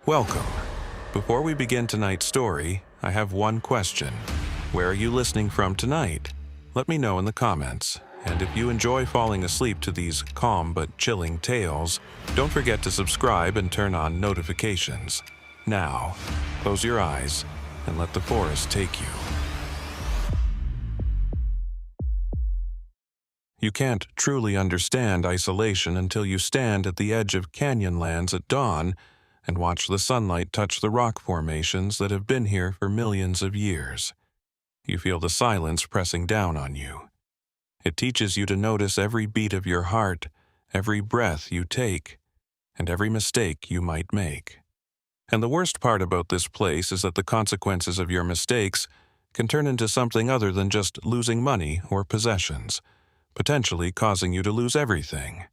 Welcome. Before we begin tonight's story, I have one question. Where are you listening from tonight? Let me know in the comments. And if you enjoy falling asleep to these calm but chilling tales, don't forget to subscribe and turn on notifications. Now, close your eyes and let the forest take you. You can't truly understand isolation until you stand at the edge of Canyonlands at dawn and watch the sunlight touch the rock formations that have been here for millions of years. You feel the silence pressing down on you. It teaches you to notice every beat of your heart, every breath you take, and every mistake you might make. And the worst part about this place is that the consequences of your mistakes can turn into something other than just losing money or possessions, potentially causing you to lose everything.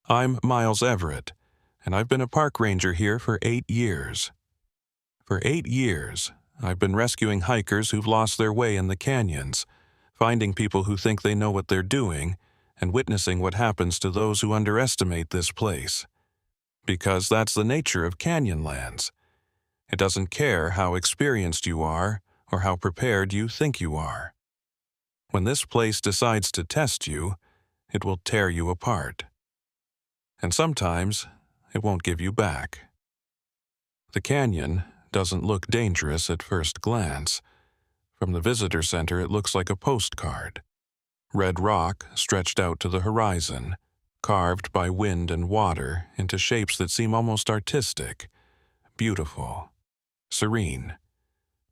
I'm Miles Everett, and I've been a park ranger here for 8 years. For 8 years, I've been rescuing hikers who've lost their way in the canyons, finding people who think they know what they're doing, and witnessing what happens to those who underestimate this place. Because that's the nature of Canyonlands. It doesn't care how experienced you are or how prepared you think you are. When this place decides to test you, it will tear you apart. And sometimes, it won't give you back. The canyon doesn't look dangerous at first glance. From the visitor center, it looks like a postcard. Red rock stretched out to the horizon, carved by wind and water into shapes that seem almost artistic, beautiful, serene.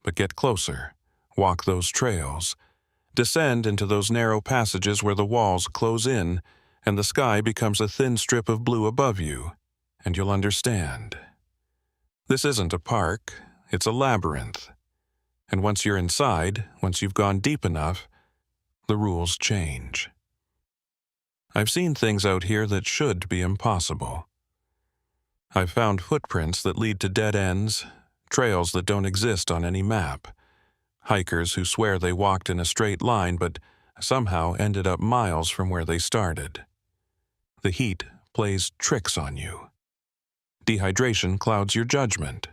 But get closer, walk those trails, descend into those narrow passages where the walls close in and the sky becomes a thin strip of blue above you, and you'll understand. This isn't a park, it's a labyrinth. And once you're inside, once you've gone deep enough, the rules change. I've seen things out here that should be impossible. I've found footprints that lead to dead ends, trails that don't exist on any map, hikers who swear they walked in a straight line but somehow ended up miles from where they started. The heat plays tricks on you. Dehydration clouds your judgment.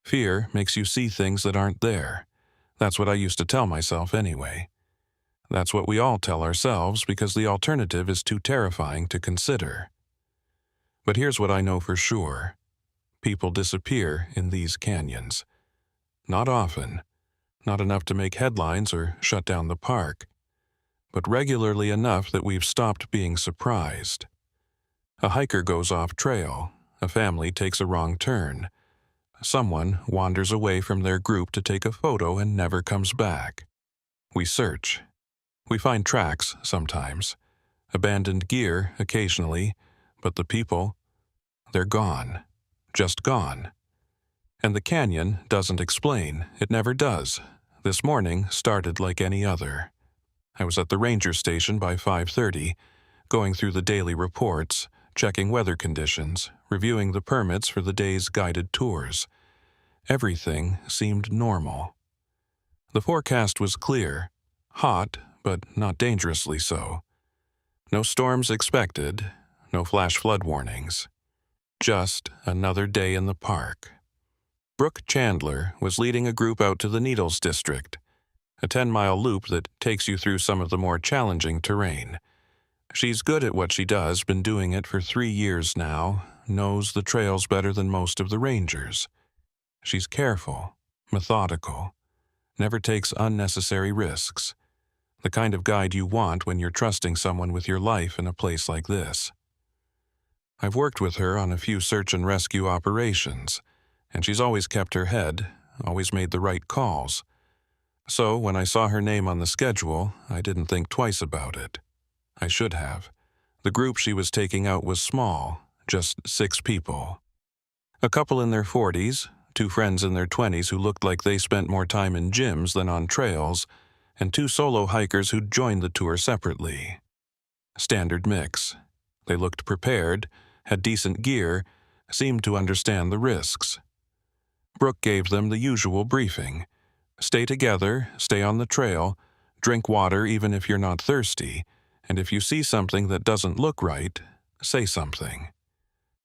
Fear makes you see things that aren't there. That's what I used to tell myself anyway. That's what we all tell ourselves because the alternative is too terrifying to consider. But here's what I know for sure. People disappear in these canyons. Not often, not enough to make headlines or shut down the park, but regularly enough that we've stopped being surprised. A hiker goes off trail. A family takes a wrong turn. Someone wanders away from their group to take a photo and never comes back. We search. We find tracks sometimes, abandoned gear occasionally, but the people, they're gone. Just gone. And the canyon doesn't explain. It never does. This morning started like any other. I was at the ranger station by 5:30, going through the daily reports, checking weather conditions, reviewing the permits for the day's guided tours. Everything seemed normal. The forecast was clear, hot, but not dangerously so. No storms expected, no flash flood warnings. Just another day in the park. Brooke Chandler was leading a group out to the Needles District, a 10-mile loop that takes you through some of the more challenging terrain. She's good at what she does, been doing it for 3 years now, knows the trails better than most of the rangers. She's careful, methodical, never takes unnecessary risks. The kind of guide you want when you're trusting someone with your life in a place like this. I've worked with her on a few search and rescue operations, and she's always kept her head, always made the right calls. So when I saw her name on the schedule, I didn't think twice about it. I should have. The group she was taking out was small, just 6 people. A couple in their 40s, 2 friends in their 20s who looked like they spent more time in gyms than on trails, and 2 solo hikers who'd joined the tour separately. Standard mix. They looked prepared, had decent gear, seemed to understand the risks. Brooke gave them the usual briefing. Stay together, stay on the trail, drink water even if you're not thirsty, and if you see something that doesn't look right, say something.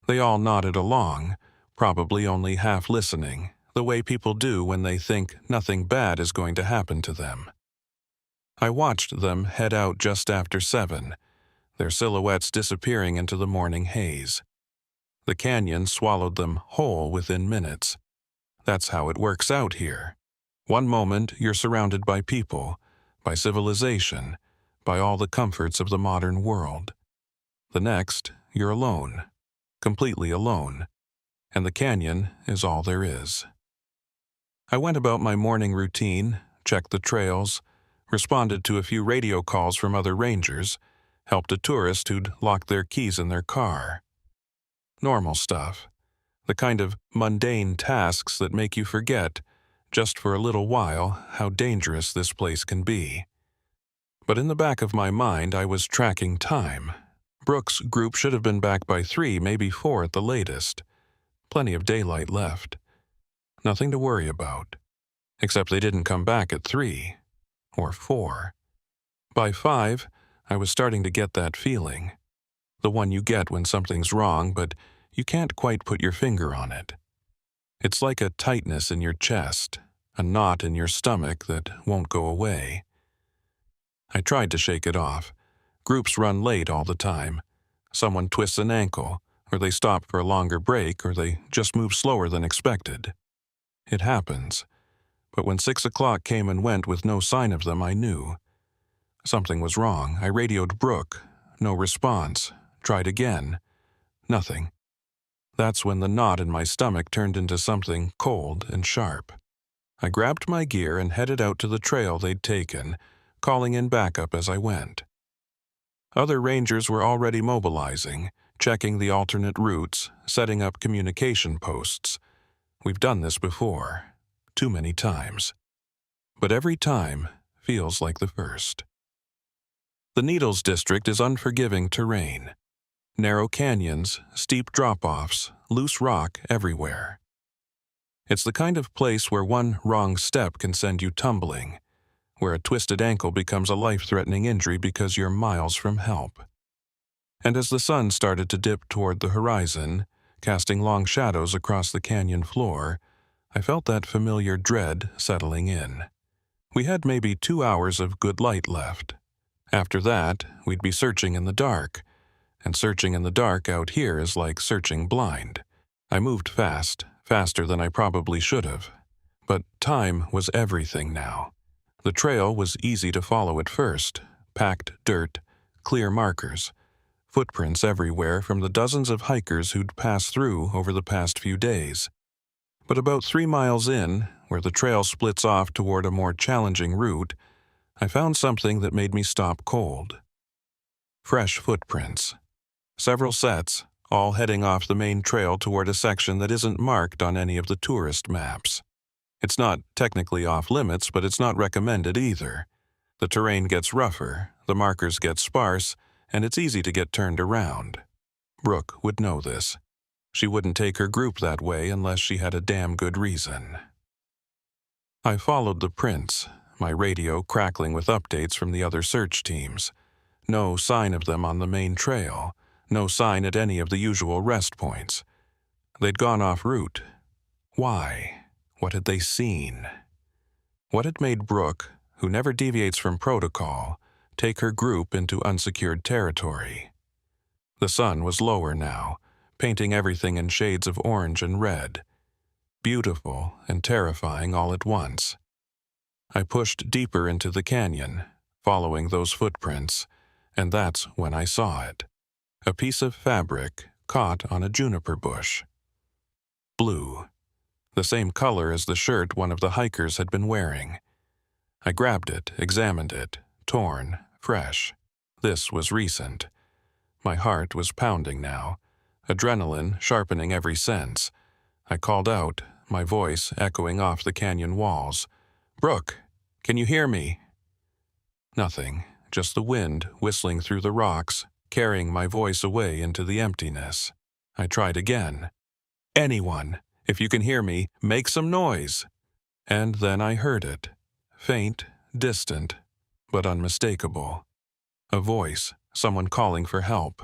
They all nodded along, probably only half listening, the way people do when they think nothing bad is going to happen to them. I watched them head out just after 7, their silhouettes disappearing into the morning haze. The canyon swallowed them whole within minutes. That's how it works out here. One moment you're surrounded by people, by civilization, by all the comforts of the modern world. The next, you're alone, completely alone, and the canyon is all there is. I went about my morning routine, checked the trails, responded to a few radio calls from other rangers, helped a tourist who'd locked their keys in their car. Normal stuff, the kind of mundane tasks that make you forget, just for a little while, how dangerous this place can be. But in the back of my mind, I was tracking time. Brooks' group should have been back by 3, maybe 4 at the latest. Plenty of daylight left. Nothing to worry about. Except they didn't come back at 3 or 4. By 5, I was starting to get that feeling. The one you get when something's wrong, but you can't quite put your finger on it. It's like a tightness in your chest, a knot in your stomach that won't go away. I tried to shake it off. Groups run late all the time. Someone twists an ankle, or they stop for a longer break, or they just move slower than expected. It happens. But when 6 o'clock came and went with no sign of them, I knew. Something was wrong. I radioed Brooke. No response. Tried again. Nothing. That's when the knot in my stomach turned into something cold and sharp. I grabbed my gear and headed out to the trail they'd taken, calling in backup as I went. Other rangers were already mobilizing, checking the alternate routes, setting up communication posts. We've done this before, too many times. But every time feels like the first. The Needles District is unforgiving terrain. Narrow canyons, steep drop-offs, loose rock everywhere. It's the kind of place where one wrong step can send you tumbling, where a twisted ankle becomes a life-threatening injury because you're miles from help. And as the sun started to dip toward the horizon, casting long shadows across the canyon floor, I felt that familiar dread settling in. We had maybe 2 hours of good light left. After that, we'd be searching in the dark, and searching in the dark out here is like searching blind. I moved fast, faster than I probably should have. But time was everything now. The trail was easy to follow at first, packed dirt, clear markers, footprints everywhere from the dozens of hikers who'd passed through over the past few days. But about 3 miles in, where the trail splits off toward a more challenging route, I found something that made me stop cold. Fresh footprints. Several sets, all heading off the main trail toward a section that isn't marked on any of the tourist maps. It's not technically off limits, but it's not recommended either. The terrain gets rougher, the markers get sparse, and it's easy to get turned around. Brooke would know this. She wouldn't take her group that way unless she had a damn good reason. I followed the prints, my radio crackling with updates from the other search teams. No sign of them on the main trail, no sign at any of the usual rest points. They'd gone off route. Why? What had they seen? What had made Brooke, who never deviates from protocol, take her group into unsecured territory? The sun was lower now, painting everything in shades of orange and red. Beautiful and terrifying all at once. I pushed deeper into the canyon, following those footprints, and that's when I saw it. A piece of fabric caught on a juniper bush. Blue. The same color as the shirt one of the hikers had been wearing. I grabbed it, examined it, torn, fresh. This was recent. My heart was pounding now, adrenaline sharpening every sense. I called out, my voice echoing off the canyon walls. "Brooke, can you hear me?" Nothing, just the wind whistling through the rocks, carrying my voice away into the emptiness. I tried again. "Anyone, if you can hear me, make some noise." And then I heard it. Faint, distant, but unmistakable. A voice, someone calling for help.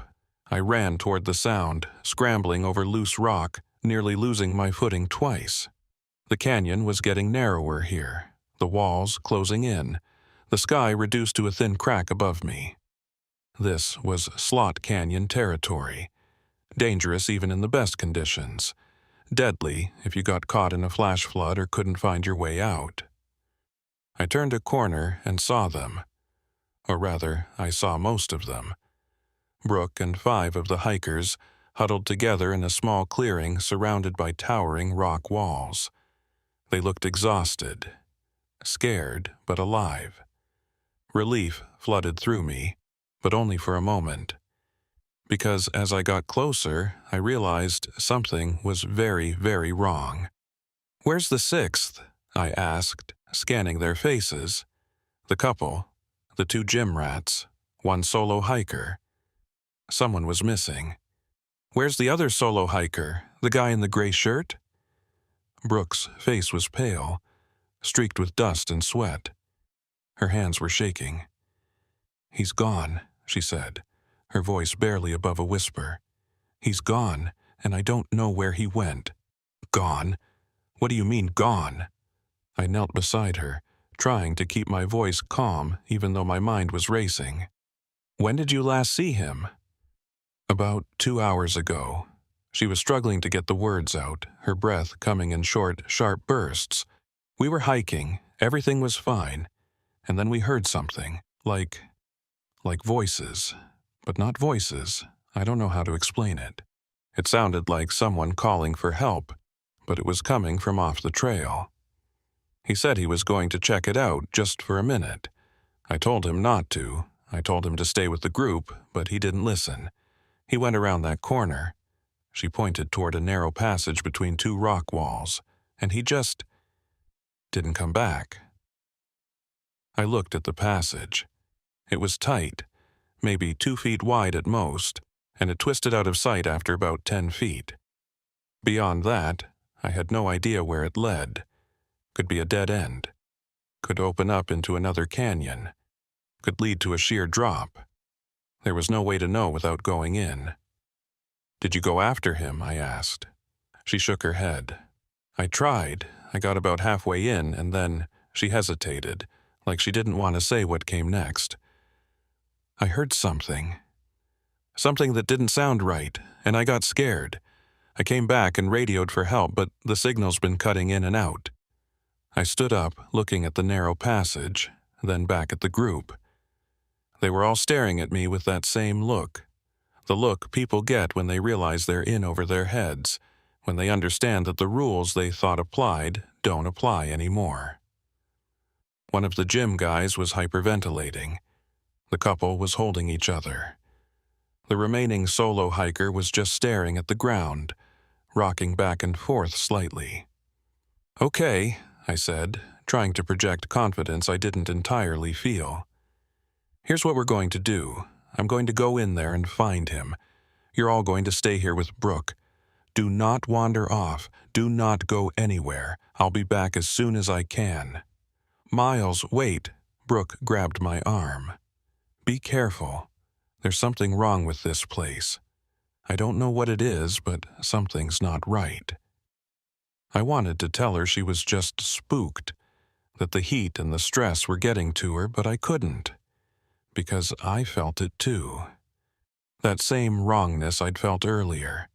I ran toward the sound, scrambling over loose rock, nearly losing my footing twice. The canyon was getting narrower here, the walls closing in, the sky reduced to a thin crack above me. This was Slot Canyon territory, dangerous even in the best conditions, deadly if you got caught in a flash flood or couldn't find your way out. I turned a corner and saw them. Or rather, I saw most of them. Brooke and 5 of the hikers huddled together in a small clearing surrounded by towering rock walls. They looked exhausted, scared but alive. Relief flooded through me, but only for a moment. Because as I got closer, I realized something was very, very wrong. "Where's the 6th?" I asked, scanning their faces. The couple, the 2 gym rats, 1 solo hiker. Someone was missing. "Where's the other solo hiker, the guy in the gray shirt?" Brooke's face was pale, streaked with dust and sweat. Her hands were shaking. "He's gone," she said, her voice barely above a whisper. "He's gone, and I don't know where he went." "Gone? What do you mean, gone?" I knelt beside her, trying to keep my voice calm even though my mind was racing. "When did you last see him?" "About 2 hours ago." She was struggling to get the words out, her breath coming in short, sharp bursts. "We were hiking, everything was fine, and then we heard something, like voices. But not voices. I don't know how to explain it. It sounded like someone calling for help, but it was coming from off the trail. He said he was going to check it out just for a minute. I told him not to. I told him to stay with the group, but he didn't listen. He went around that corner." She pointed toward a narrow passage between 2 rock walls, and he just didn't come back. I looked at the passage. It was tight, maybe 2 feet wide at most, and it twisted out of sight after about 10 feet. Beyond that, I had no idea where it led. Could be a dead end. Could open up into another canyon. Could lead to a sheer drop. There was no way to know without going in. "Did you go after him?" I asked. She shook her head. "I tried. I got about halfway in, and then she hesitated, like she didn't want to say what came next. I heard something. Something that didn't sound right, and I got scared. I came back and radioed for help, but the signal's been cutting in and out." I stood up, looking at the narrow passage, then back at the group. They were all staring at me with that same look. The look people get when they realize they're in over their heads, when they understand that the rules they thought applied don't apply anymore. One of the gym guys was hyperventilating. The couple was holding each other. The remaining solo hiker was just staring at the ground, rocking back and forth slightly. "Okay," I said, trying to project confidence I didn't entirely feel. "Here's what we're going to do. I'm going to go in there and find him. You're all going to stay here with Brooke. Do not wander off. Do not go anywhere. I'll be back as soon as I can." "Miles, wait." Brooke grabbed my arm. "Be careful. There's something wrong with this place. I don't know what it is, but something's not right." I wanted to tell her she was just spooked, that the heat and the stress were getting to her, but I couldn't. Because I felt it too. That same wrongness I'd felt earlier,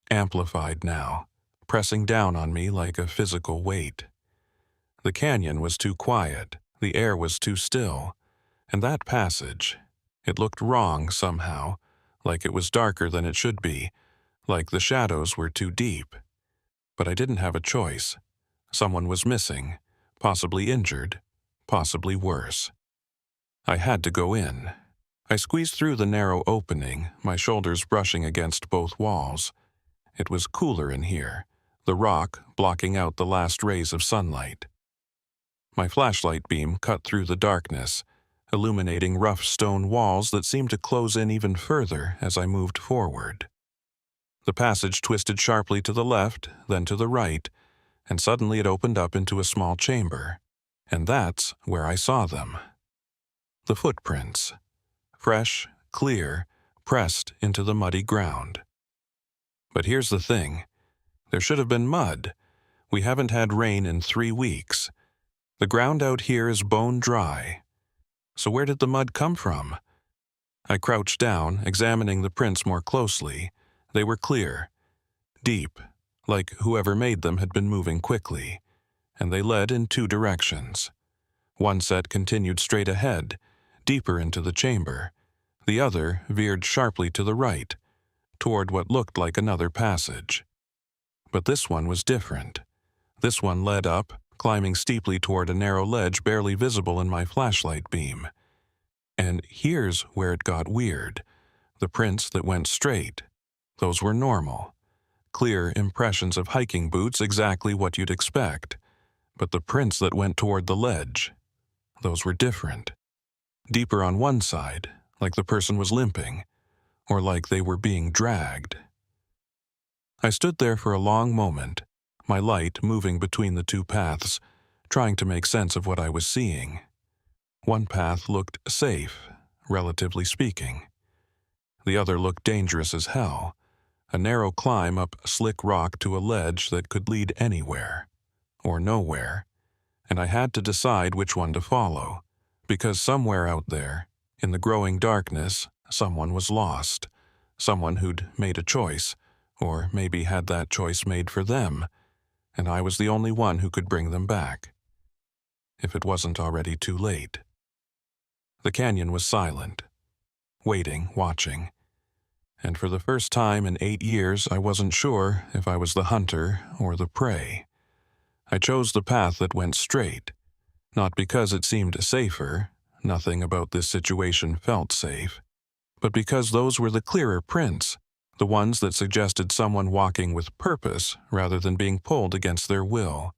amplified now, pressing down on me like a physical weight. The canyon was too quiet, the air was too still, and that passage, it looked wrong somehow, like it was darker than it should be, like the shadows were too deep. But I didn't have a choice. Someone was missing, possibly injured, possibly worse. I had to go in. I squeezed through the narrow opening, my shoulders brushing against both walls. It was cooler in here, the rock blocking out the last rays of sunlight. My flashlight beam cut through the darkness, illuminating rough stone walls that seemed to close in even further as I moved forward. The passage twisted sharply to the left, then to the right, and suddenly it opened up into a small chamber. And that's where I saw them. The footprints. Fresh, clear, pressed into the muddy ground. But here's the thing. There should have been mud. We haven't had rain in 3 weeks. The ground out here is bone dry. So where did the mud come from? I crouched down, examining the prints more closely. They were clear, deep, like whoever made them had been moving quickly, and they led in 2 directions. One set continued straight ahead, deeper into the chamber. The other veered sharply to the right, toward what looked like another passage. But this one was different. This one led up, climbing steeply toward a narrow ledge barely visible in my flashlight beam. And here's where it got weird. The prints that went straight, those were normal. Clear impressions of hiking boots, exactly what you'd expect. But the prints that went toward the ledge, those were different. Deeper on one side, like the person was limping, or like they were being dragged. I stood there for a long moment, my light moving between the 2 paths, trying to make sense of what I was seeing. One path looked safe, relatively speaking. The other looked dangerous as hell, a narrow climb up slick rock to a ledge that could lead anywhere, or nowhere, and I had to decide which one to follow, because somewhere out there, in the growing darkness, someone was lost, someone who'd made a choice, or maybe had that choice made for them, and I was the only one who could bring them back, if it wasn't already too late. The canyon was silent, waiting, watching, and for the first time in 8 years I wasn't sure if I was the hunter or the prey. I chose the path that went straight, not because it seemed safer, nothing about this situation felt safe, but because those were the clearer prints, the ones that suggested someone walking with purpose rather than being pulled against their will.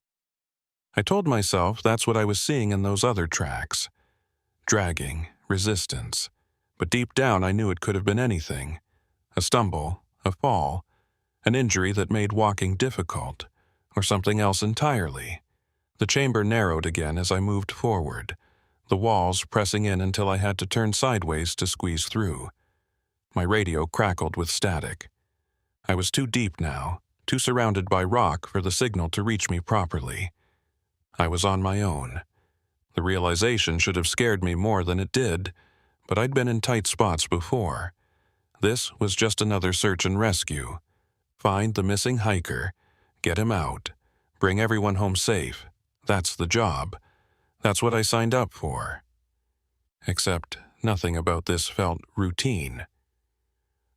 I told myself that's what I was seeing in those other tracks. Dragging, resistance, but deep down I knew it could have been anything. A stumble, a fall, an injury that made walking difficult, or something else entirely. The chamber narrowed again as I moved forward, the walls pressing in until I had to turn sideways to squeeze through. My radio crackled with static. I was too deep now, too surrounded by rock for the signal to reach me properly. I was on my own. The realization should have scared me more than it did, but I'd been in tight spots before. This was just another search and rescue. Find the missing hiker, get him out, bring everyone home safe. That's the job. That's what I signed up for. Except nothing about this felt routine.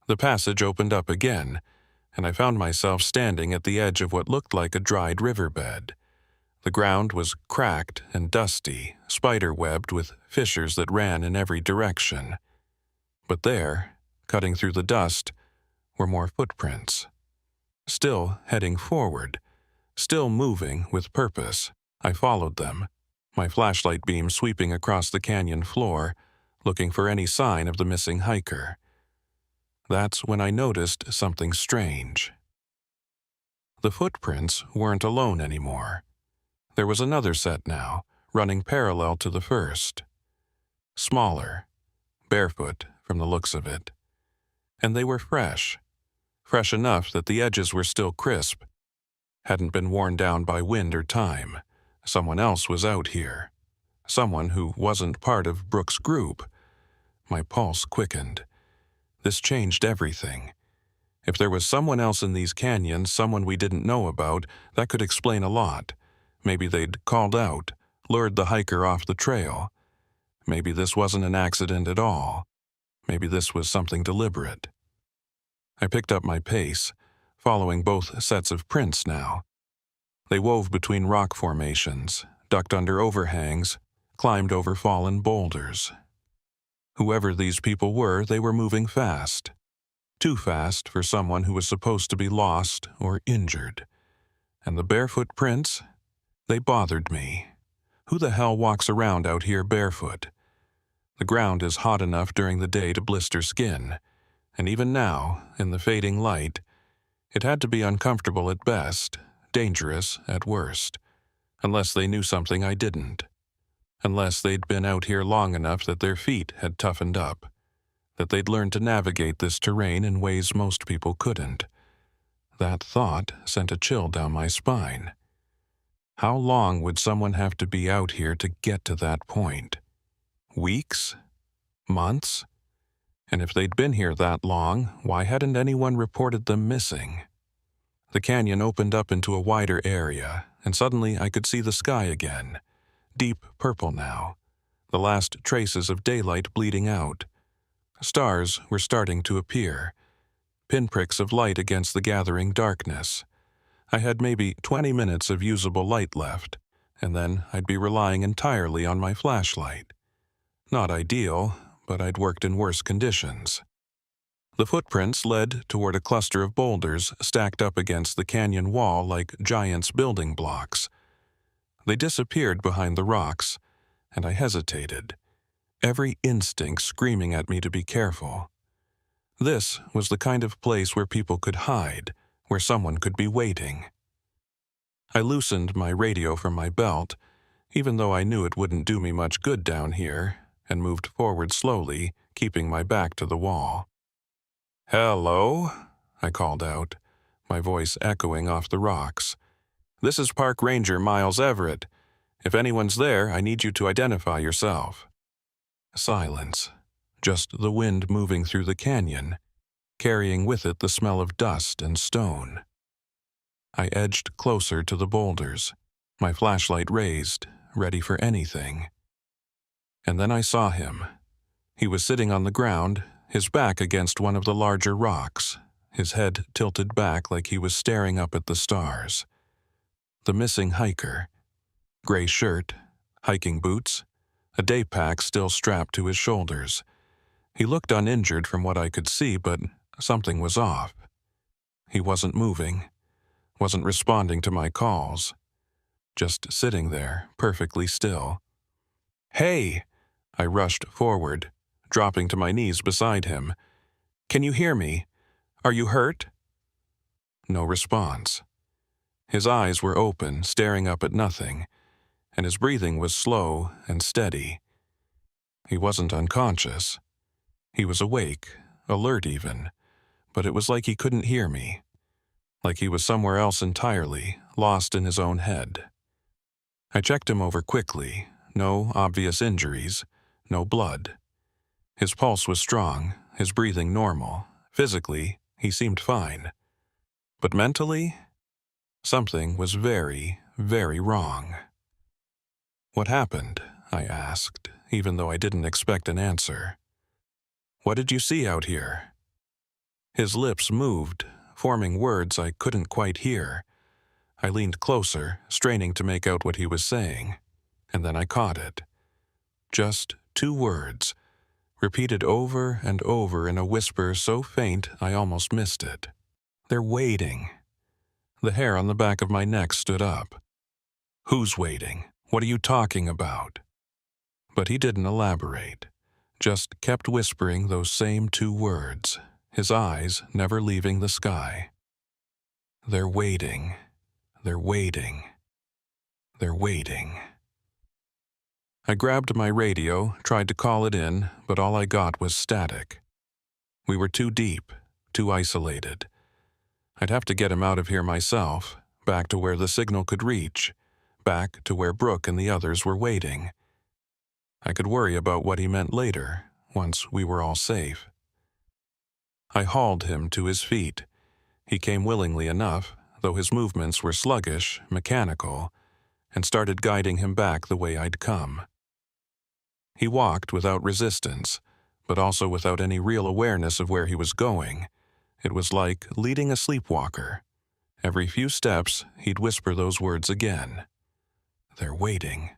The passage opened up again, and I found myself standing at the edge of what looked like a dried riverbed. The ground was cracked and dusty, spider-webbed with fissures that ran in every direction. But there, cutting through the dust, were more footprints. Still heading forward, still moving with purpose, I followed them, my flashlight beam sweeping across the canyon floor, looking for any sign of the missing hiker. That's when I noticed something strange. The footprints weren't alone anymore. There was another set now, running parallel to the first. Smaller, barefoot from the looks of it. And they were fresh enough that the edges were still crisp. Hadn't been worn down by wind or time. Someone else was out here. Someone who wasn't part of Brooke's group. My pulse quickened. This changed everything. If there was someone else in these canyons, someone we didn't know about, that could explain a lot. Maybe they'd called out, lured the hiker off the trail. Maybe this wasn't an accident at all. Maybe this was something deliberate. I picked up my pace, following both sets of prints now. They wove between rock formations, ducked under overhangs, climbed over fallen boulders. Whoever these people were, they were moving fast. Too fast for someone who was supposed to be lost or injured. And the barefoot prints? They bothered me. Who the hell walks around out here barefoot? The ground is hot enough during the day to blister skin, and even now, in the fading light, it had to be uncomfortable at best, dangerous at worst, unless they knew something I didn't. Unless they'd been out here long enough that their feet had toughened up, that they'd learned to navigate this terrain in ways most people couldn't. That thought sent a chill down my spine. How long would someone have to be out here to get to that point? Weeks? Months? And if they'd been here that long, why hadn't anyone reported them missing? The canyon opened up into a wider area, and suddenly I could see the sky again, deep purple now, the last traces of daylight bleeding out. Stars were starting to appear, pinpricks of light against the gathering darkness. I had maybe 20 minutes of usable light left, and then I'd be relying entirely on my flashlight. Not ideal, but I'd worked in worse conditions. The footprints led toward a cluster of boulders stacked up against the canyon wall like giants' building blocks. They disappeared behind the rocks, and I hesitated, every instinct screaming at me to be careful. This was the kind of place where people could hide, where someone could be waiting. I loosened my radio from my belt, even though I knew it wouldn't do me much good down here, and moved forward slowly, keeping my back to the wall. "Hello?" I called out, my voice echoing off the rocks. "This is Park Ranger Miles Everett. If anyone's there, I need you to identify yourself." Silence. Just the wind moving through the canyon, carrying with it the smell of dust and stone. I edged closer to the boulders, my flashlight raised, ready for anything. And then I saw him. He was sitting on the ground, his back against one of the larger rocks, his head tilted back like he was staring up at the stars. The missing hiker. Gray shirt, hiking boots, a day pack still strapped to his shoulders. He looked uninjured from what I could see, but something was off. He wasn't moving, wasn't responding to my calls, just sitting there, perfectly still. "Hey!" I rushed forward, dropping to my knees beside him. "Can you hear me? Are you hurt?" No response. His eyes were open, staring up at nothing, and his breathing was slow and steady. He wasn't unconscious. He was awake, alert even, but it was like he couldn't hear me, like he was somewhere else entirely, lost in his own head. I checked him over quickly. No obvious injuries, no blood. His pulse was strong, his breathing normal. Physically, he seemed fine. But mentally, something was very, very wrong. "What happened?" I asked, even though I didn't expect an answer. "What did you see out here?" His lips moved, forming words I couldn't quite hear. I leaned closer, straining to make out what he was saying, and then I caught it. Just 2 words, repeated over and over in a whisper so faint I almost missed it. "They're waiting." The hair on the back of my neck stood up. "Who's waiting? What are you talking about?" But he didn't elaborate, just kept whispering those same 2 words, his eyes never leaving the sky. "They're waiting. They're waiting. They're waiting." I grabbed my radio, tried to call it in, but all I got was static. We were too deep, too isolated. I'd have to get him out of here myself, back to where the signal could reach, back to where Brooke and the others were waiting. I could worry about what he meant later, once we were all safe. I hauled him to his feet. He came willingly enough, though his movements were sluggish, mechanical, and started guiding him back the way I'd come. He walked without resistance, but also without any real awareness of where he was going. It was like leading a sleepwalker. Every few steps, he'd whisper those words again. "They're waiting."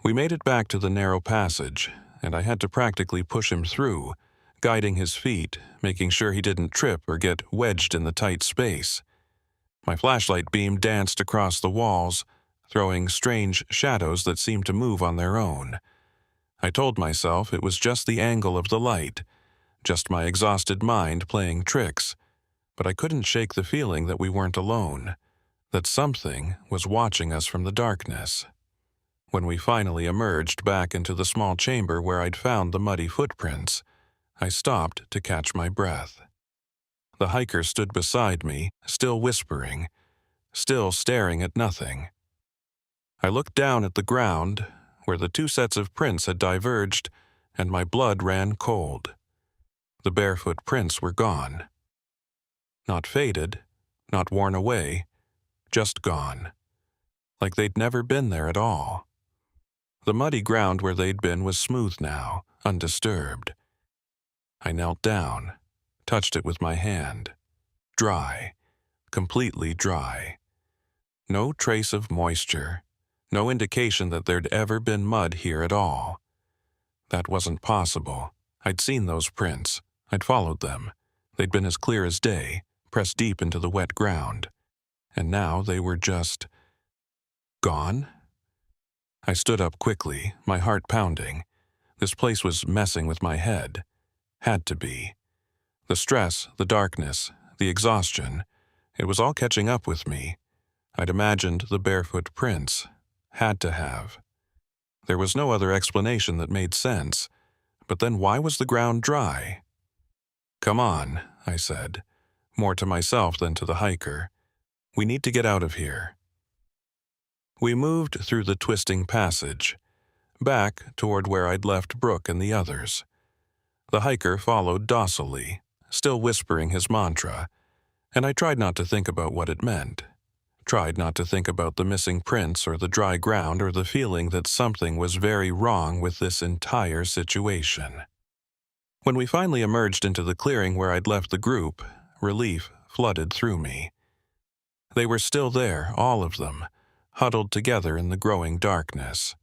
We made it back to the narrow passage, and I had to practically push him through, guiding his feet, making sure he didn't trip or get wedged in the tight space. My flashlight beam danced across the walls, throwing strange shadows that seemed to move on their own. I told myself it was just the angle of the light, just my exhausted mind playing tricks, but I couldn't shake the feeling that we weren't alone, that something was watching us from the darkness. When we finally emerged back into the small chamber where I'd found the muddy footprints, I stopped to catch my breath. The hiker stood beside me, still whispering, still staring at nothing. I looked down at the ground, where the two sets of prints had diverged, and my blood ran cold. The barefoot prints were gone. Not faded, not worn away, just gone. Like they'd never been there at all. The muddy ground where they'd been was smooth now, undisturbed. I knelt down, touched it with my hand. Dry, completely dry. No trace of moisture, no indication that there'd ever been mud here at all. That wasn't possible. I'd seen those prints. I'd followed them. They'd been as clear as day, pressed deep into the wet ground. And now they were just gone? I stood up quickly, my heart pounding. This place was messing with my head. Had to be. The stress, the darkness, the exhaustion, it was all catching up with me. I'd imagined the barefoot prints. Had to have. There was no other explanation that made sense. But then why was the ground dry? "Come on," I said, more to myself than to the hiker. "We need to get out of here." We moved through the twisting passage, back toward where I'd left Brooke and the others. The hiker followed docilely, still whispering his mantra, and I tried not to think about what it meant. Tried not to think about the missing prints or the dry ground or the feeling that something was very wrong with this entire situation. When we finally emerged into the clearing where I'd left the group, relief flooded through me. They were still there, all of them, huddled together in the growing darkness.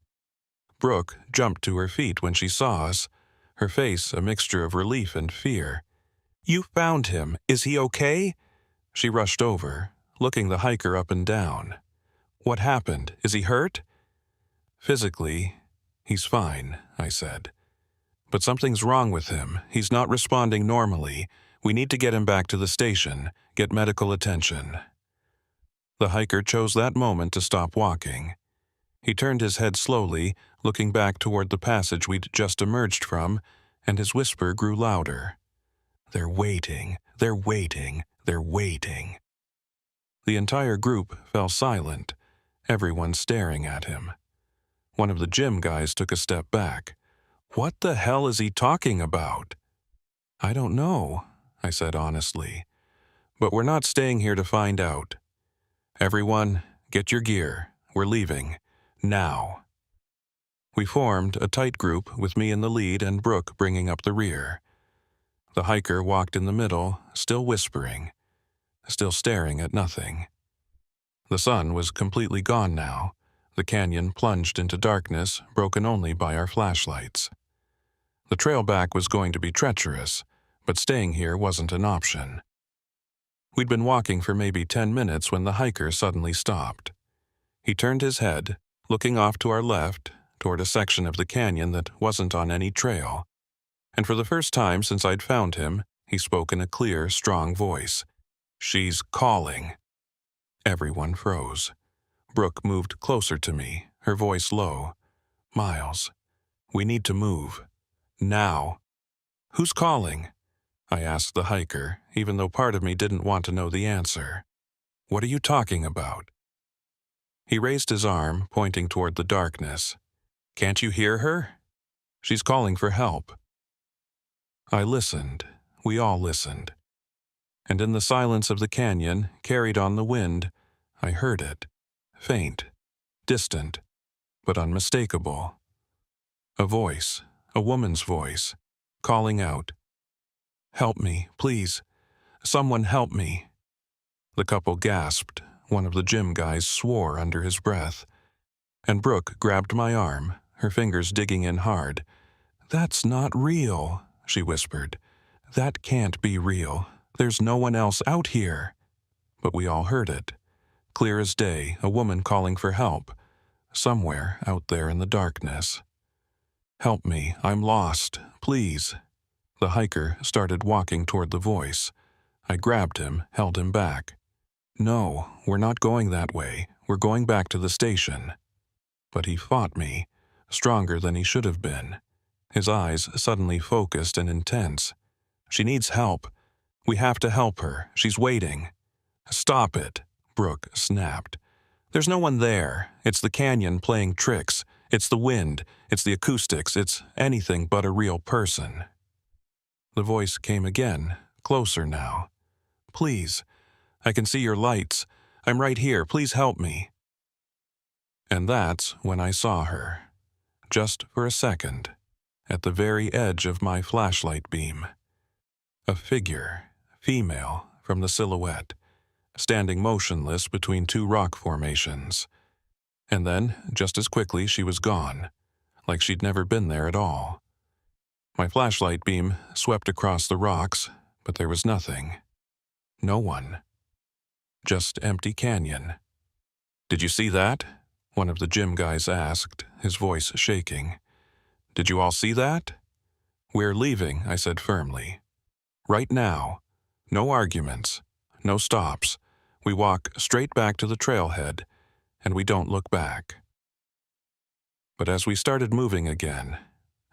Brooke jumped to her feet when she saw us, her face a mixture of relief and fear. "You found him. Is he okay?" She rushed over, looking the hiker up and down. "What happened? Is he hurt?" "Physically, he's fine," I said. "But something's wrong with him. He's not responding normally. We need to get him back to the station, get medical attention." The hiker chose that moment to stop walking. He turned his head slowly, looking back toward the passage we'd just emerged from, and his whisper grew louder. "They're waiting, they're waiting, they're waiting." The entire group fell silent, everyone staring at him. One of the gym guys took a step back. "What the hell is he talking about?" "I don't know," I said honestly. "But we're not staying here to find out. Everyone, get your gear. We're leaving. Now." We formed a tight group with me in the lead and Brooke bringing up the rear. The hiker walked in the middle, still whispering, still staring at nothing. The sun was completely gone now. The canyon plunged into darkness, broken only by our flashlights. The trail back was going to be treacherous, but staying here wasn't an option. We'd been walking for maybe 10 minutes when the hiker suddenly stopped. He turned his head, looking off to our left, toward a section of the canyon that wasn't on any trail. And for the first time since I'd found him, he spoke in a clear, strong voice. "She's calling." Everyone froze. Brooke moved closer to me, her voice low. "Miles, we need to move. Now." "Who's calling?" I asked the hiker, even though part of me didn't want to know the answer. "What are you talking about?" He raised his arm, pointing toward the darkness. "Can't you hear her? She's calling for help." I listened. We all listened. And in the silence of the canyon, carried on the wind, I heard it. Faint, distant, but unmistakable. A voice, a woman's voice, calling out, "Help me, please. Someone help me." The couple gasped. One of the gym guys swore under his breath. And Brooke grabbed my arm, her fingers digging in hard. "That's not real," she whispered. "That can't be real. There's no one else out here." But we all heard it. Clear as day, a woman calling for help. Somewhere out there in the darkness. "Help me, I'm lost. Please." The hiker started walking toward the voice. I grabbed him, held him back. "No, we're not going that way. We're going back to the station." But he fought me, stronger than he should have been. His eyes suddenly focused and intense. "She needs help. We have to help her. She's waiting." "Stop it," Brooke snapped. "There's no one there. It's the canyon playing tricks. It's the wind. It's the acoustics. It's anything but a real person." The voice came again, closer now. "Please, I can see your lights. I'm right here. Please help me." And that's when I saw her, just for a second, at the very edge of my flashlight beam. A figure, female, from the silhouette, standing motionless between two rock formations. And then, just as quickly, she was gone, like she'd never been there at all. My flashlight beam swept across the rocks, but there was nothing. No one. Just empty canyon. "Did you see that?" one of the gym guys asked, his voice shaking. "Did you all see that?" "We're leaving," I said firmly. "Right now. No arguments. No stops. We walk straight back to the trailhead, and we don't look back." But as we started moving again,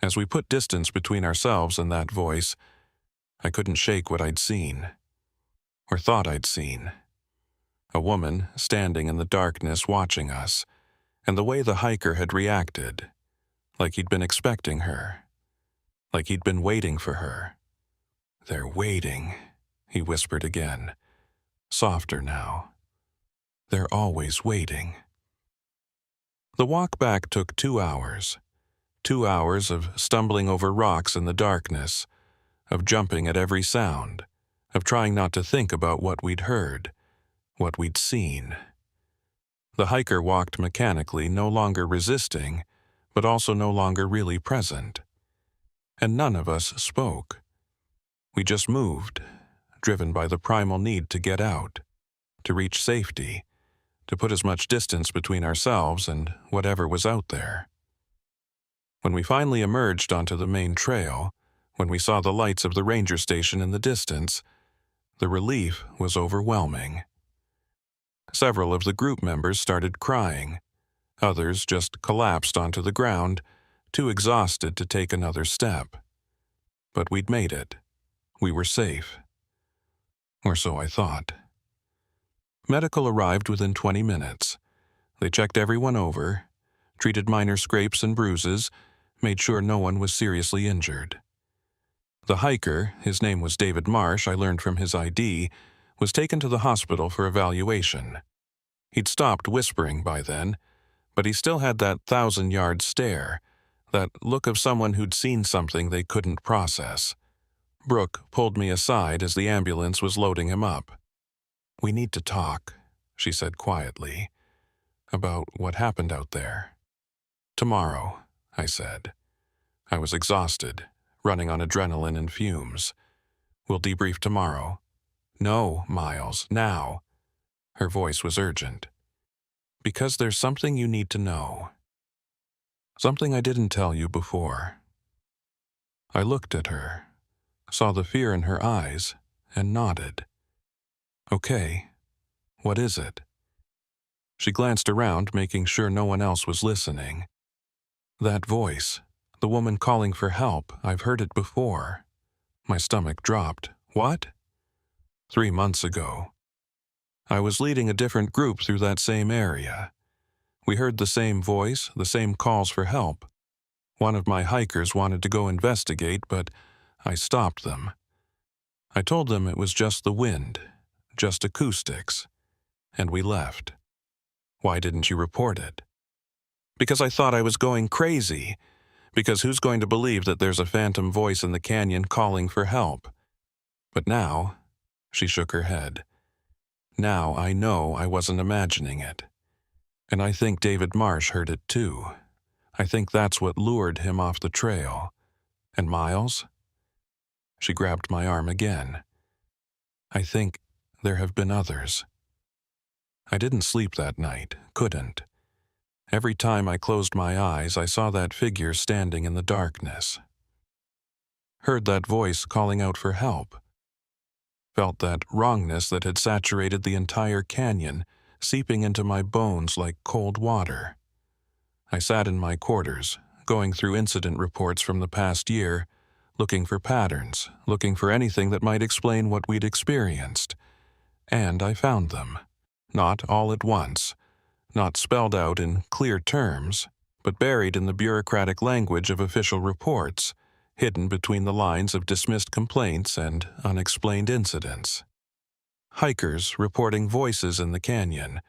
as we put distance between ourselves and that voice, I couldn't shake what I'd seen, or thought I'd seen. A woman standing in the darkness watching us, and the way the hiker had reacted, like he'd been expecting her, like he'd been waiting for her. "They're waiting," he whispered again, softer now. "They're always waiting." The walk back took 2 hours. 2 hours of stumbling over rocks in the darkness, of jumping at every sound, of trying not to think about what we'd heard, what we'd seen. The hiker walked mechanically, no longer resisting, but also no longer really present. And none of us spoke. We just moved, driven by the primal need to get out, to reach safety, to put as much distance between ourselves and whatever was out there. When we finally emerged onto the main trail, when we saw the lights of the ranger station in the distance, the relief was overwhelming. Several of the group members started crying. Others just collapsed onto the ground, too exhausted to take another step. But we'd made it. We were safe. Or so I thought. Medical arrived within 20 minutes. They checked everyone over, treated minor scrapes and bruises, made sure no one was seriously injured. The hiker, his name was David Marsh, I learned from his ID, was taken to the hospital for evaluation. He'd stopped whispering by then, but he still had that 1,000-yard stare, that look of someone who'd seen something they couldn't process. Brooke pulled me aside as the ambulance was loading him up. "We need to talk," she said quietly, "about what happened out there." "Tomorrow," I said. I was exhausted, running on adrenaline and fumes. "We'll debrief tomorrow." "No, Miles, now." Her voice was urgent. "Because there's something you need to know. Something I didn't tell you before." I looked at her, saw the fear in her eyes, and nodded. "Okay, what is it?" She glanced around, making sure no one else was listening. "That voice, the woman calling for help, I've heard it before." My stomach dropped. "What?" 3 months ago. I was leading a different group through that same area. We heard the same voice, the same calls for help. One of my hikers wanted to go investigate, but I stopped them. I told them it was just the wind, just acoustics, and we left. "Why didn't you report it?" "Because I thought I was going crazy. Because who's going to believe that there's a phantom voice in the canyon calling for help? But now," she shook her head, "now I know I wasn't imagining it. And I think David Marsh heard it too. I think that's what lured him off the trail. And Miles?" She grabbed my arm again. "I think there have been others." I didn't sleep that night, couldn't. Every time I closed my eyes, I saw that figure standing in the darkness. Heard that voice calling out for help. Felt that wrongness that had saturated the entire canyon, seeping into my bones like cold water. I sat in my quarters, going through incident reports from the past year, looking for patterns, looking for anything that might explain what we'd experienced. And I found them. Not all at once, not spelled out in clear terms, but buried in the bureaucratic language of official reports, hidden between the lines of dismissed complaints and unexplained incidents. Hikers reporting voices in the canyon,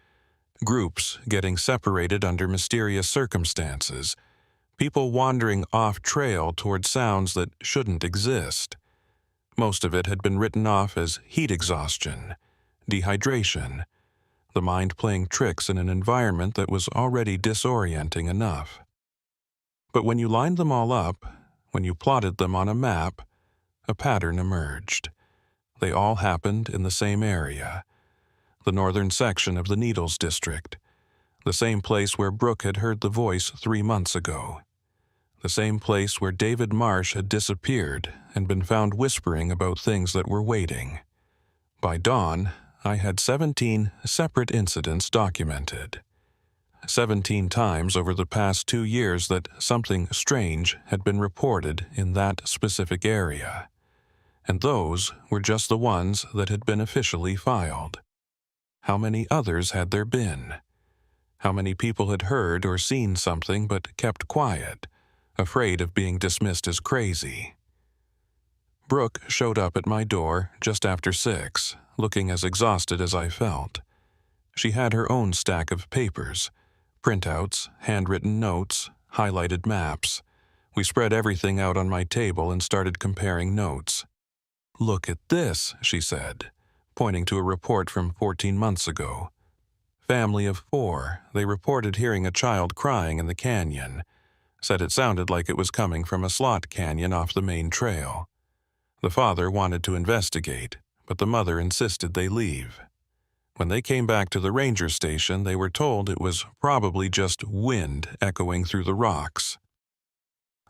groups getting separated under mysterious circumstances, people wandering off-trail toward sounds that shouldn't exist. Most of it had been written off as heat exhaustion, dehydration, the mind playing tricks in an environment that was already disorienting enough. But when you lined them all up, when you plotted them on a map, a pattern emerged. They all happened in the same area, the northern section of the Needles District, the same place where Brooke had heard the voice 3 months ago, the same place where David Marsh had disappeared and been found whispering about things that were waiting. By dawn, I had 17 separate incidents documented. 17 times over the past 2 years that something strange had been reported in that specific area. And those were just the ones that had been officially filed. How many others had there been? How many people had heard or seen something but kept quiet, afraid of being dismissed as crazy? Brooke showed up at my door just after 6, looking as exhausted as I felt. She had her own stack of papers, printouts, handwritten notes, highlighted maps. We spread everything out on my table and started comparing notes. "Look at this," she said, pointing to a report from 14 months ago. Family of 4, they reported hearing a child crying in the canyon. Said it sounded like it was coming from a slot canyon off the main trail. The father wanted to investigate, but the mother insisted they leave. When they came back to the ranger station, they were told it was probably just wind echoing through the rocks.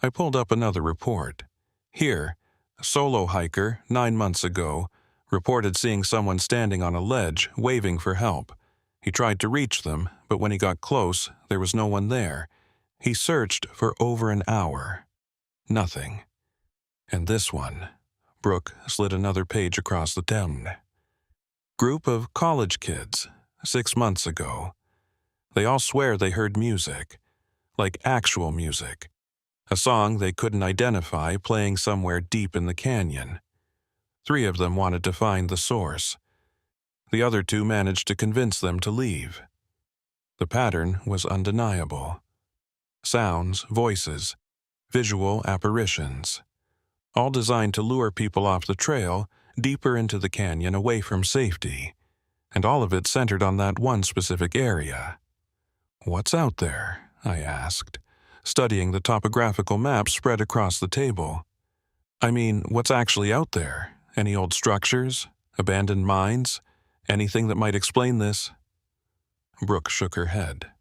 I pulled up another report. Here, a solo hiker, 9 months ago, reported seeing someone standing on a ledge, waving for help. He tried to reach them, but when he got close, there was no one there. He searched for over an hour. Nothing. And this one. Brooke slid another page across the tablet. Group of college kids, 6 months ago. They all swear they heard music, like actual music. A song they couldn't identify playing somewhere deep in the canyon. 3 of them wanted to find the source. The other 2 managed to convince them to leave. The pattern was undeniable. Sounds, voices, visual apparitions, all designed to lure people off the trail, deeper into the canyon away from safety, and all of it centered on that one specific area. "What's out there?" I asked, studying the topographical map spread across the table. "I mean, what's actually out there? Any old structures? Abandoned mines? Anything that might explain this?" Brooke shook her head.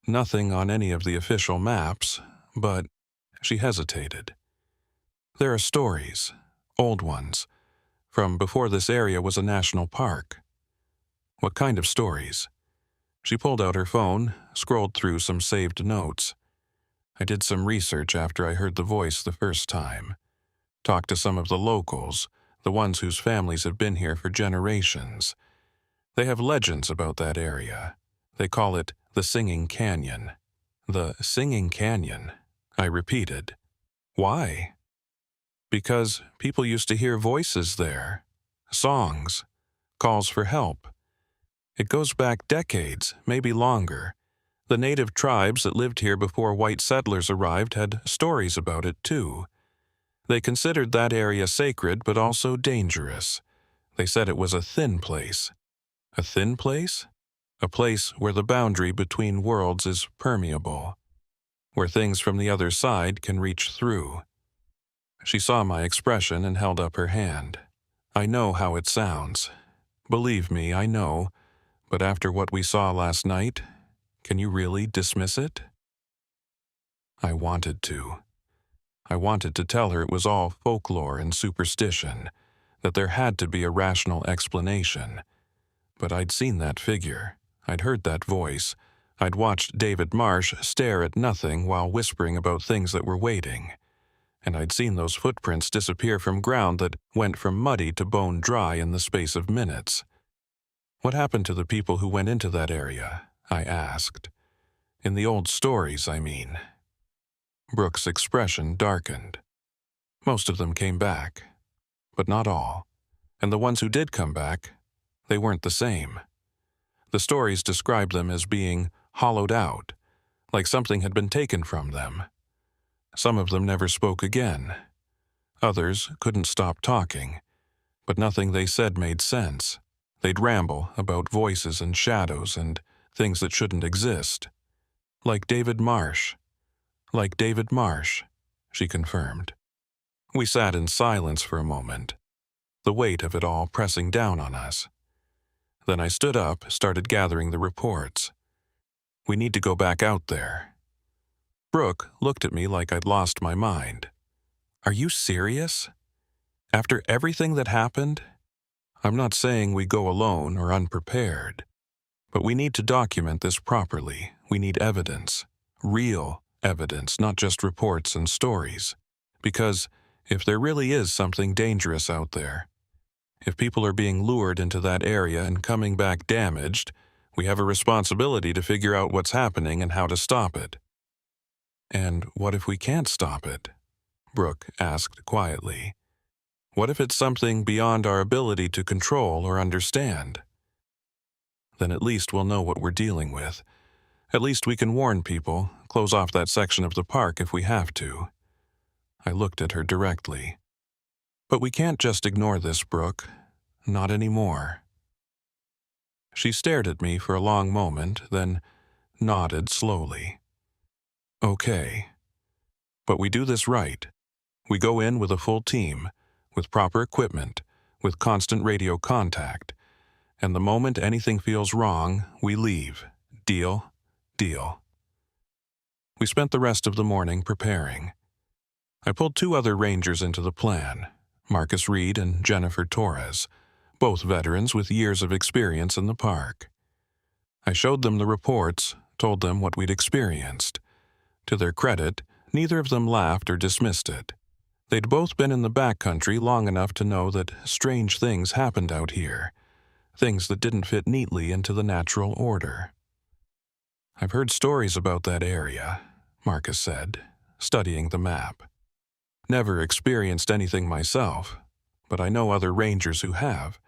"Nothing on any of the official maps, but..." She hesitated. "There are stories, old ones, from before this area was a national park." "What kind of stories?" She pulled out her phone, scrolled through some saved notes. "I did some research after I heard the voice the first time. Talked to some of the locals, the ones whose families have been here for generations. They have legends about that area. They call it the Singing Canyon." "The Singing Canyon," I repeated. "Why?" "Because people used to hear voices there, songs, calls for help. It goes back decades, maybe longer. The native tribes that lived here before white settlers arrived had stories about it too. They considered that area sacred but also dangerous. They said it was a thin place." "A thin place?" "A place where the boundary between worlds is permeable, where things from the other side can reach through." She saw my expression and held up her hand. "I know how it sounds. Believe me, I know. But after what we saw last night, can you really dismiss it?" I wanted to. I wanted to tell her it was all folklore and superstition, that there had to be a rational explanation. But I'd seen that figure. I'd heard that voice. I'd watched David Marsh stare at nothing while whispering about things that were waiting. and I'd seen those footprints disappear from ground that went from muddy to bone dry in the space of minutes. What happened to the people who went into that area? I asked. In the old stories, I mean. Brooke's expression darkened. Most of them came back, but not all. And the ones who did come back, they weren't the same. The stories described them as being hollowed out, like something had been taken from them. Some of them never spoke again. Others couldn't stop talking, but nothing they said made sense. They'd ramble about voices and shadows and things that shouldn't exist. Like David Marsh. Like David Marsh, she confirmed. We sat in silence for a moment, the weight of it all pressing down on us. Then I stood up, started gathering the reports. We need to go back out there. Brooke looked at me like I'd lost my mind. Are you serious? After everything that happened? I'm not saying we go alone or unprepared, but we need to document this properly. We need evidence. Real evidence, not just reports and stories. Because if there really is something dangerous out there, if people are being lured into that area and coming back damaged, we have a responsibility to figure out what's happening and how to stop it. And what if we can't stop it? Brooke asked quietly. What if it's something beyond our ability to control or understand? Then at least we'll know what we're dealing with. At least we can warn people, close off that section of the park if we have to. I looked at her directly. But we can't just ignore this, Brooke. Not anymore. She stared at me for a long moment, then nodded slowly. Okay. But we do this right. We go in with a full team, with proper equipment, with constant radio contact, and the moment anything feels wrong, we leave. Deal? Deal. We spent the rest of the morning preparing. I pulled 2 other rangers into the plan, Marcus Reed and Jennifer Torres, both veterans with years of experience in the park. I showed them the reports, told them what we'd experienced. To their credit, neither of them laughed or dismissed it. They'd both been in the backcountry long enough to know that strange things happened out here, things that didn't fit neatly into the natural order. I've heard stories about that area, Marcus said, studying the map. Never experienced anything myself, but I know other rangers who have.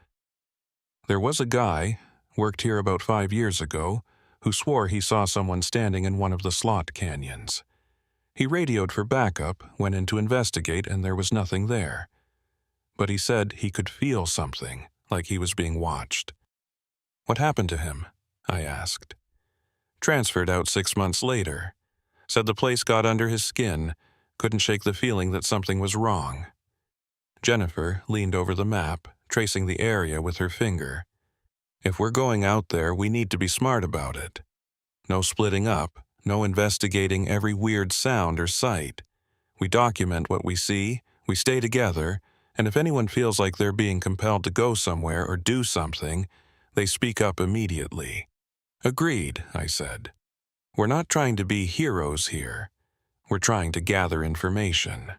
There was a guy, worked here about 5 years ago, who swore he saw someone standing in one of the slot canyons. He radioed for backup, went in to investigate, and there was nothing there. But he said he could feel something, like he was being watched. What happened to him? I asked. Transferred out 6 months later. Said the place got under his skin, couldn't shake the feeling that something was wrong. Jennifer leaned over the map, tracing the area with her finger. If we're going out there, we need to be smart about it. No splitting up, no investigating every weird sound or sight. We document what we see, we stay together, and if anyone feels like they're being compelled to go somewhere or do something, they speak up immediately. Agreed, I said. We're not trying to be heroes here. We're trying to gather information.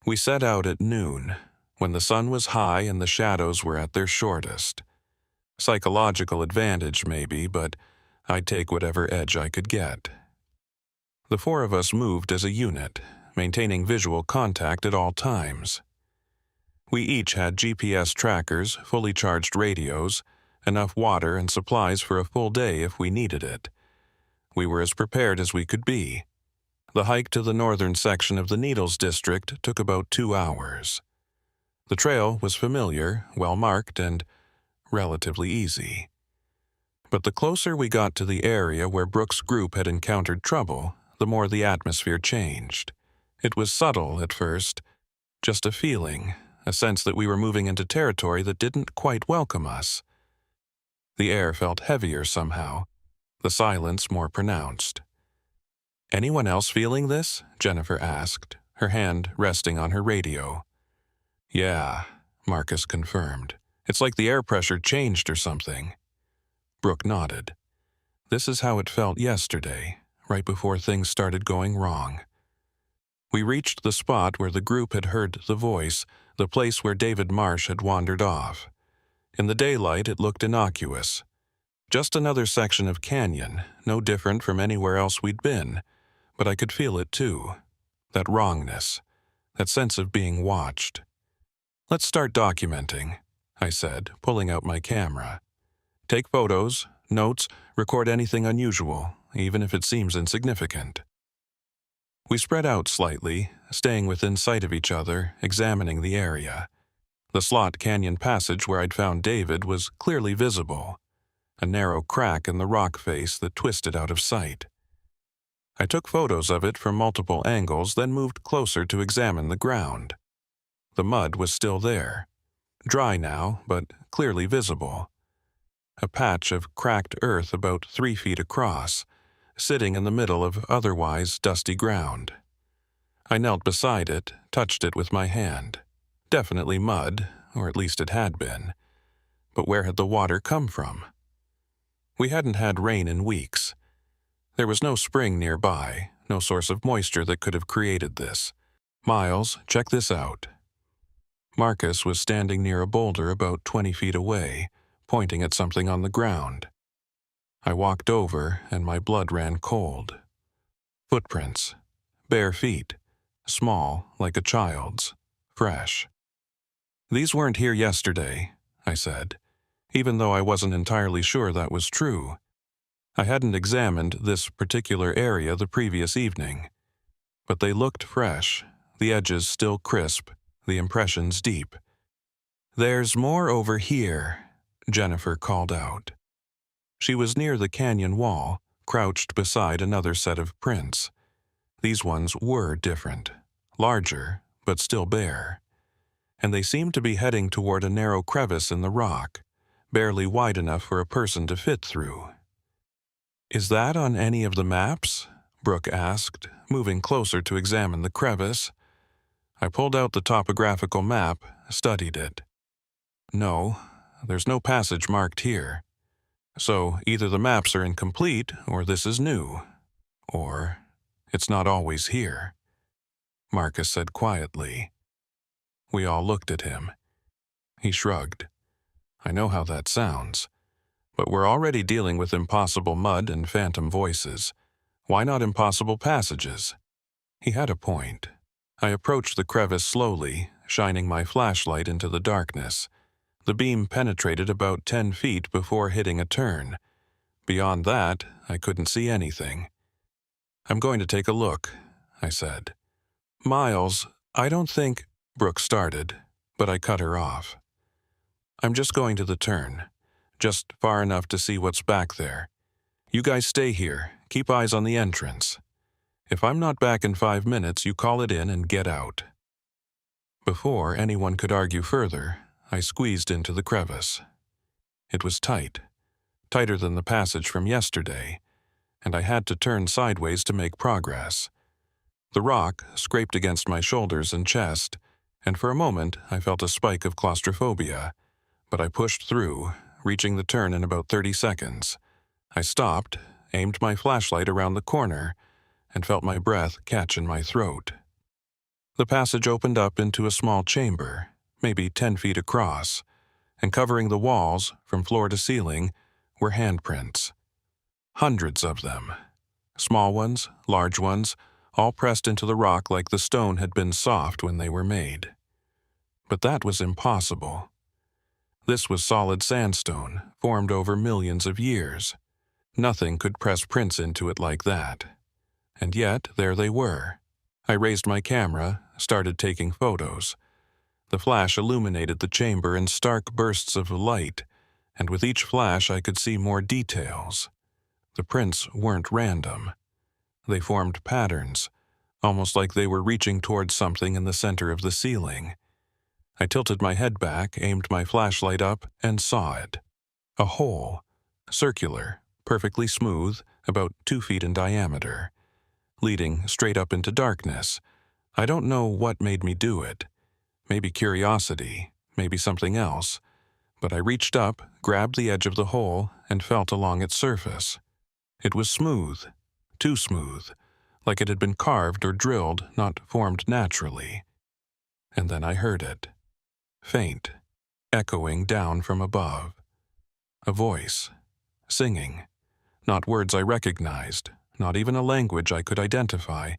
We set out at noon, when the sun was high and the shadows were at their shortest. Psychological advantage, maybe, but I'd take whatever edge I could get. The 4 of us moved as a unit, maintaining visual contact at all times. We each had GPS trackers, fully charged radios, enough water and supplies for a full day if we needed it. We were as prepared as we could be. The hike to the northern section of the Needles district took about 2 hours. The trail was familiar, well-marked, and relatively easy. But the closer we got to the area where Brooke's group had encountered trouble, the more the atmosphere changed. It was subtle at first, just a feeling, a sense that we were moving into territory that didn't quite welcome us. The air felt heavier somehow, the silence more pronounced. Anyone else feeling this? Jennifer asked, her hand resting on her radio. Yeah, Marcus confirmed. It's like the air pressure changed or something. Brooke nodded. This is how it felt yesterday, right before things started going wrong. We reached the spot where the group had heard the voice, the place where David Marsh had wandered off. In the daylight, it looked innocuous. Just another section of canyon, no different from anywhere else we'd been, but I could feel it too. That wrongness, that sense of being watched. "Let's start documenting," I said, pulling out my camera. "Take photos, notes, record anything unusual, even if it seems insignificant." We spread out slightly, staying within sight of each other, examining the area. The slot canyon passage where I'd found David was clearly visible, a narrow crack in the rock face that twisted out of sight. I took photos of it from multiple angles, then moved closer to examine the ground. The mud was still there, dry now, but clearly visible. A patch of cracked earth about 3 feet across, sitting in the middle of otherwise dusty ground. I knelt beside it, touched it with my hand. Definitely mud, or at least it had been. But where had the water come from? We hadn't had rain in weeks. There was no spring nearby, no source of moisture that could have created this. "Miles, check this out." Marcus was standing near a boulder about 20 feet away, pointing at something on the ground. I walked over, and my blood ran cold. Footprints. Bare feet. Small, like a child's. Fresh. "These weren't here yesterday," I said, even though I wasn't entirely sure that was true. I hadn't examined this particular area the previous evening. But they looked fresh, the edges still crisp, the impressions deep. "There's more over here," Jennifer called out. She was near the canyon wall, crouched beside another set of prints. These ones were different, larger, but still bare. And they seemed to be heading toward a narrow crevice in the rock, barely wide enough for a person to fit through. "Is that on any of the maps?" Brooke asked, moving closer to examine the crevice. I pulled out the topographical map, studied it. "No, there's no passage marked here. So either the maps are incomplete, or this is new. Or it's not always here," Marcus said quietly. We all looked at him. He shrugged. "I know how that sounds. But we're already dealing with impossible mud and phantom voices. Why not impossible passages?" He had a point. I approached the crevice slowly, shining my flashlight into the darkness. The beam penetrated about 10 feet before hitting a turn. Beyond that, I couldn't see anything. "I'm going to take a look," I said. "Miles, I don't think—" Brooke started, but I cut her off. "I'm just going to the turn. Just far enough to see what's back there. You guys stay here, keep eyes on the entrance. If I'm not back in 5 minutes, you call it in and get out." Before anyone could argue further, I squeezed into the crevice. It was tight, tighter than the passage from yesterday, and I had to turn sideways to make progress. The rock scraped against my shoulders and chest, and for a moment I felt a spike of claustrophobia, but I pushed through, reaching the turn in about 30 seconds. I stopped, aimed my flashlight around the corner, and felt my breath catch in my throat. The passage opened up into a small chamber, maybe 10 feet across, and covering the walls, from floor to ceiling, were handprints. Hundreds of them. Small ones, large ones, all pressed into the rock like the stone had been soft when they were made. But that was impossible. This was solid sandstone, formed over millions of years. Nothing could press prints into it like that. And yet, there they were. I raised my camera, started taking photos. The flash illuminated the chamber in stark bursts of light, and with each flash I could see more details. The prints weren't random. They formed patterns, almost like they were reaching towards something in the center of the ceiling. I tilted my head back, aimed my flashlight up, and saw it. A hole, circular, perfectly smooth, about 2 feet in diameter, leading straight up into darkness. I don't know what made me do it. Maybe curiosity, maybe something else. But I reached up, grabbed the edge of the hole, and felt along its surface. It was smooth, too smooth, like it had been carved or drilled, not formed naturally. And then I heard it, faint, echoing down from above. A voice, singing, not words I recognized, not even a language I could identify,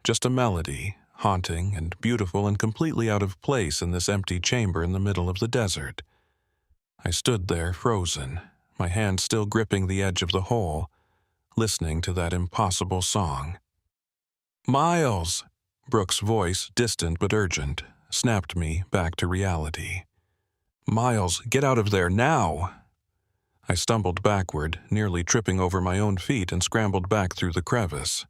just a melody, haunting and beautiful and completely out of place in this empty chamber in the middle of the desert. I stood there frozen, my hand still gripping the edge of the hole, listening to that impossible song. "Miles!" Brooke's voice, distant but urgent, snapped me back to reality. "Miles, get out of there now!" I stumbled backward, nearly tripping over my own feet, and scrambled back through the crevice.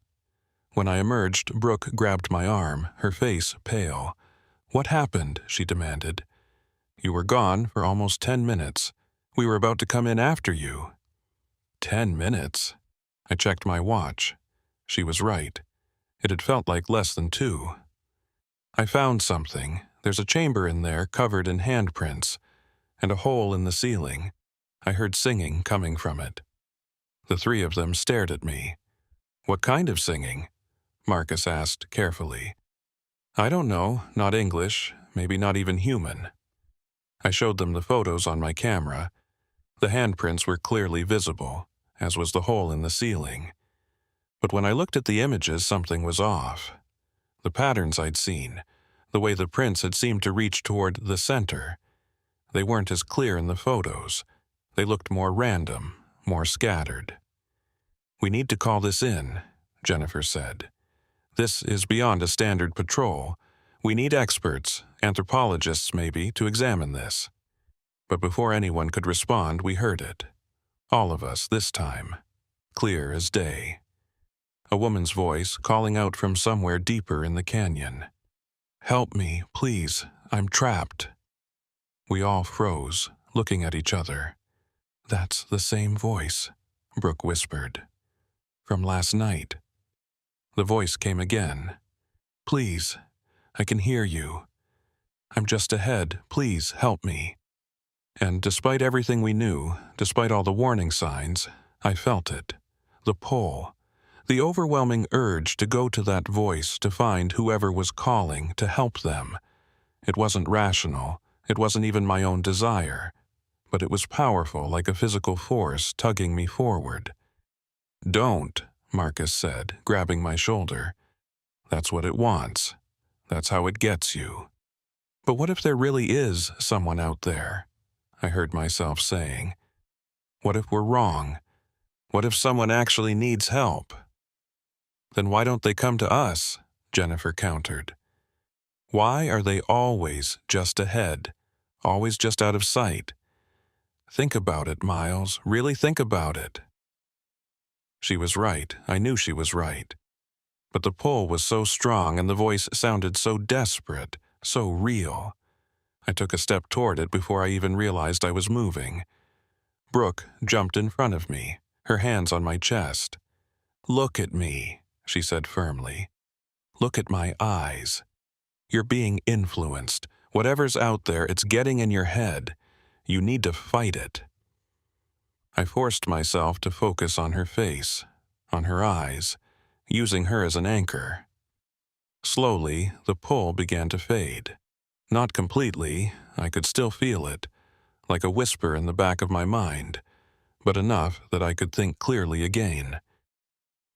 When I emerged, Brooke grabbed my arm, her face pale. "What happened?" she demanded. "You were gone for almost 10 minutes. We were about to come in after you." 10 minutes? I checked my watch. She was right. It had felt like less than 2. "I found something. There's a chamber in there covered in handprints, and a hole in the ceiling." I heard singing coming from it. The 3 of them stared at me. "What kind of singing?" Marcus asked carefully. "I don't know, not English, maybe not even human." I showed them the photos on my camera. The handprints were clearly visible, as was the hole in the ceiling. But when I looked at the images, something was off. The patterns I'd seen, the way the prints had seemed to reach toward the center, they weren't as clear in the photos. They looked more random, more scattered. "We need to call this in," Jennifer said. "This is beyond a standard patrol. We need experts, anthropologists maybe, to examine this." But before anyone could respond, we heard it. All of us this time, clear as day. A woman's voice calling out from somewhere deeper in the canyon. "Help me, please, I'm trapped." We all froze, looking at each other. "That's the same voice," Brooke whispered. "From last night." The voice came again. "Please, I can hear you. I'm just ahead, please help me." And despite everything we knew, despite all the warning signs, I felt it. The pull. The overwhelming urge to go to that voice, to find whoever was calling, to help them. It wasn't rational. It wasn't even my own desire. But it was powerful, like a physical force tugging me forward. "Don't," Marcus said, grabbing my shoulder. "That's what it wants. That's how it gets you." "But what if there really is someone out there?" I heard myself saying. "What if we're wrong? What if someone actually needs help?" "Then why don't they come to us?" Jennifer countered. "Why are they always just ahead, always just out of sight? Think about it, Miles. Really think about it." She was right. I knew she was right. But the pull was so strong and the voice sounded so desperate, so real. I took a step toward it before I even realized I was moving. Brooke jumped in front of me, her hands on my chest. "Look at me," she said firmly. "Look at my eyes. You're being influenced. Whatever's out there, it's getting in your head. You need to fight it." I forced myself to focus on her face, on her eyes, using her as an anchor. Slowly, the pull began to fade. Not completely, I could still feel it, like a whisper in the back of my mind, but enough that I could think clearly again.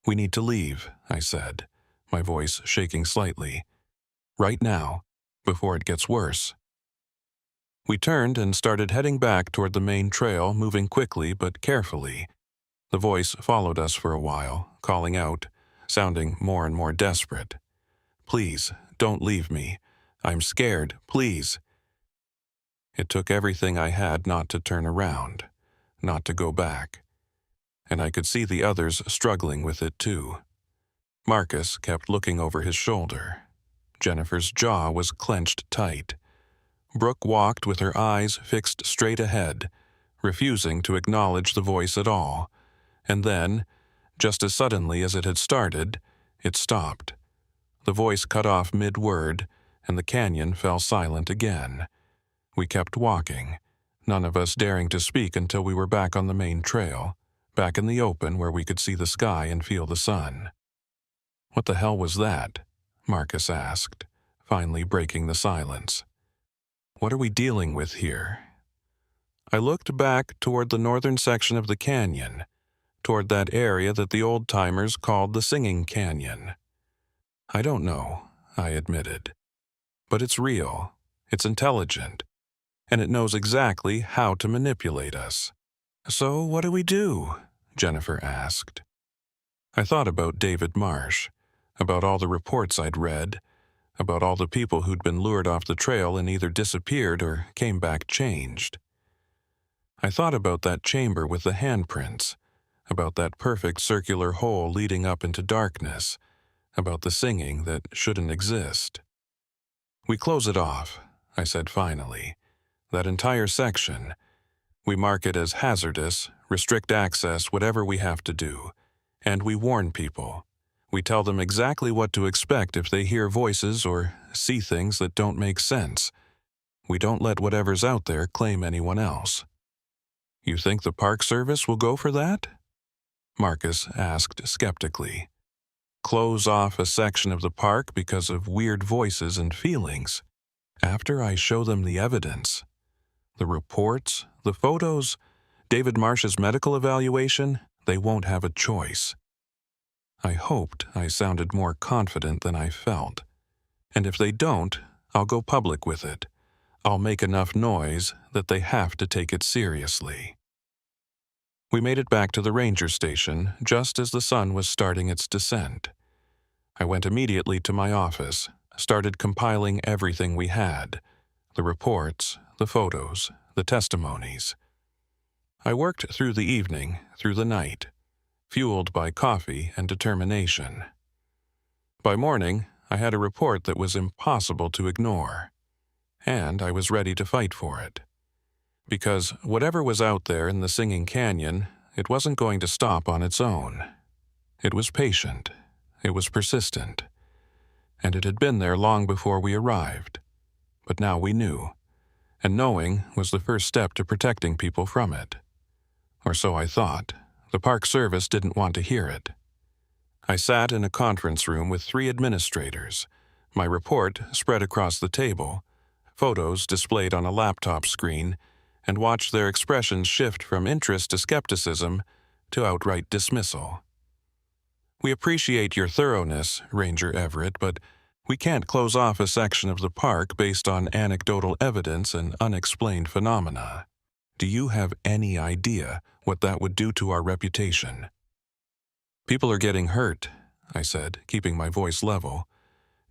"We need to leave," I said, my voice shaking slightly. "Right now, before it gets worse." We turned and started heading back toward the main trail, moving quickly but carefully. The voice followed us for a while, calling out, sounding more and more desperate. "Please, don't leave me. I'm scared, please." It took everything I had not to turn around, not to go back. And I could see the others struggling with it too. Marcus kept looking over his shoulder. Jennifer's jaw was clenched tight. Brooke walked with her eyes fixed straight ahead, refusing to acknowledge the voice at all. And then, just as suddenly as it had started, it stopped. The voice cut off mid-word, and the canyon fell silent again. We kept walking, none of us daring to speak until we were back on the main trail, back in the open where we could see the sky and feel the sun. "What the hell was that?" Marcus asked, finally breaking the silence. "What are we dealing with here?" I looked back toward the northern section of the canyon, toward that area that the old-timers called the Singing Canyon. "I don't know," I admitted. "But it's real, it's intelligent, and it knows exactly how to manipulate us." "So what do we do?" Jennifer asked. I thought about David Marsh, about all the reports I'd read, about all the people who'd been lured off the trail and either disappeared or came back changed. I thought about that chamber with the handprints, about that perfect circular hole leading up into darkness, about the singing that shouldn't exist. "We close it off," I said finally. "That entire section. We mark it as hazardous, restrict access, whatever we have to do. And we warn people. We tell them exactly what to expect if they hear voices or see things that don't make sense. We don't let whatever's out there claim anyone else." "You think the Park Service will go for that?" Marcus asked skeptically. "Close off a section of the park because of weird voices and feelings? After I show them the evidence, the reports, the photos, David Marsh's medical evaluation, they won't have a choice." I hoped I sounded more confident than I felt. "And if they don't, I'll go public with it. I'll make enough noise that they have to take it seriously." We made it back to the ranger station just as the sun was starting its descent. I went immediately to my office, started compiling everything we had, the reports, the photos, the testimonies. I worked through the evening, through the night, fueled by coffee and determination. By morning, I had a report that was impossible to ignore, and I was ready to fight for it. Because whatever was out there in the Singing Canyon, it wasn't going to stop on its own. It was patient, it was persistent, and it had been there long before we arrived. But now we knew, and knowing was the first step to protecting people from it. Or so I thought. The Park Service didn't want to hear it. I sat in a conference room with 3 administrators, my report spread across the table, photos displayed on a laptop screen, and watched their expressions shift from interest to skepticism to outright dismissal. "We appreciate your thoroughness, Ranger Everett, but we can't close off a section of the park based on anecdotal evidence and unexplained phenomena. Do you have any idea what that would do to our reputation?" "People are getting hurt," I said, keeping my voice level.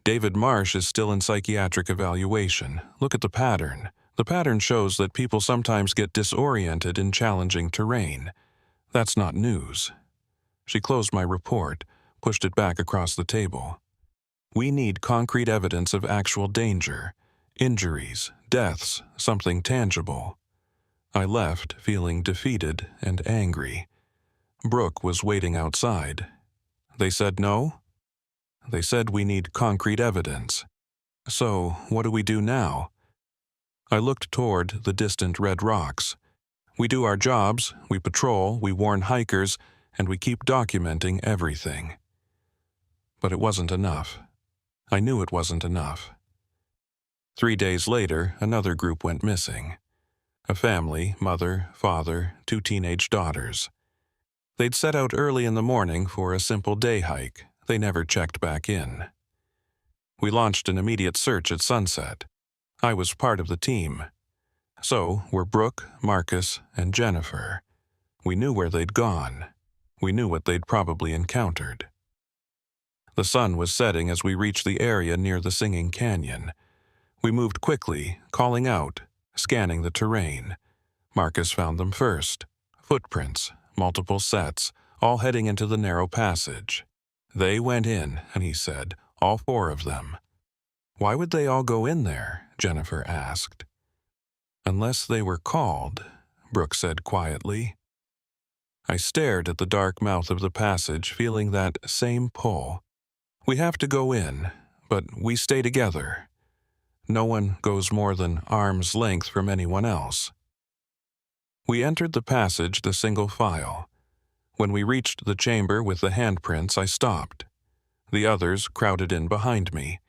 "David Marsh is still in psychiatric evaluation. Look at the pattern. The pattern shows that people sometimes get disoriented in challenging terrain. That's not news." She closed my report, pushed it back across the table. "We need concrete evidence of actual danger, injuries, deaths, something tangible." I left feeling defeated and angry. Brooke was waiting outside. "They said no?" "They said we need concrete evidence." "So, what do we do now?" I looked toward the distant red rocks. "We do our jobs, we patrol, we warn hikers, and we keep documenting everything." But it wasn't enough. I knew it wasn't enough. 3 days later, another group went missing. A family, mother, father, 2 teenage daughters. They'd set out early in the morning for a simple day hike. They never checked back in. We launched an immediate search at sunset. I was part of the team. So were Brooke, Marcus, and Jennifer. We knew where they'd gone. We knew what they'd probably encountered. The sun was setting as we reached the area near the Singing Canyon. We moved quickly, calling out, scanning the terrain. Marcus found them first. Footprints, multiple sets, all heading into the narrow passage. "They went in," and he said, "all 4 of them." "Why would they all go in there?" Jennifer asked. "Unless they were called," Brooke said quietly. I stared at the dark mouth of the passage, feeling that same pull. We have to go in, but we stay together. No one goes more than arm's length from anyone else. We entered the passage the single file. When we reached the chamber with the handprints, I stopped. The others crowded in behind me.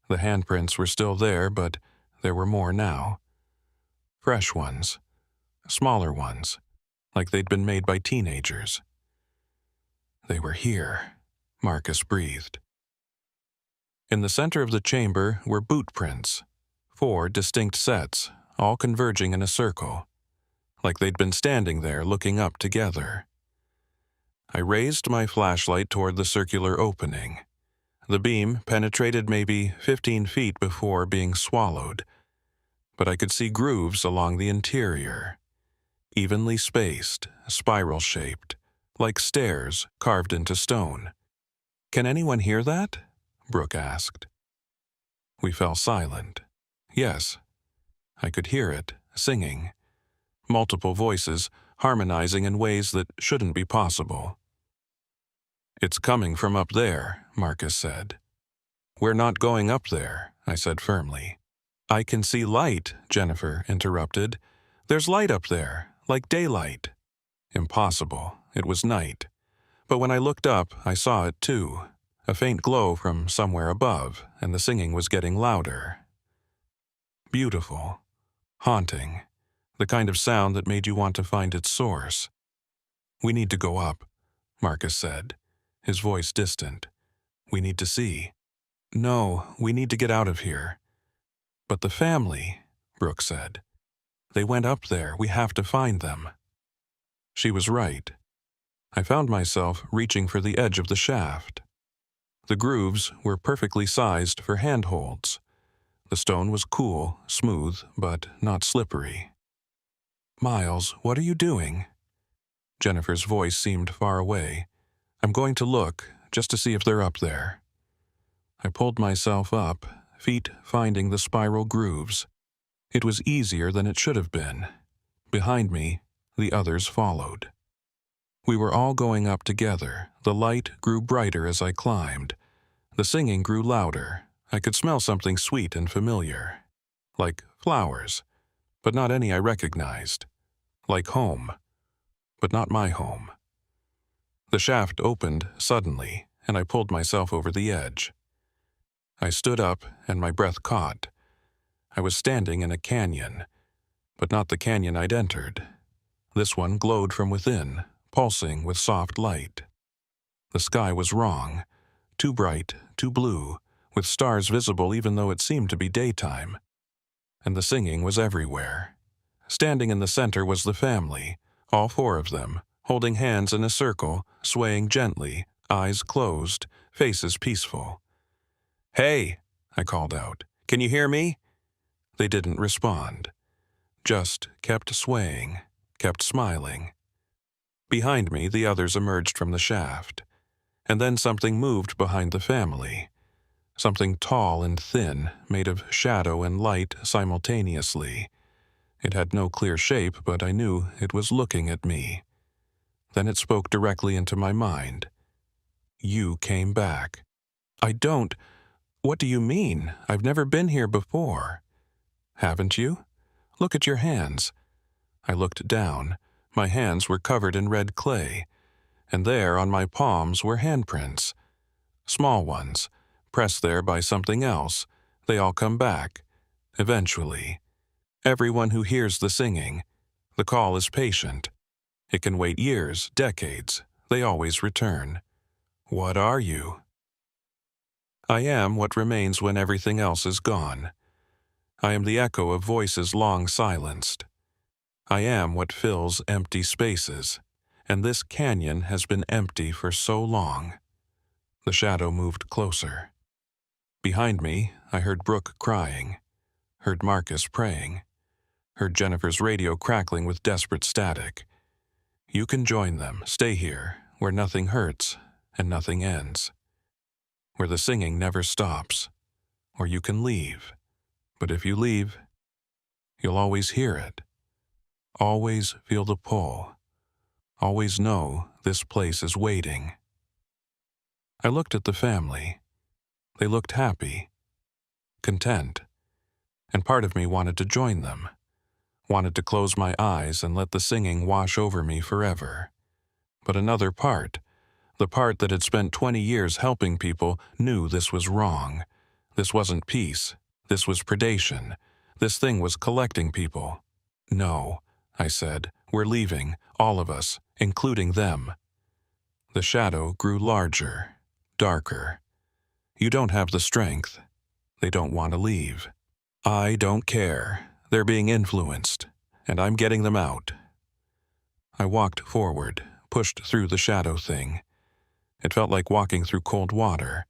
The handprints were still there, but there were more now. Fresh ones. Smaller ones, like they'd been made by teenagers. They were here, Marcus breathed. In the center of the chamber were boot prints, 4 distinct sets, all converging in a circle, like they'd been standing there looking up together. I raised my flashlight toward the circular opening. The beam penetrated maybe 15 feet before being swallowed, but I could see grooves along the interior, evenly spaced, spiral-shaped, like stairs carved into stone. "Can anyone hear that?" Brooke asked. We fell silent. Yes, I could hear it, singing. Multiple voices, harmonizing in ways that shouldn't be possible. "It's coming from up there," Marcus said. "We're not going up there," I said firmly. "I can see light," Jennifer interrupted. "There's light up there, like daylight." Impossible. It was night. But when I looked up, I saw it too. A faint glow from somewhere above, and the singing was getting louder. Beautiful. Haunting. The kind of sound that made you want to find its source. "We need to go up," Marcus said, his voice distant. "We need to see." "No, we need to get out of here." "But the family," Brooke said. "They went up there. We have to find them." She was right. I found myself reaching for the edge of the shaft. The grooves were perfectly sized for handholds. The stone was cool, smooth, but not slippery. "Miles, what are you doing?" Jennifer's voice seemed far away. "I'm going to look, just to see if they're up there." I pulled myself up, feet finding the spiral grooves. It was easier than it should have been. Behind me, the others followed. We were all going up together. The light grew brighter as I climbed. The singing grew louder. I could smell something sweet and familiar. Like flowers, but not any I recognized. Like home, but not my home. The shaft opened suddenly, and I pulled myself over the edge. I stood up, and my breath caught. I was standing in a canyon, but not the canyon I'd entered. This one glowed from within, pulsing with soft light. The sky was wrong, too bright, too blue, with stars visible even though it seemed to be daytime. And the singing was everywhere. Standing in the center was the family, all 4 of them, holding hands in a circle, swaying gently, eyes closed, faces peaceful. "Hey," I called out, "can you hear me?" They didn't respond. Just kept swaying, kept smiling. Behind me, the others emerged from the shaft. And then something moved behind the family. Something tall and thin, made of shadow and light simultaneously. It had no clear shape, but I knew it was looking at me. Then it spoke directly into my mind. "You came back." "I don't. What do you mean? I've never been here before." "Haven't you? Look at your hands." I looked down. My hands were covered in red clay, and there on my palms were handprints. Small ones, pressed there by something else. They all come back, eventually. Everyone who hears the singing, the call is patient. It can wait years, decades. They always return. What are you? I am what remains when everything else is gone. I am the echo of voices long silenced. I am what fills empty spaces, and this canyon has been empty for so long. The shadow moved closer. Behind me, I heard Brooke crying, heard Marcus praying, heard Jennifer's radio crackling with desperate static. You can join them, stay here, where nothing hurts and nothing ends. Where the singing never stops. Or you can leave. But if you leave, you'll always hear it. Always feel the pull. Always know this place is waiting. I looked at the family. They looked happy, content, and part of me wanted to join them, wanted to close my eyes and let the singing wash over me forever. But another part, The part that had spent 20 years helping people knew this was wrong. This wasn't peace. This was predation. This thing was collecting people. "No," I said. "We're leaving, all of us, including them." The shadow grew larger, darker. "You don't have the strength. They don't want to leave. I don't care. They're being influenced, and I'm getting them out." I walked forward, pushed through the shadow thing. It felt like walking through cold water.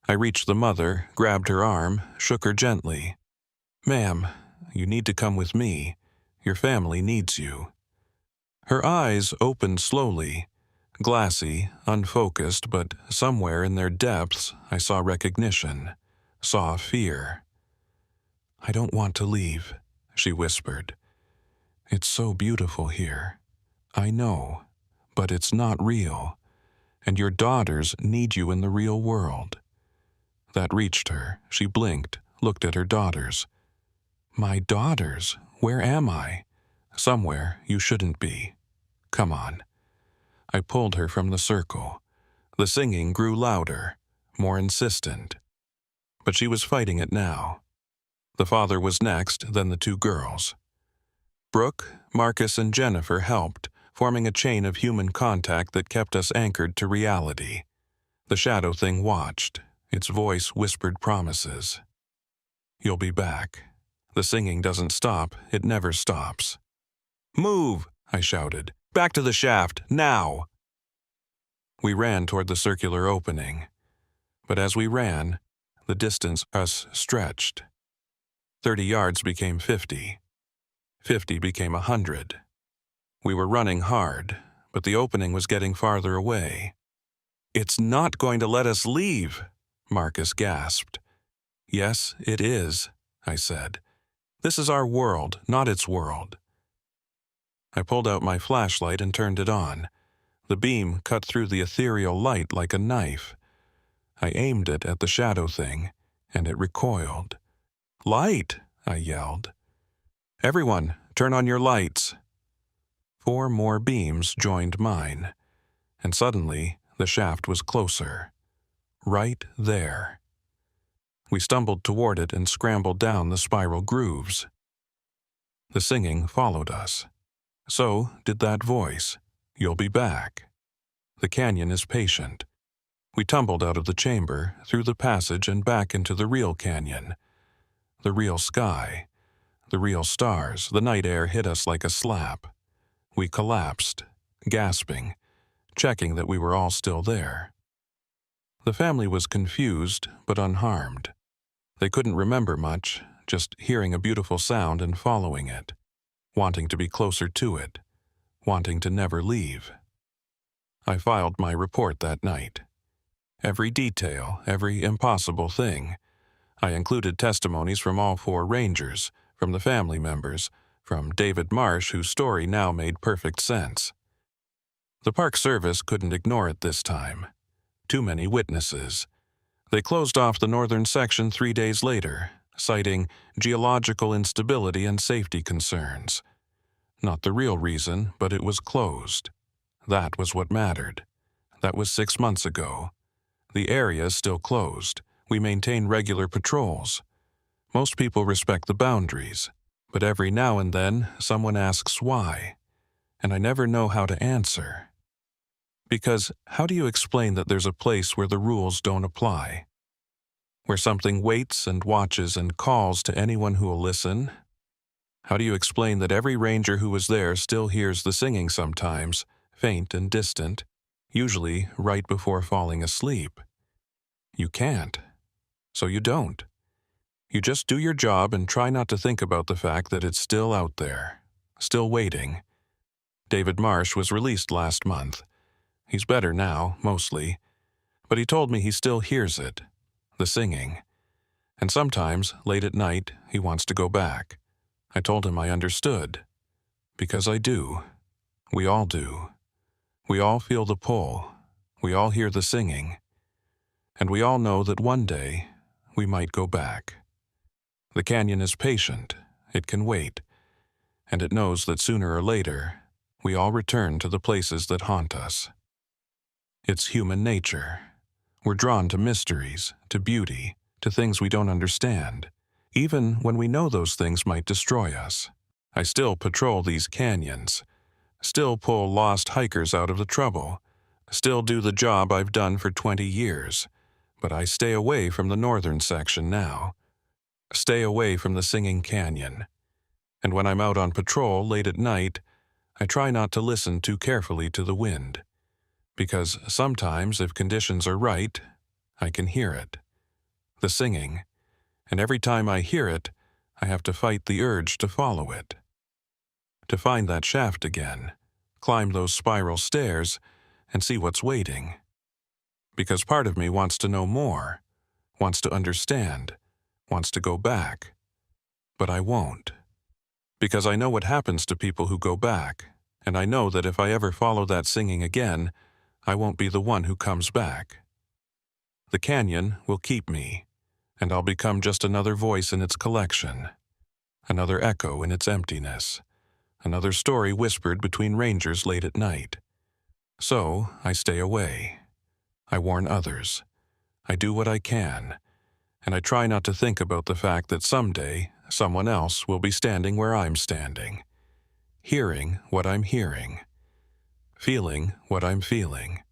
I reached the mother, grabbed her arm, shook her gently. "Ma'am, you need to come with me. Your family needs you." Her eyes opened slowly, glassy, unfocused, but somewhere in their depths I saw recognition, saw fear. "I don't want to leave," she whispered. "It's so beautiful here. I know, but it's not real, and your daughters need you in the real world." That reached her. She blinked, looked at her daughters. "My daughters? Where am I?" "Somewhere you shouldn't be. Come on." I pulled her from the circle. The singing grew louder, more insistent. But she was fighting it now. The father was next, then the two girls. Brooke, Marcus, and Jennifer helped, forming a chain of human contact that kept us anchored to reality. The shadow thing watched. Its voice whispered promises. "You'll be back. The singing doesn't stop. It never stops." "Move!" I shouted. "Back to the shaft, now!" We ran toward the circular opening. But as we ran, the distance us stretched. 30 yards became 50. 50 became 100. We were running hard, but the opening was getting farther away. "It's not going to let us leave," Marcus gasped. "Yes, it is," I said. "This is our world, not its world." I pulled out my flashlight and turned it on. The beam cut through the ethereal light like a knife. I aimed it at the shadow thing, and it recoiled. "Light!" I yelled. "Everyone, turn on your lights." 4 more beams joined mine, and suddenly the shaft was closer. Right there. We stumbled toward it and scrambled down the spiral grooves. The singing followed us. So did that voice. "You'll be back." The canyon is patient. We tumbled out of the chamber, through the passage and back into the real canyon. The real sky. The real stars. The night air hit us like a slap. We collapsed, gasping, checking that we were all still there. The family was confused, but unharmed. They couldn't remember much, just hearing a beautiful sound and following it, wanting to be closer to it, wanting to never leave. I filed my report that night. Every detail, every impossible thing. I included testimonies from all 4 rangers, from the family members, from David Marsh, whose story now made perfect sense. The Park Service couldn't ignore it this time. Too many witnesses. They closed off the northern section 3 days later, citing geological instability and safety concerns. Not the real reason, but it was closed. That was what mattered. That was 6 months ago. The area is still closed. We maintain regular patrols. Most people respect the boundaries, but every now and then someone asks why, and I never know how to answer. Because how do you explain that there's a place where the rules don't apply? Where something waits and watches and calls to anyone who will listen? How do you explain that every ranger who was there still hears the singing sometimes, faint and distant, usually right before falling asleep? You can't. So you don't. You just do your job and try not to think about the fact that it's still out there, still waiting. David Marsh was released last month. He's better now, mostly, but he told me he still hears it, the singing. And sometimes, late at night, he wants to go back. I told him I understood. Because I do. We all do. We all feel the pull. We all hear the singing. And we all know that one day we might go back. The canyon is patient. It can wait. And it knows that sooner or later we all return to the places that haunt us. It's human nature. We're drawn to mysteries, to beauty, to things we don't understand, even when we know those things might destroy us. I still patrol these canyons, still pull lost hikers out of the trouble, still do the job I've done for 20 years, but I stay away from the northern section now. Stay away from the Singing Canyon. And when I'm out on patrol late at night, I try not to listen too carefully to the wind, because sometimes, if conditions are right, I can hear it. The singing. And every time I hear it, I have to fight the urge to follow it. To find that shaft again, climb those spiral stairs, and see what's waiting. Because part of me wants to know more, wants to understand, wants to go back. But I won't. Because I know what happens to people who go back, and I know that if I ever follow that singing again, I won't be the one who comes back. The canyon will keep me, and I'll become just another voice in its collection, another echo in its emptiness, another story whispered between rangers late at night. So I stay away. I warn others. I do what I can, and I try not to think about the fact that someday someone else will be standing where I'm standing, hearing what I'm hearing, feeling what I'm feeling,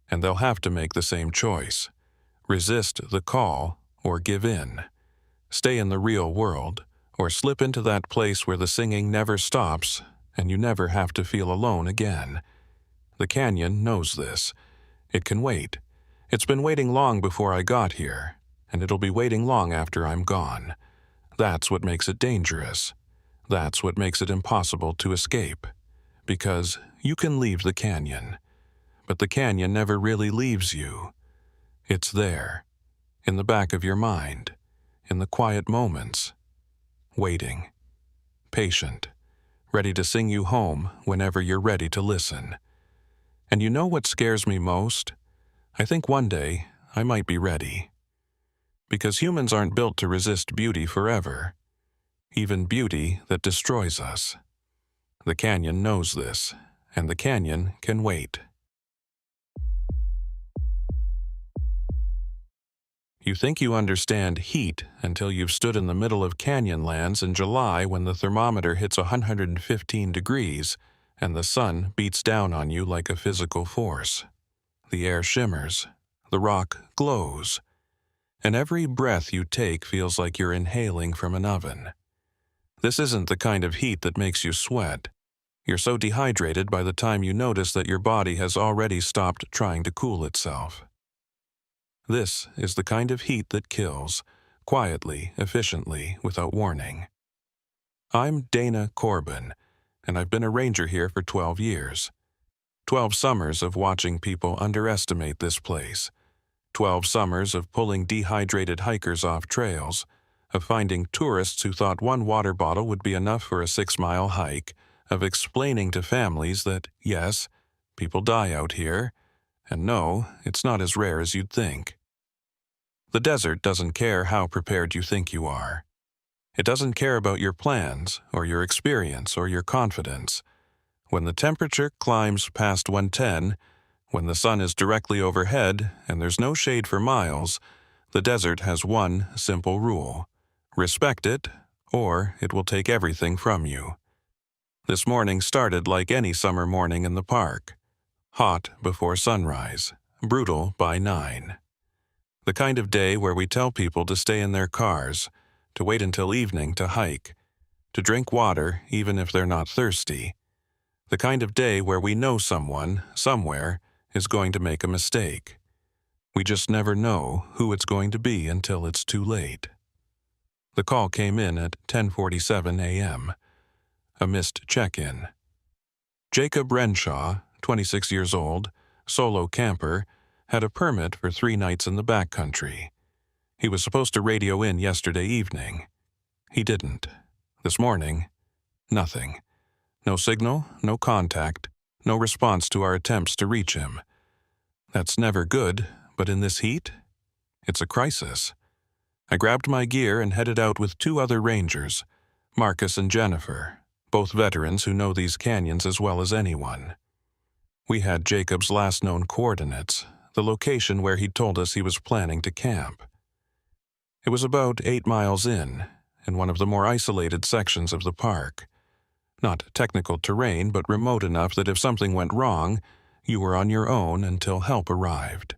and they'll have to make the same choice: resist the call or give in, stay in the real world, or slip into that place where the singing never stops and you never have to feel alone again. The canyon knows this. It can wait. It's been waiting long before I got here, and it'll be waiting long after I'm gone. That's what makes it dangerous. That's what makes it impossible to escape. Because you can leave the canyon, but the canyon never really leaves you. It's there, in the back of your mind, in the quiet moments, waiting, patient, ready to sing you home whenever you're ready to listen. And you know what scares me most? I think one day I might be ready. Because humans aren't built to resist beauty forever, even beauty that destroys us. The canyon knows this, and the canyon can wait. You think you understand heat until you've stood in the middle of Canyonlands in July when the thermometer hits 115 degrees and the sun beats down on you like a physical force. The air shimmers, the rock glows, and every breath you take feels like you're inhaling from an oven. This isn't the kind of heat that makes you sweat. You're so dehydrated by the time you notice that your body has already stopped trying to cool itself. This is the kind of heat that kills, quietly, efficiently, without warning. I'm Dana Corbin, and I've been a ranger here for 12 years. 12 summers of watching people underestimate this place. 12 summers of pulling dehydrated hikers off trails, of finding tourists who thought one water bottle would be enough for a 6-mile hike, of explaining to families that, yes, people die out here, and no, it's not as rare as you'd think. The desert doesn't care how prepared you think you are. It doesn't care about your plans, or your experience, or your confidence. When the temperature climbs past 110, when the sun is directly overhead and there's no shade for miles, the desert has one simple rule: respect it, or it will take everything from you. This morning started like any summer morning in the park. Hot before sunrise, brutal by 9. The kind of day where we tell people to stay in their cars, to wait until evening to hike, to drink water even if they're not thirsty. The kind of day where we know someone, somewhere, is going to make a mistake. We just never know who it's going to be until it's too late. The call came in at 10:47 a.m. A missed check-in. Jacob Renshaw, 26 years old, solo camper, had a permit for 3 nights in the backcountry. He was supposed to radio in yesterday evening. He didn't. This morning, nothing. No signal, no contact, no response to our attempts to reach him. That's never good, but in this heat, it's a crisis. I grabbed my gear and headed out with 2 other rangers, Marcus and Jennifer, both veterans who know these canyons as well as anyone. We had Jacob's last known coordinates, the location where he'd told us he was planning to camp. It was about 8 miles in one of the more isolated sections of the park. Not technical terrain, but remote enough that if something went wrong, you were on your own until help arrived.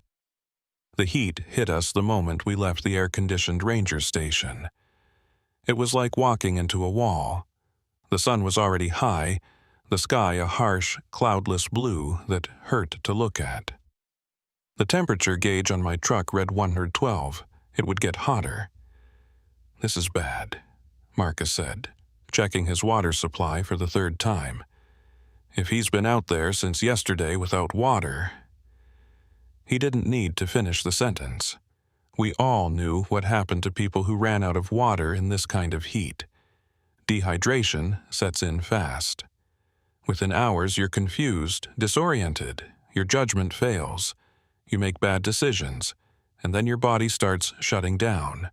The heat hit us the moment we left the air-conditioned ranger station. It was like walking into a wall. The sun was already high, the sky a harsh, cloudless blue that hurt to look at. The temperature gauge on my truck read 112. It would get hotter. "This is bad," Marcus said, checking his water supply for the 3rd time. "If he's been out there since yesterday without water—" He didn't need to finish the sentence. We all knew what happened to people who ran out of water in this kind of heat. Dehydration sets in fast. Within hours, you're confused, disoriented, your judgment fails, you make bad decisions, and then your body starts shutting down.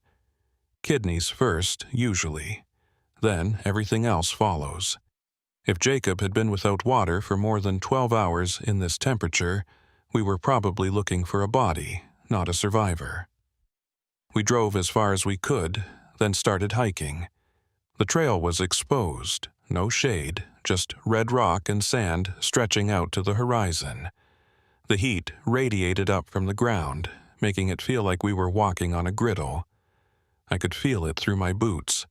Kidneys first, usually. Then everything else follows. If Jacob had been without water for more than 12 hours in this temperature, we were probably looking for a body, not a survivor. We drove as far as we could, then started hiking. The trail was exposed, no shade, just red rock and sand stretching out to the horizon. The heat radiated up from the ground, making it feel like we were walking on a griddle. I could feel it through my boots.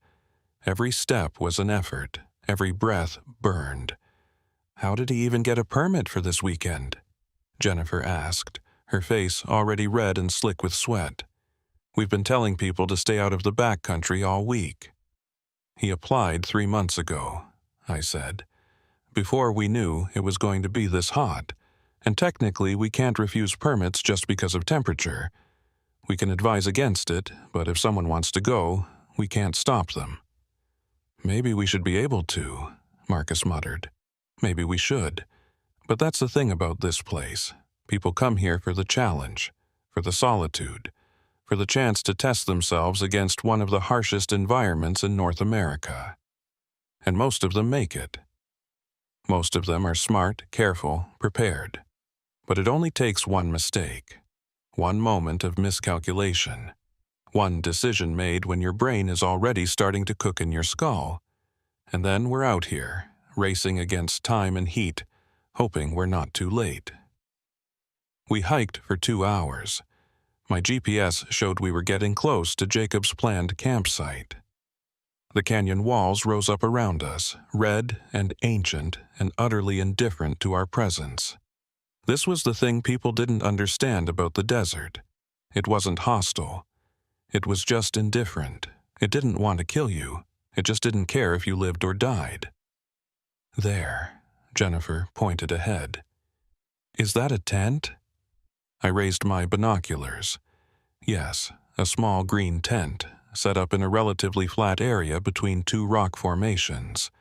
Every step was an effort, every breath burned. "How did he even get a permit for this weekend?" Jennifer asked, her face already red and slick with sweat. "We've been telling people to stay out of the backcountry all week." "He applied 3 months ago," I said, "before we knew it was going to be this hot. And technically we can't refuse permits just because of temperature. We can advise against it, but if someone wants to go, we can't stop them." "Maybe we should be able to," Marcus muttered. "Maybe we should. But that's the thing about this place. People come here for the challenge, for the solitude, for the chance to test themselves against one of the harshest environments in North America. And most of them make it. Most of them are smart, careful, prepared. But it only takes one mistake, one moment of miscalculation, one decision made when your brain is already starting to cook in your skull. And then we're out here, racing against time and heat, hoping we're not too late. We hiked for 2 hours. My GPS showed we were getting close to Jacob's planned campsite. The canyon walls rose up around us, red and ancient and utterly indifferent to our presence. This was the thing people didn't understand about the desert. It wasn't hostile. It was just indifferent. It didn't want to kill you. It just didn't care if you lived or died. "There," Jennifer pointed ahead. "Is that a tent?" I raised my binoculars. Yes, a small green tent, set up in a relatively flat area between 2 rock formations.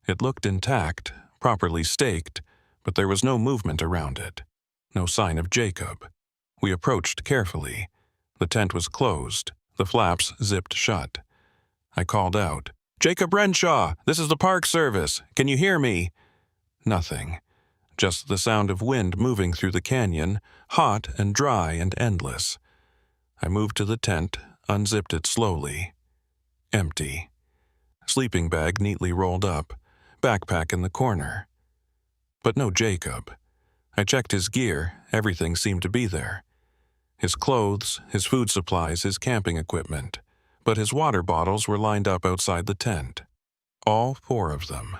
It looked intact, properly staked, but there was no movement around it. No sign of Jacob. We approached carefully. The tent was closed, the flaps zipped shut. I called out, "Jacob Renshaw, this is the Park Service. Can you hear me?" Nothing. Just the sound of wind moving through the canyon, hot and dry and endless. I moved to the tent, unzipped it slowly. Empty. Sleeping bag neatly rolled up, backpack in the corner. But no Jacob. I checked his gear, everything seemed to be there. His clothes, his food supplies, his camping equipment. But his water bottles were lined up outside the tent. All 4 of them.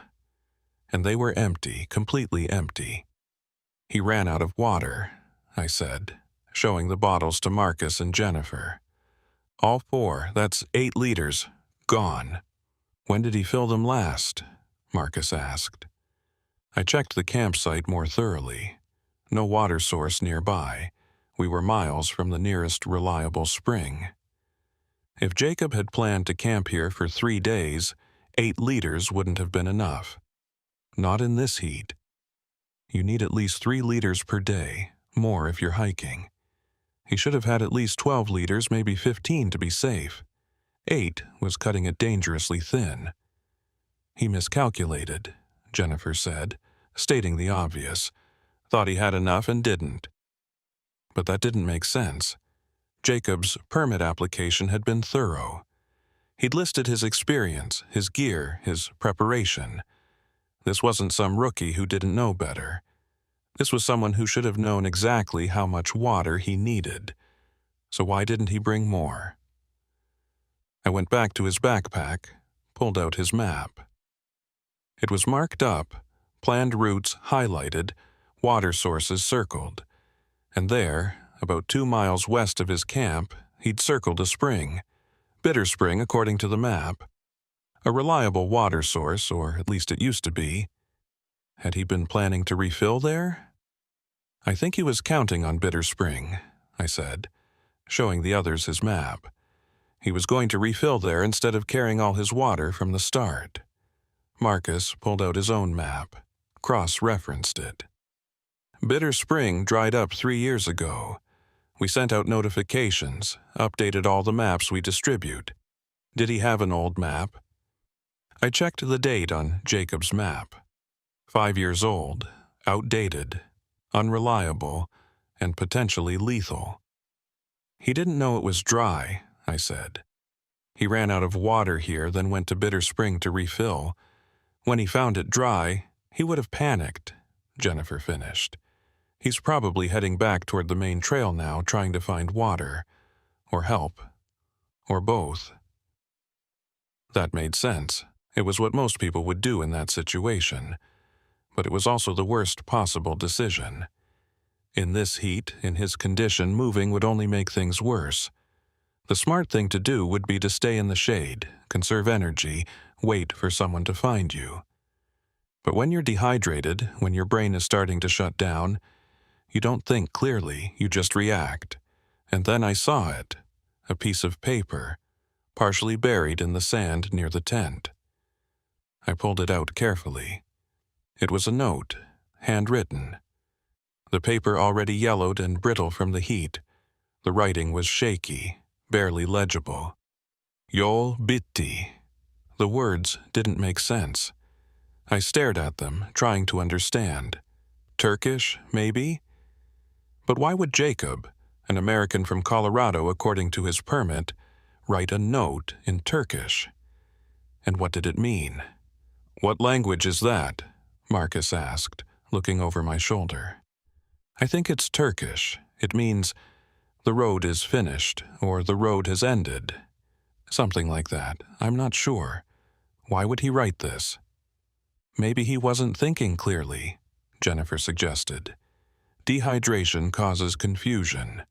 And they were empty, completely empty. "He ran out of water," I said, showing the bottles to Marcus and Jennifer. "All 4, that's 8 liters, gone." "When did he fill them last?" Marcus asked. I checked the campsite more thoroughly. No water source nearby. We were miles from the nearest reliable spring. If Jacob had planned to camp here for 3 days, 8 liters wouldn't have been enough. Not in this heat. You need at least 3 liters per day, more if you're hiking. He should have had at least 12 liters, maybe 15 to be safe. 8 was cutting it dangerously thin. "He miscalculated," Jennifer said, stating the obvious. thought he had enough and didn't. But that didn't make sense. Jacob's permit application had been thorough. He'd listed his experience, his gear, his preparation. This wasn't some rookie who didn't know better. This was someone who should have known exactly how much water he needed. So why didn't he bring more? I went back to his backpack, pulled out his map. It was marked up, planned routes highlighted, water sources circled. And there, about 2 miles west of his camp, he'd circled a spring. Bitter Spring, according to the map. A reliable water source, or at least it used to be. Had he been planning to refill there? I think he was counting on Bitter Spring, I said, showing the others his map. He was going to refill there instead of carrying all his water from the start. Marcus pulled out his own map, cross-referenced it. Bitter Spring dried up 3 years ago. We sent out notifications, updated all the maps we distribute. Did he have an old map? I checked the date on Jacob's map. 5 years old, outdated, unreliable, and potentially lethal. He didn't know it was dry, I said. He ran out of water here, then went to Bitter Spring to refill. When he found it dry, he would have panicked, Jennifer finished. He's probably heading back toward the main trail now, trying to find water, or help, or both. That made sense. It was what most people would do in that situation. But it was also the worst possible decision. In this heat, in his condition, moving would only make things worse. The smart thing to do would be to stay in the shade, conserve energy, wait for someone to find you. But when you're dehydrated, when your brain is starting to shut down, you don't think clearly, you just react. And then I saw it, a piece of paper, partially buried in the sand near the tent. I pulled it out carefully. It was a note, handwritten. The paper already yellowed and brittle from the heat. The writing was shaky, barely legible. Yol bitti. The words didn't make sense. I stared at them, trying to understand. Turkish, maybe? But why would Jacob, an American from Colorado according to his permit, write a note in Turkish? And what did it mean? What language is that? Marcus asked, looking over my shoulder. I think it's Turkish. It means, the road is finished, or the road has ended. Something like that. I'm not sure. Why would he write this? Maybe he wasn't thinking clearly, Jennifer suggested. Dehydration causes confusion.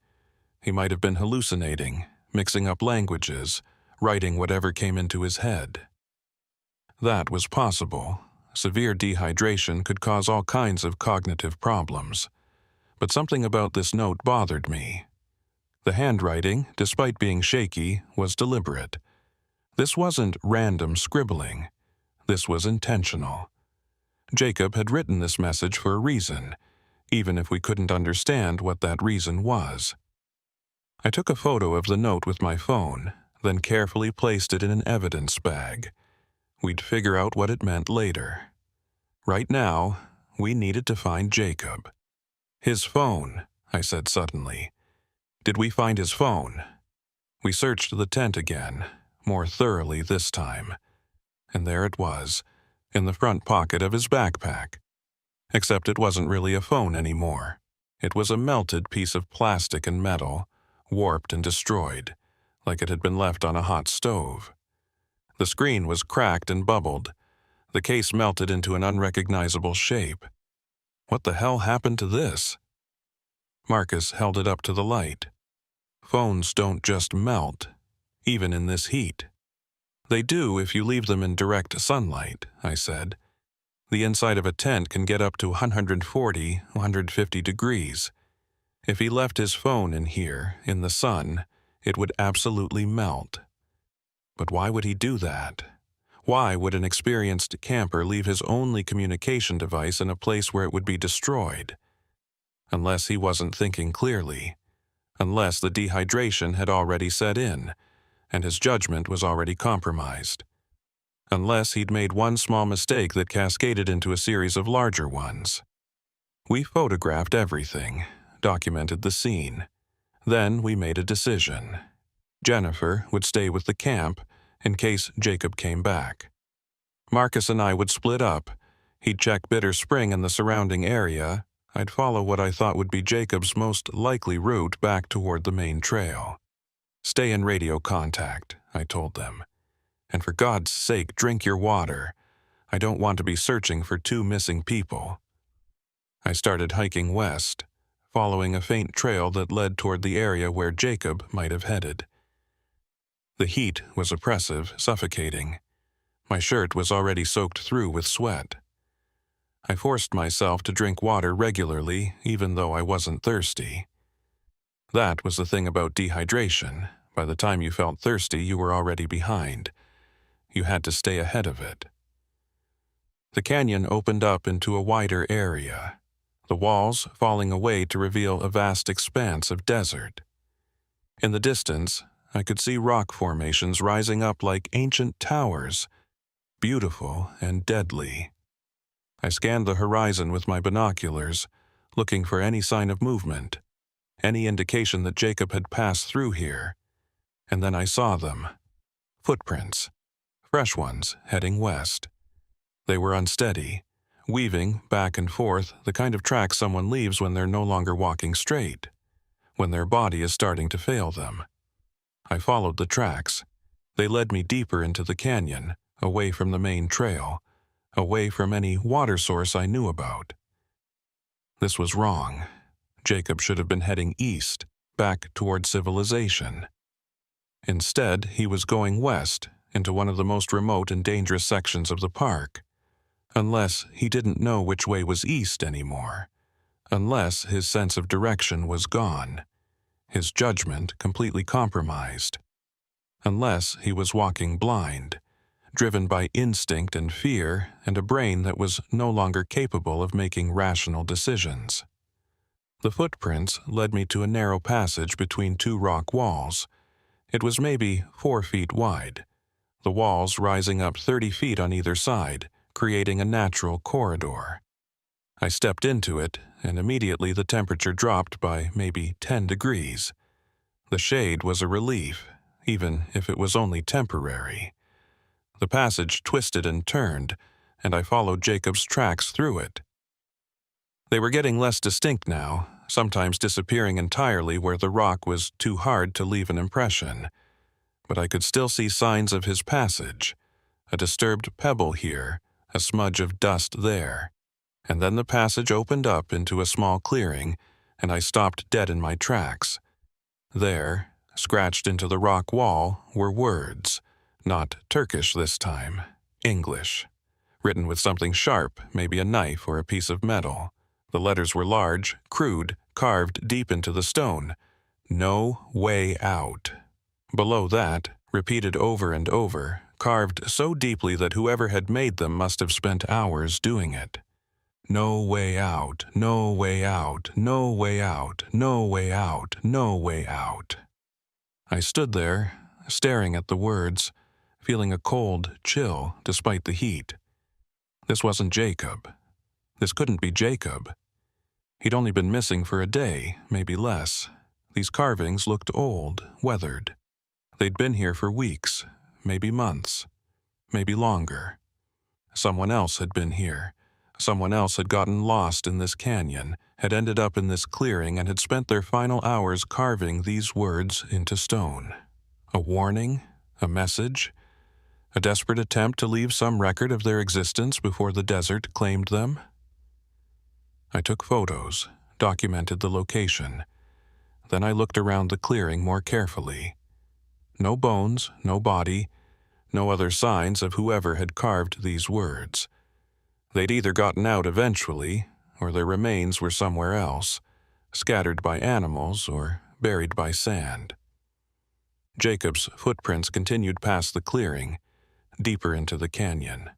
He might have been hallucinating, mixing up languages, writing whatever came into his head. That was possible. Severe dehydration could cause all kinds of cognitive problems. But something about this note bothered me. The handwriting, despite being shaky, was deliberate. This wasn't random scribbling. This was intentional. Jacob had written this message for a reason, even if we couldn't understand what that reason was. I took a photo of the note with my phone, then carefully placed it in an evidence bag. We'd figure out what it meant later. Right now, we needed to find Jacob. His phone, I said suddenly. Did we find his phone? We searched the tent again, more thoroughly this time. And there it was, in the front pocket of his backpack. Except it wasn't really a phone anymore. It was a melted piece of plastic and metal, warped and destroyed, like it had been left on a hot stove. The screen was cracked and bubbled. The case melted into an unrecognizable shape. What the hell happened to this? Marcus held it up to the light. Phones don't just melt, even in this heat. They do if you leave them in direct sunlight, I said. The inside of a tent can get up to 140, 150 degrees. If he left his phone in here, in the sun, it would absolutely melt. But why would he do that? Why would an experienced camper leave his only communication device in a place where it would be destroyed? Unless he wasn't thinking clearly. Unless the dehydration had already set in, and his judgment was already compromised. Unless he'd made one small mistake that cascaded into a series of larger ones. We photographed everything, documented the scene. Then we made a decision. Jennifer would stay with the camp in case Jacob came back. Marcus and I would split up. He'd check Bitter Spring and the surrounding area. I'd follow what I thought would be Jacob's most likely route back toward the main trail. Stay in radio contact, I told them. And for God's sake, drink your water. I don't want to be searching for 2 missing people. I started hiking west, following a faint trail that led toward the area where Jacob might have headed. The heat was oppressive, suffocating. My shirt was already soaked through with sweat. I forced myself to drink water regularly, even though I wasn't thirsty. That was the thing about dehydration. By the time you felt thirsty, you were already behind. You had to stay ahead of it. The canyon opened up into a wider area, the walls falling away to reveal a vast expanse of desert. In the distance, I could see rock formations rising up like ancient towers, beautiful and deadly. I scanned the horizon with my binoculars, looking for any sign of movement, any indication that Jacob had passed through here. And then I saw them. Footprints. Fresh ones, heading west. They were unsteady, weaving back and forth the kind of track someone leaves when they're no longer walking straight, when their body is starting to fail them. I followed the tracks. They led me deeper into the canyon, away from the main trail, away from any water source I knew about. This was wrong. Jacob should have been heading east, back toward civilization. Instead, he was going west, into one of the most remote and dangerous sections of the park. Unless he didn't know which way was east anymore. Unless his sense of direction was gone. His judgment completely compromised. Unless he was walking blind, driven by instinct and fear and a brain that was no longer capable of making rational decisions. The footprints led me to a narrow passage between 2 rock walls. It was maybe 4 feet wide, the walls rising up 30 feet on either side, creating a natural corridor. I stepped into it, and immediately the temperature dropped by maybe 10 degrees. The shade was a relief, even if it was only temporary. The passage twisted and turned, and I followed Jacob's tracks through it. They were getting less distinct now, sometimes disappearing entirely where the rock was too hard to leave an impression. But I could still see signs of his passage, a disturbed pebble here, a smudge of dust there. And then the passage opened up into a small clearing, and I stopped dead in my tracks. There, scratched into the rock wall, were words, not Turkish this time, English, written with something sharp, maybe a knife or a piece of metal. The letters were large, crude, carved deep into the stone. No way out. Below that, repeated over and over, carved so deeply that whoever had made them must have spent hours doing it. No way out, no way out, no way out, no way out, no way out. I stood there, staring at the words, feeling a cold chill despite the heat. This wasn't Jacob. This couldn't be Jacob. He'd only been missing for a day, maybe less. These carvings looked old, weathered. They'd been here for weeks, maybe months, maybe longer. Someone else had been here. Someone else had gotten lost in this canyon, had ended up in this clearing, and had spent their final hours carving these words into stone. A warning? A message? A desperate attempt to leave some record of their existence before the desert claimed them? I took photos, documented the location. Then I looked around the clearing more carefully. No bones, no body, no other signs of whoever had carved these words. They'd either gotten out eventually, or their remains were somewhere else, scattered by animals or buried by sand. Jacob's footprints continued past the clearing, deeper into the canyon.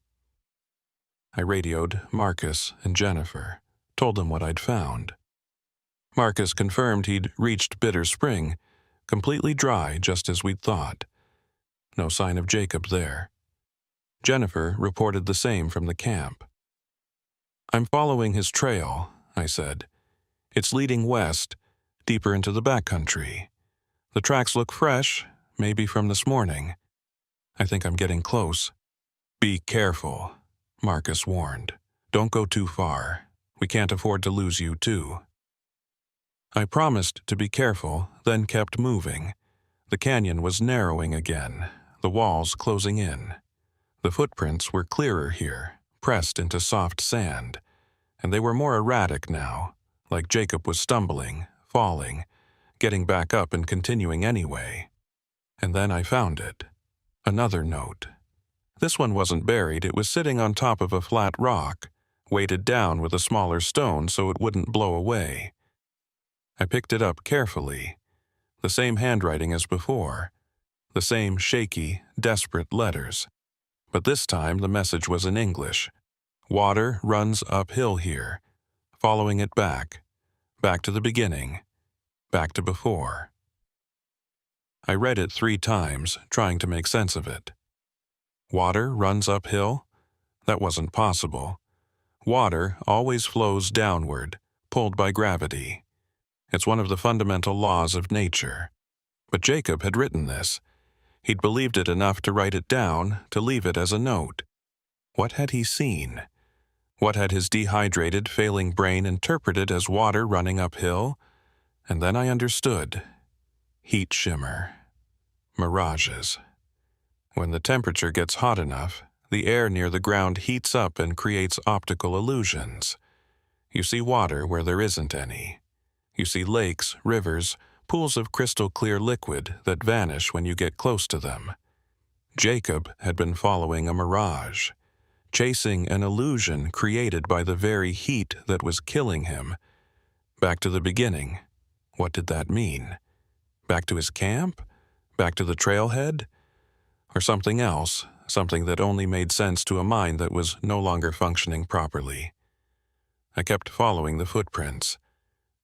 I radioed Marcus and Jennifer, told them what I'd found. Marcus confirmed he'd reached Bitter Spring, completely dry just as we'd thought. No sign of Jacob there. Jennifer reported the same from the camp. I'm following his trail, I said. "It's leading west, deeper into the backcountry. The tracks look fresh, maybe from this morning. I think I'm getting close." "Be careful," Marcus warned. "Don't go too far. We can't afford to lose you, too." I promised to be careful, then kept moving. The canyon was narrowing again, the walls closing in. The footprints were clearer here, pressed into soft sand, and they were more erratic now, like Jacob was stumbling, falling, getting back up and continuing anyway. And then I found it. Another note. This one wasn't buried, it was sitting on top of a flat rock, weighted down with a smaller stone so it wouldn't blow away. I picked it up carefully. The same handwriting as before. The same shaky, desperate letters. But this time the message was in English. "Water runs uphill here, following it back to the beginning, back to before." I read it 3 times, trying to make sense of it. Water runs uphill? That wasn't possible. Water always flows downward, pulled by gravity. It's one of the fundamental laws of nature. But Jacob had written this. He'd believed it enough to write it down, to leave it as a note. What had he seen? What had his dehydrated, failing brain interpreted as water running uphill? And then I understood. Heat shimmer. Mirages. When the temperature gets hot enough, the air near the ground heats up and creates optical illusions. You see water where there isn't any. You see lakes, rivers, pools of crystal-clear liquid that vanish when you get close to them. Jacob had been following a mirage, chasing an illusion created by the very heat that was killing him. Back to the beginning. What did that mean? Back to his camp? Back to the trailhead? Or something else, something that only made sense to a mind that was no longer functioning properly. I kept following the footprints.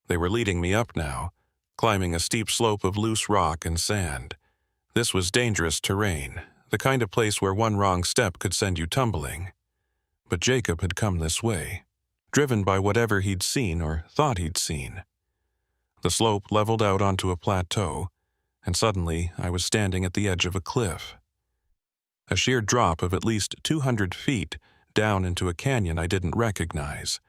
They were leading me up now, climbing a steep slope of loose rock and sand. This was dangerous terrain, the kind of place where one wrong step could send you tumbling. But Jacob had come this way, driven by whatever he'd seen or thought he'd seen. The slope leveled out onto a plateau, and suddenly I was standing at the edge of a cliff. A sheer drop of at least 200 feet down into a canyon I didn't recognize.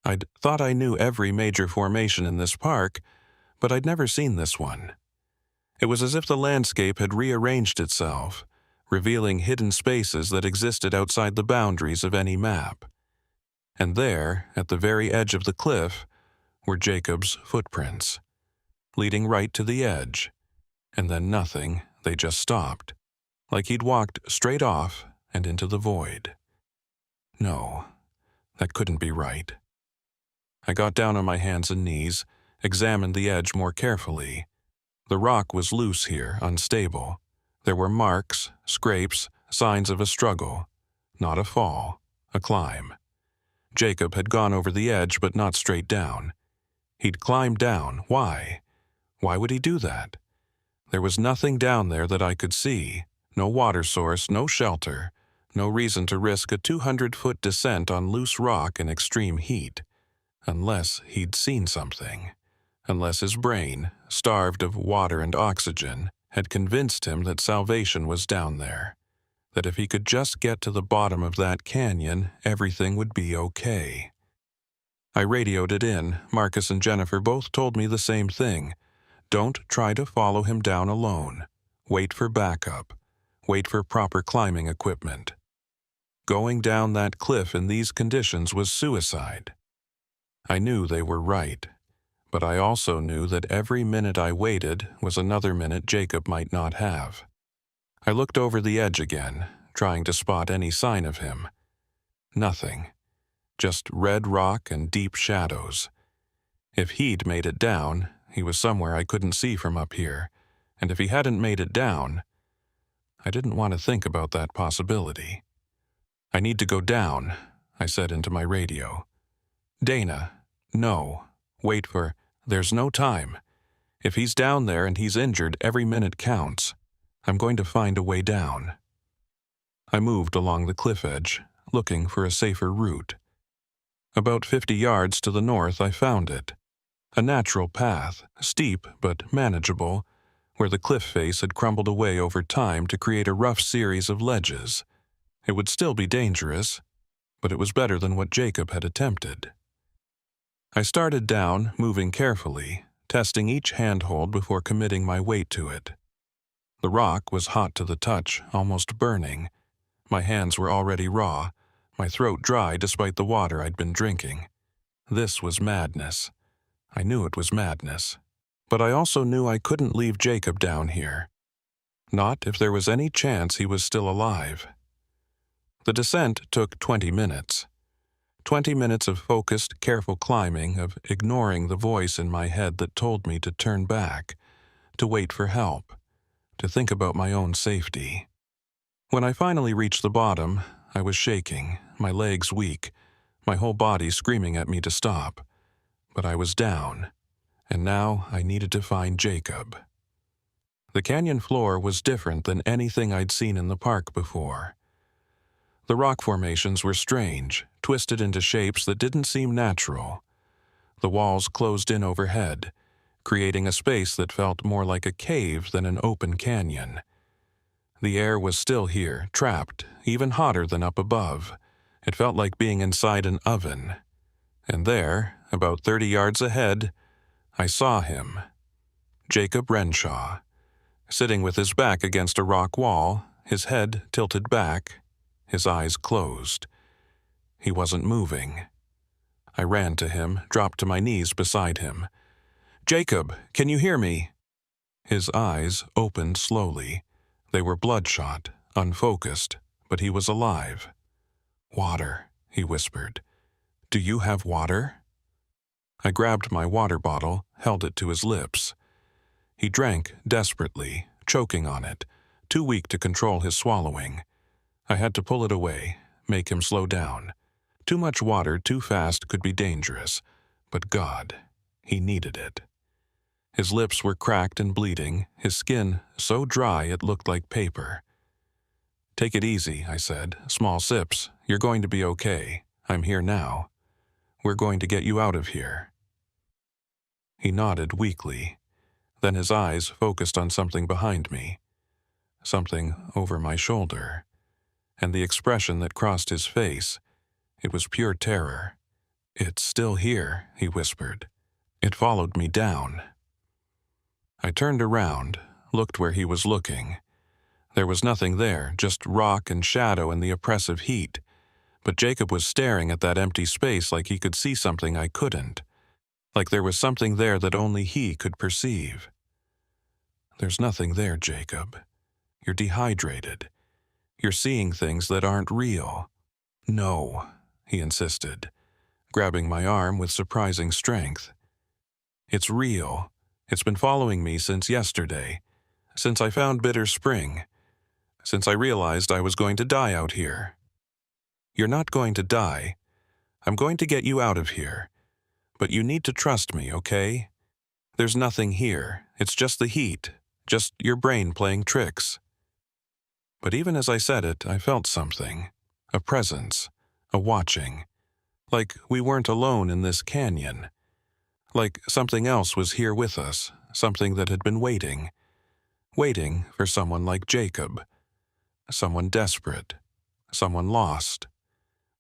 I'd thought I knew every major formation in this park, but I'd never seen this one. It was as if the landscape had rearranged itself, revealing hidden spaces that existed outside the boundaries of any map. And there, at the very edge of the cliff, were Jacob's footprints, leading right to the edge. And then nothing, they just stopped, like he'd walked straight off and into the void. No, that couldn't be right. I got down on my hands and knees, examined the edge more carefully. The rock was loose here, unstable. There were marks, scrapes, signs of a struggle. Not a fall, a climb. Jacob had gone over the edge, but not straight down. He'd climbed down. Why? Why would he do that? There was nothing down there that I could see. No water source, no shelter. No reason to risk a 200-foot descent on loose rock in extreme heat. Unless he'd seen something. Unless his brain, starved of water and oxygen, had convinced him that salvation was down there. That if he could just get to the bottom of that canyon, everything would be okay. I radioed it in. Marcus and Jennifer both told me the same thing. Don't try to follow him down alone. Wait for backup. Wait for proper climbing equipment. Going down that cliff in these conditions was suicide. I knew they were right, but I also knew that every minute I waited was another minute Jacob might not have. I looked over the edge again, trying to spot any sign of him. Nothing. Just red rock and deep shadows. If he'd made it down, he was somewhere I couldn't see from up here, and if he hadn't made it down, I didn't want to think about that possibility. "I need to go down," I said into my radio. "Dana, no, wait for, there's no time. If he's down there and he's injured, every minute counts. I'm going to find a way down." I moved along the cliff edge, looking for a safer route. About 50 yards to the north, I found it. A natural path, steep but manageable, where the cliff face had crumbled away over time to create a rough series of ledges. It would still be dangerous, but it was better than what Jacob had attempted. I started down, moving carefully, testing each handhold before committing my weight to it. The rock was hot to the touch, almost burning. My hands were already raw, my throat dry despite the water I'd been drinking. This was madness. I knew it was madness. But I also knew I couldn't leave Jacob down here. Not if there was any chance he was still alive. The descent took 20 minutes. 20 minutes of focused, careful climbing, of ignoring the voice in my head that told me to turn back, to wait for help, to think about my own safety. When I finally reached the bottom, I was shaking, my legs weak, my whole body screaming at me to stop. But I was down, and now I needed to find Jacob. The canyon floor was different than anything I'd seen in the park before. The rock formations were strange, twisted into shapes that didn't seem natural. The walls closed in overhead, creating a space that felt more like a cave than an open canyon. The air was still here, trapped, even hotter than up above. It felt like being inside an oven. And there, about 30 yards ahead, I saw him. Jacob Renshaw, sitting with his back against a rock wall, his head tilted back, his eyes closed. He wasn't moving. I ran to him, dropped to my knees beside him. "Jacob, can you hear me?" His eyes opened slowly. They were bloodshot, unfocused, but he was alive. "Water," he whispered. "Do you have water?" I grabbed my water bottle, held it to his lips. He drank desperately, choking on it, too weak to control his swallowing. I had to pull it away, make him slow down. Too much water too fast could be dangerous, but God, he needed it. His lips were cracked and bleeding, his skin so dry it looked like paper. "Take it easy," I said. "Small sips. You're going to be okay. I'm here now. We're going to get you out of here." He nodded weakly. Then his eyes focused on something behind me, something over my shoulder. And the expression that crossed his face, it was pure terror. "It's still here," he whispered. "It followed me down." I turned around, looked where he was looking. There was nothing there, just rock and shadow and the oppressive heat. But Jacob was staring at that empty space like he could see something I couldn't. Like there was something there that only he could perceive. "There's nothing there, Jacob. You're dehydrated. You're seeing things that aren't real." "No," he insisted, grabbing my arm with surprising strength. "It's real. It's been following me since yesterday, since I found Bitter Spring, since I realized I was going to die out here." "You're not going to die. I'm going to get you out of here. But you need to trust me, okay? There's nothing here. It's just the heat, just your brain playing tricks." But even as I said it, I felt something, a presence, a watching. Like we weren't alone in this canyon. Like something else was here with us, something that had been waiting for someone like Jacob. Someone desperate, someone lost.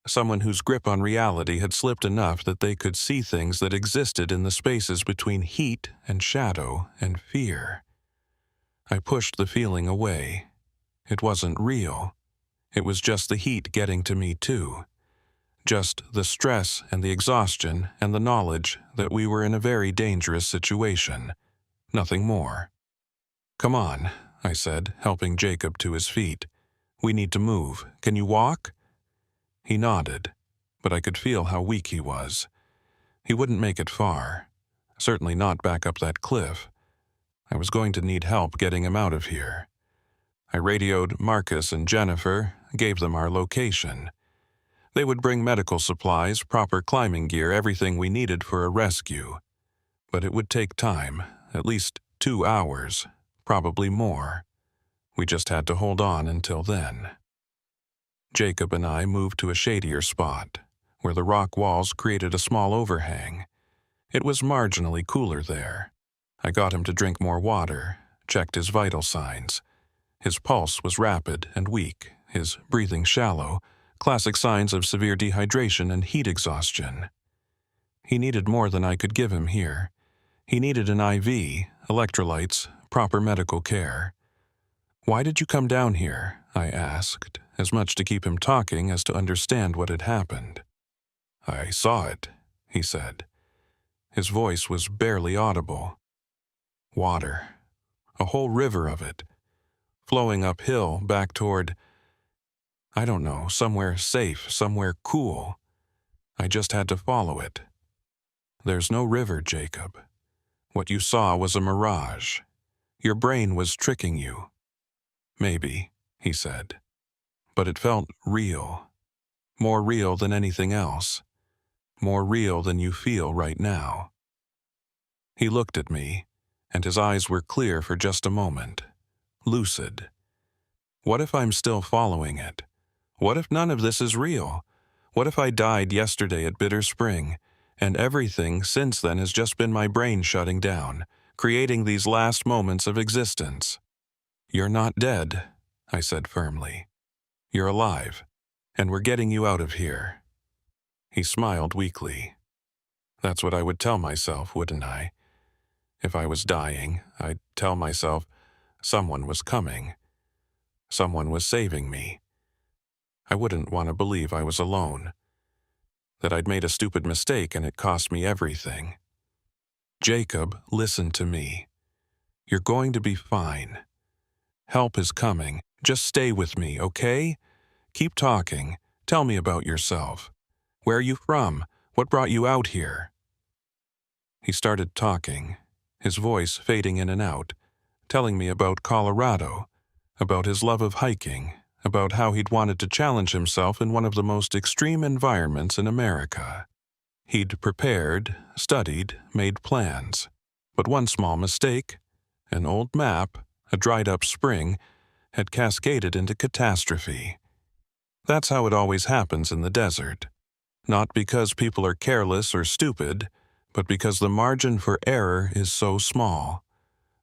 Someone whose grip on reality had slipped enough that they could see things that existed in the spaces between heat and shadow and fear. I pushed the feeling away. It wasn't real. It was just the heat getting to me too. Just the stress and the exhaustion and the knowledge that we were in a very dangerous situation. Nothing more. "Come on," I said, helping Jacob to his feet. "We need to move. Can you walk?" He nodded, but I could feel how weak he was. He wouldn't make it far. Certainly not back up that cliff. I was going to need help getting him out of here. I radioed Marcus and Jennifer, gave them our location. They would bring medical supplies, proper climbing gear, everything we needed for a rescue. But it would take time, at least 2 hours, probably more. We just had to hold on until then. Jacob and I moved to a shadier spot, where the rock walls created a small overhang. It was marginally cooler there. I got him to drink more water, checked his vital signs. His pulse was rapid and weak, his breathing shallow, classic signs of severe dehydration and heat exhaustion. He needed more than I could give him here. He needed an IV, electrolytes, proper medical care. "Why did you come down here?" I asked, as much to keep him talking as to understand what had happened. "I saw it," he said. His voice was barely audible. Water. A whole river of it. Flowing uphill back toward, I don't know, somewhere safe, somewhere cool. I just had to follow it. "There's no river, Jacob. What you saw was a mirage. Your brain was tricking you." "Maybe," he said. "But it felt real. More real than anything else. More real than you feel right now." He looked at me, and his eyes were clear for just a moment. Lucid. What if I'm still following it? What if none of this is real? What if I died yesterday at Bitter Spring, and everything since then has just been my brain shutting down, creating these last moments of existence? "You're not dead," I said firmly. "You're alive, and we're getting you out of here." He smiled weakly. That's what I would tell myself, wouldn't I? If I was dying, I'd tell myself someone was coming. Someone was saving me. I wouldn't want to believe I was alone. That I'd made a stupid mistake and it cost me everything. "Jacob, listen to me. You're going to be fine. Help is coming. Just stay with me, okay? Keep talking. Tell me about yourself. Where are you from? What brought you out here?" He started talking, his voice fading in and out, telling me about Colorado, about his love of hiking, about how he'd wanted to challenge himself in one of the most extreme environments in America. He'd prepared, studied, made plans. But one small mistake, an old map, a dried-up spring, had cascaded into catastrophe. That's how it always happens in the desert. Not because people are careless or stupid, but because the margin for error is so small.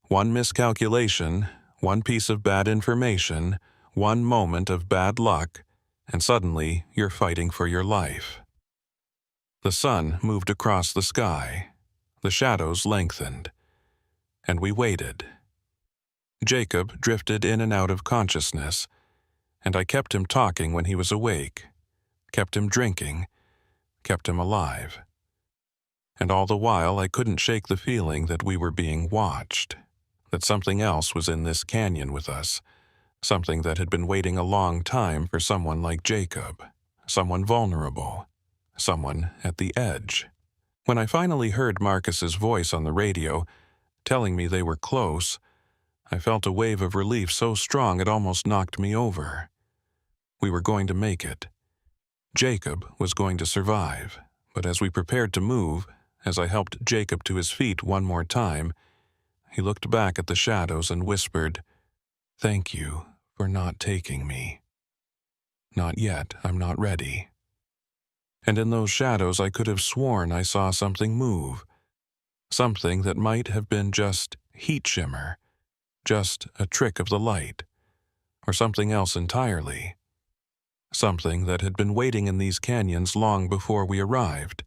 One miscalculation, one piece of bad information, one moment of bad luck, and suddenly you're fighting for your life. The sun moved across the sky. The shadows lengthened. And we waited. Jacob drifted in and out of consciousness, and I kept him talking when he was awake, kept him drinking, kept him alive. And all the while I couldn't shake the feeling that we were being watched, that something else was in this canyon with us, something that had been waiting a long time for someone like Jacob, someone vulnerable, someone at the edge. When I finally heard Marcus's voice on the radio, telling me they were close, I felt a wave of relief so strong it almost knocked me over. We were going to make it. Jacob was going to survive, but as we prepared to move, as I helped Jacob to his feet one more time, he looked back at the shadows and whispered, "Thank you for not taking me. Not yet, I'm not ready." And in those shadows I could have sworn I saw something move, something that might have been just heat shimmer, just a trick of the light, or something else entirely. Something that had been waiting in these canyons long before we arrived,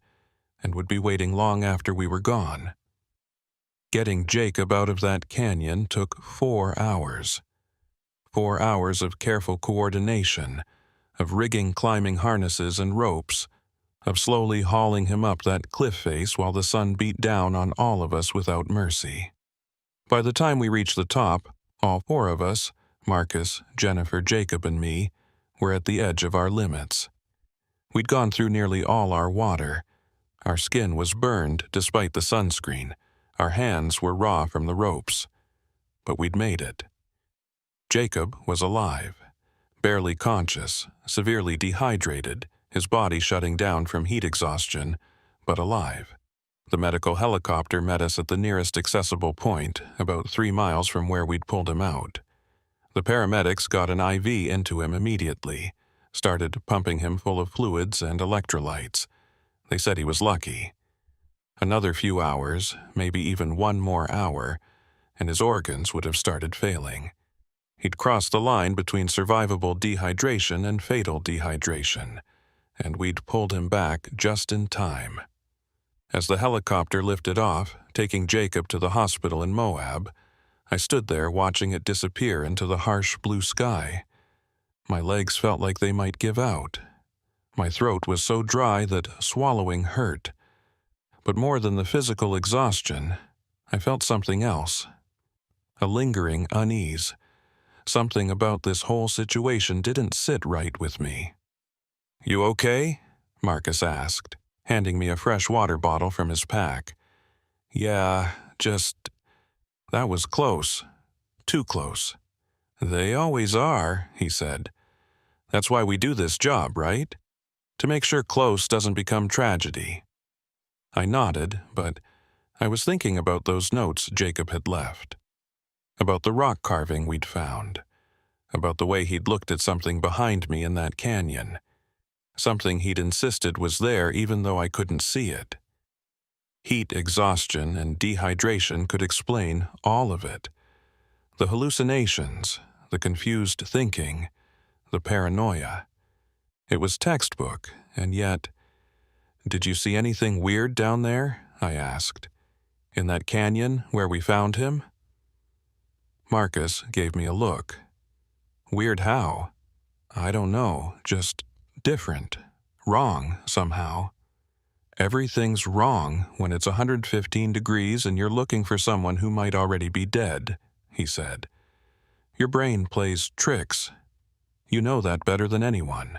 and would be waiting long after we were gone. Getting Jacob out of that canyon took 4 hours. 4 hours of careful coordination, of rigging climbing harnesses and ropes, of slowly hauling him up that cliff face while the sun beat down on all of us without mercy. By the time we reached the top, all 4 of us, Marcus, Jennifer, Jacob, and me, were at the edge of our limits. We'd gone through nearly all our water. Our skin was burned despite the sunscreen. Our hands were raw from the ropes. But we'd made it. Jacob was alive, barely conscious, severely dehydrated, his body shutting down from heat exhaustion, but alive. The medical helicopter met us at the nearest accessible point, about 3 miles from where we'd pulled him out. The paramedics got an IV into him immediately, started pumping him full of fluids and electrolytes. They said he was lucky. Another few hours, maybe even one more hour, and his organs would have started failing. He'd crossed the line between survivable dehydration and fatal dehydration, and we'd pulled him back just in time. As the helicopter lifted off, taking Jacob to the hospital in Moab, I stood there watching it disappear into the harsh blue sky. My legs felt like they might give out. My throat was so dry that swallowing hurt. But more than the physical exhaustion, I felt something else. A lingering unease. Something about this whole situation didn't sit right with me. "You okay?" Marcus asked, handing me a fresh water bottle from his pack. "Yeah, just... that was close. Too close." "They always are," he said. "That's why we do this job, right? To make sure close doesn't become tragedy." I nodded, but I was thinking about those notes Jacob had left. About the rock carving we'd found. About the way he'd looked at something behind me in that canyon. Something he'd insisted was there even though I couldn't see it. Heat exhaustion and dehydration could explain all of it. The hallucinations, the confused thinking, the paranoia. It was textbook, and yet... "Did you see anything weird down there?" I asked. "In that canyon where we found him?" Marcus gave me a look. "Weird how?" "I don't know, just different. Wrong, somehow. Everything's wrong when it's 115 degrees and you're looking for someone who might already be dead," he said. "Your brain plays tricks. You know that better than anyone."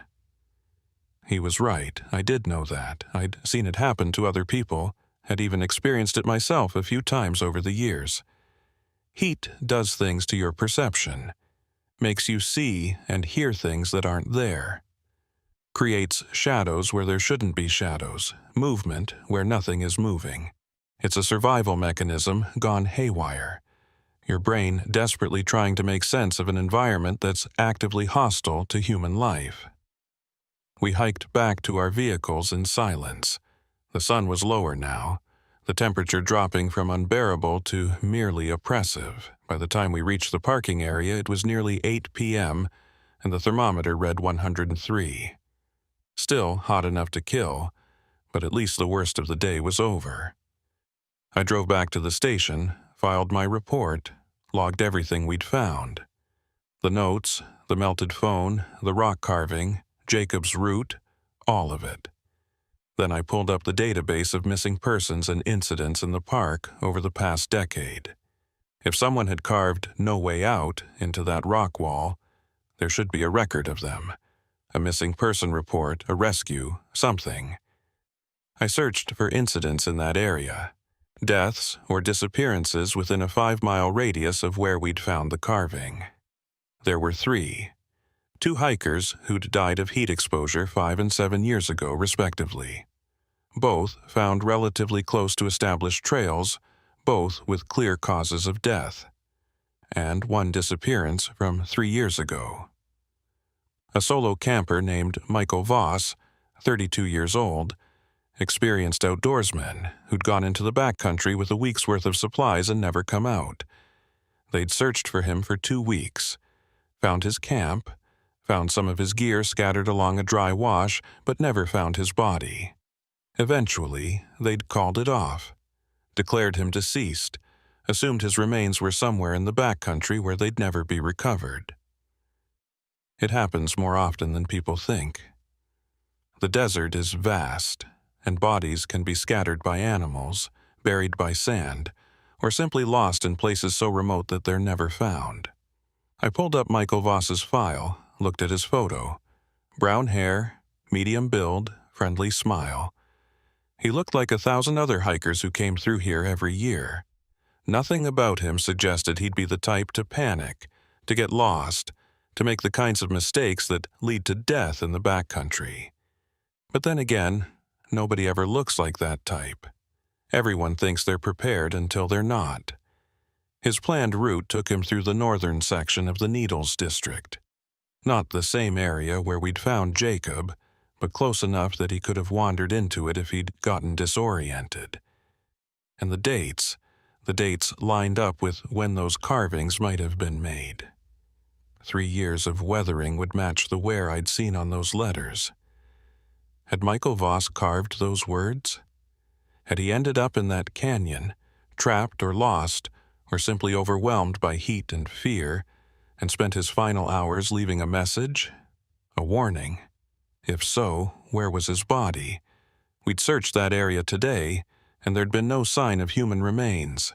He was right. I did know that. I'd seen it happen to other people, had even experienced it myself a few times over the years. Heat does things to your perception, makes you see and hear things that aren't there, creates shadows where there shouldn't be shadows, movement where nothing is moving. It's a survival mechanism gone haywire. Your brain desperately trying to make sense of an environment that's actively hostile to human life. We hiked back to our vehicles in silence. The sun was lower now, the temperature dropping from unbearable to merely oppressive. By the time we reached the parking area, it was nearly 8 p.m., and the thermometer read 103. Still hot enough to kill, but at least the worst of the day was over. I drove back to the station, filed my report, logged everything we'd found. The notes, the melted phone, the rock carving, Jacob's route, all of it. Then I pulled up the database of missing persons and incidents in the park over the past decade. If someone had carved "No Way Out" into that rock wall, there should be a record of them. A missing person report, a rescue, something. I searched for incidents in that area. Deaths or disappearances within a 5-mile radius of where we'd found the carving. There were 3. 2 hikers who'd died of heat exposure 5 and 7 years ago, respectively. Both found relatively close to established trails, both with clear causes of death. And 1 disappearance from 3 years ago. A solo camper named Michael Voss, 32 years old, experienced outdoorsman who'd gone into the backcountry with a week's worth of supplies and never come out. They'd searched for him for 2 weeks, found his camp, found some of his gear scattered along a dry wash, but never found his body. Eventually, they'd called it off, declared him deceased, assumed his remains were somewhere in the backcountry where they'd never be recovered. It happens more often than people think. The desert is vast, and bodies can be scattered by animals, buried by sand, or simply lost in places so remote that they're never found. I pulled up Michael Voss's file, looked at his photo. Brown hair, medium build, friendly smile. He looked like 1,000 other hikers who came through here every year. Nothing about him suggested he'd be the type to panic, to get lost, to make the kinds of mistakes that lead to death in the backcountry. But then again, nobody ever looks like that type. Everyone thinks they're prepared until they're not. His planned route took him through the northern section of the Needles district. Not the same area where we'd found Jacob, but close enough that he could have wandered into it if he'd gotten disoriented. And the dates lined up with when those carvings might have been made. 3 years of weathering would match the wear I'd seen on those letters. Had Michael Voss carved those words? Had he ended up in that canyon, trapped or lost, or simply overwhelmed by heat and fear, and spent his final hours leaving a message? A warning? If so, where was his body? We'd searched that area today, and there'd been no sign of human remains.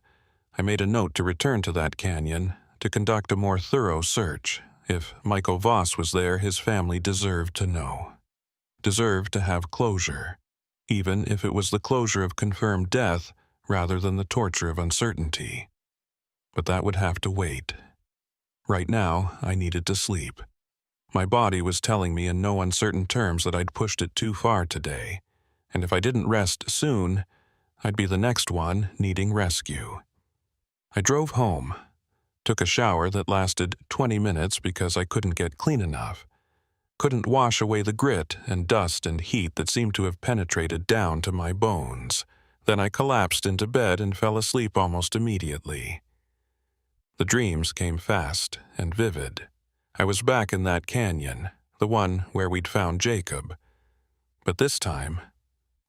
I made a note to return to that canyon, to conduct a more thorough search. If Michael Voss was there, his family deserved to know. Deserved to have closure, even if it was the closure of confirmed death rather than the torture of uncertainty. But that would have to wait. Right now, I needed to sleep. My body was telling me in no uncertain terms that I'd pushed it too far today, and if I didn't rest soon, I'd be the next one needing rescue. I drove home, took a shower that lasted 20 minutes because I couldn't get clean enough. Couldn't wash away the grit and dust and heat that seemed to have penetrated down to my bones. Then I collapsed into bed and fell asleep almost immediately. The dreams came fast and vivid. I was back in that canyon, the one where we'd found Jacob. But this time,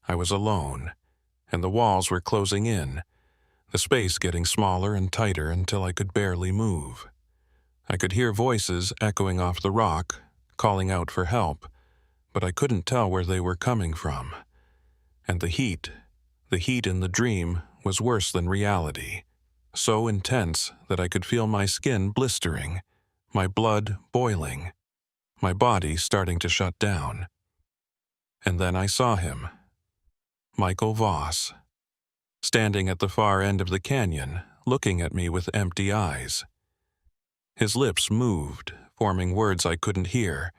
I was alone, and the walls were closing in, the space getting smaller and tighter until I could barely move. I could hear voices echoing off the rock, calling out for help, but I couldn't tell where they were coming from. And the heat in the dream was worse than reality, so intense that I could feel my skin blistering, my blood boiling, my body starting to shut down. And then I saw him, Michael Voss, standing at the far end of the canyon, looking at me with empty eyes. His lips moved, forming words I couldn't hear,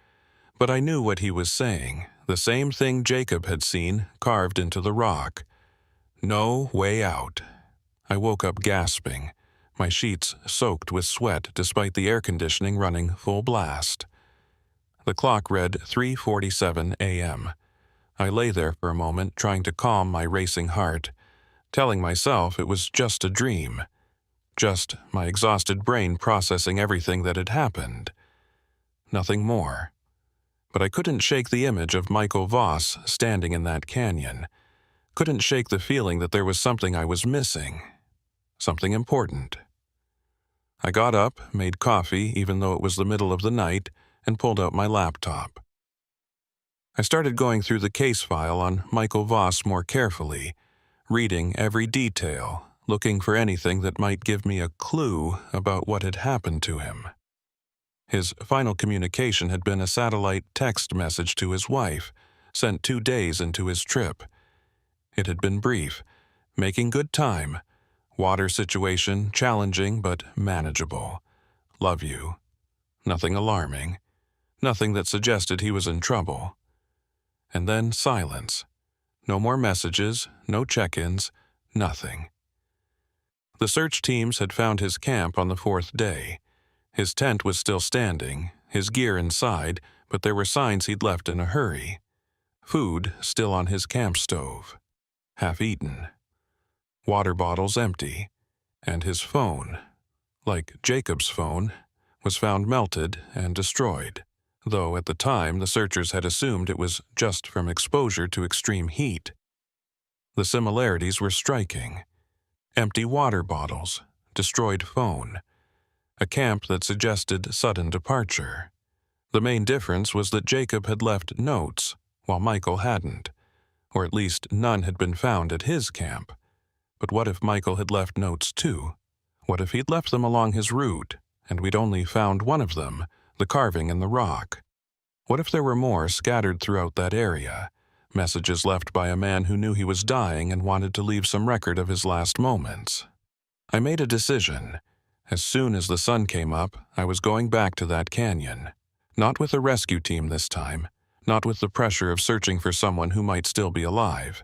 but I knew what he was saying, the same thing Jacob had seen carved into the rock. No way out. I woke up gasping, my sheets soaked with sweat despite the air conditioning running full blast. The clock read 3:47 a.m. I lay there for a moment trying to calm my racing heart, telling myself it was just a dream, just my exhausted brain processing everything that had happened. Nothing more. But I couldn't shake the image of Michael Voss standing in that canyon. Couldn't shake the feeling that there was something I was missing. Something important. I got up, made coffee even though it was the middle of the night, and pulled out my laptop. I started going through the case file on Michael Voss more carefully, reading every detail, looking for anything that might give me a clue about what had happened to him. His final communication had been a satellite text message to his wife, sent 2 days into his trip. It had been brief, making good time, water situation challenging but manageable. Love you. Nothing alarming. Nothing that suggested he was in trouble. And then silence. No more messages, no check-ins, nothing. The search teams had found his camp on the 4th day. His tent was still standing, his gear inside, but there were signs he'd left in a hurry. Food still on his camp stove, half-eaten. Water bottles empty, and his phone, like Jacob's phone, was found melted and destroyed, though at the time the searchers had assumed it was just from exposure to extreme heat. The similarities were striking. Empty water bottles, destroyed phone, a camp that suggested sudden departure. The main difference was that Jacob had left notes, while Michael hadn't, or at least none had been found at his camp. But what if Michael had left notes too? What if he'd left them along his route, and we'd only found one of them, the carving in the rock? What if there were more scattered throughout that area, messages left by a man who knew he was dying and wanted to leave some record of his last moments? I made a decision. As soon as the sun came up, I was going back to that canyon. Not with a rescue team this time, not with the pressure of searching for someone who might still be alive.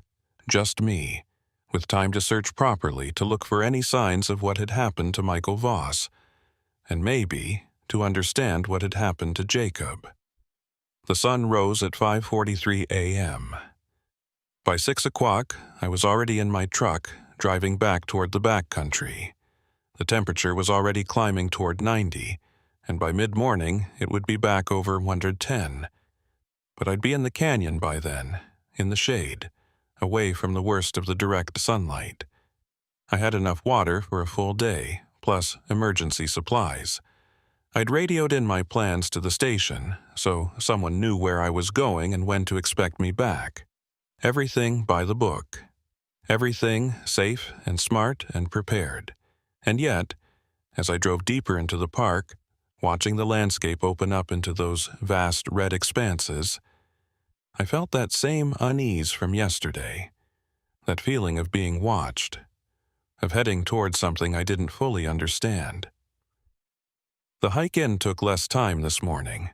Just me, with time to search properly to look for any signs of what had happened to Michael Voss, and maybe to understand what had happened to Jacob. The sun rose at 5:43 a.m. By 6 o'clock, I was already in my truck, driving back toward the backcountry. The temperature was already climbing toward 90, and by mid-morning it would be back over 110. But I'd be in the canyon by then, in the shade, away from the worst of the direct sunlight. I had enough water for a full day, plus emergency supplies. I'd radioed in my plans to the station, so someone knew where I was going and when to expect me back. Everything by the book. Everything safe and smart and prepared. And yet, as I drove deeper into the park, watching the landscape open up into those vast red expanses, I felt that same unease from yesterday, that feeling of being watched, of heading towards something I didn't fully understand. The hike in took less time this morning.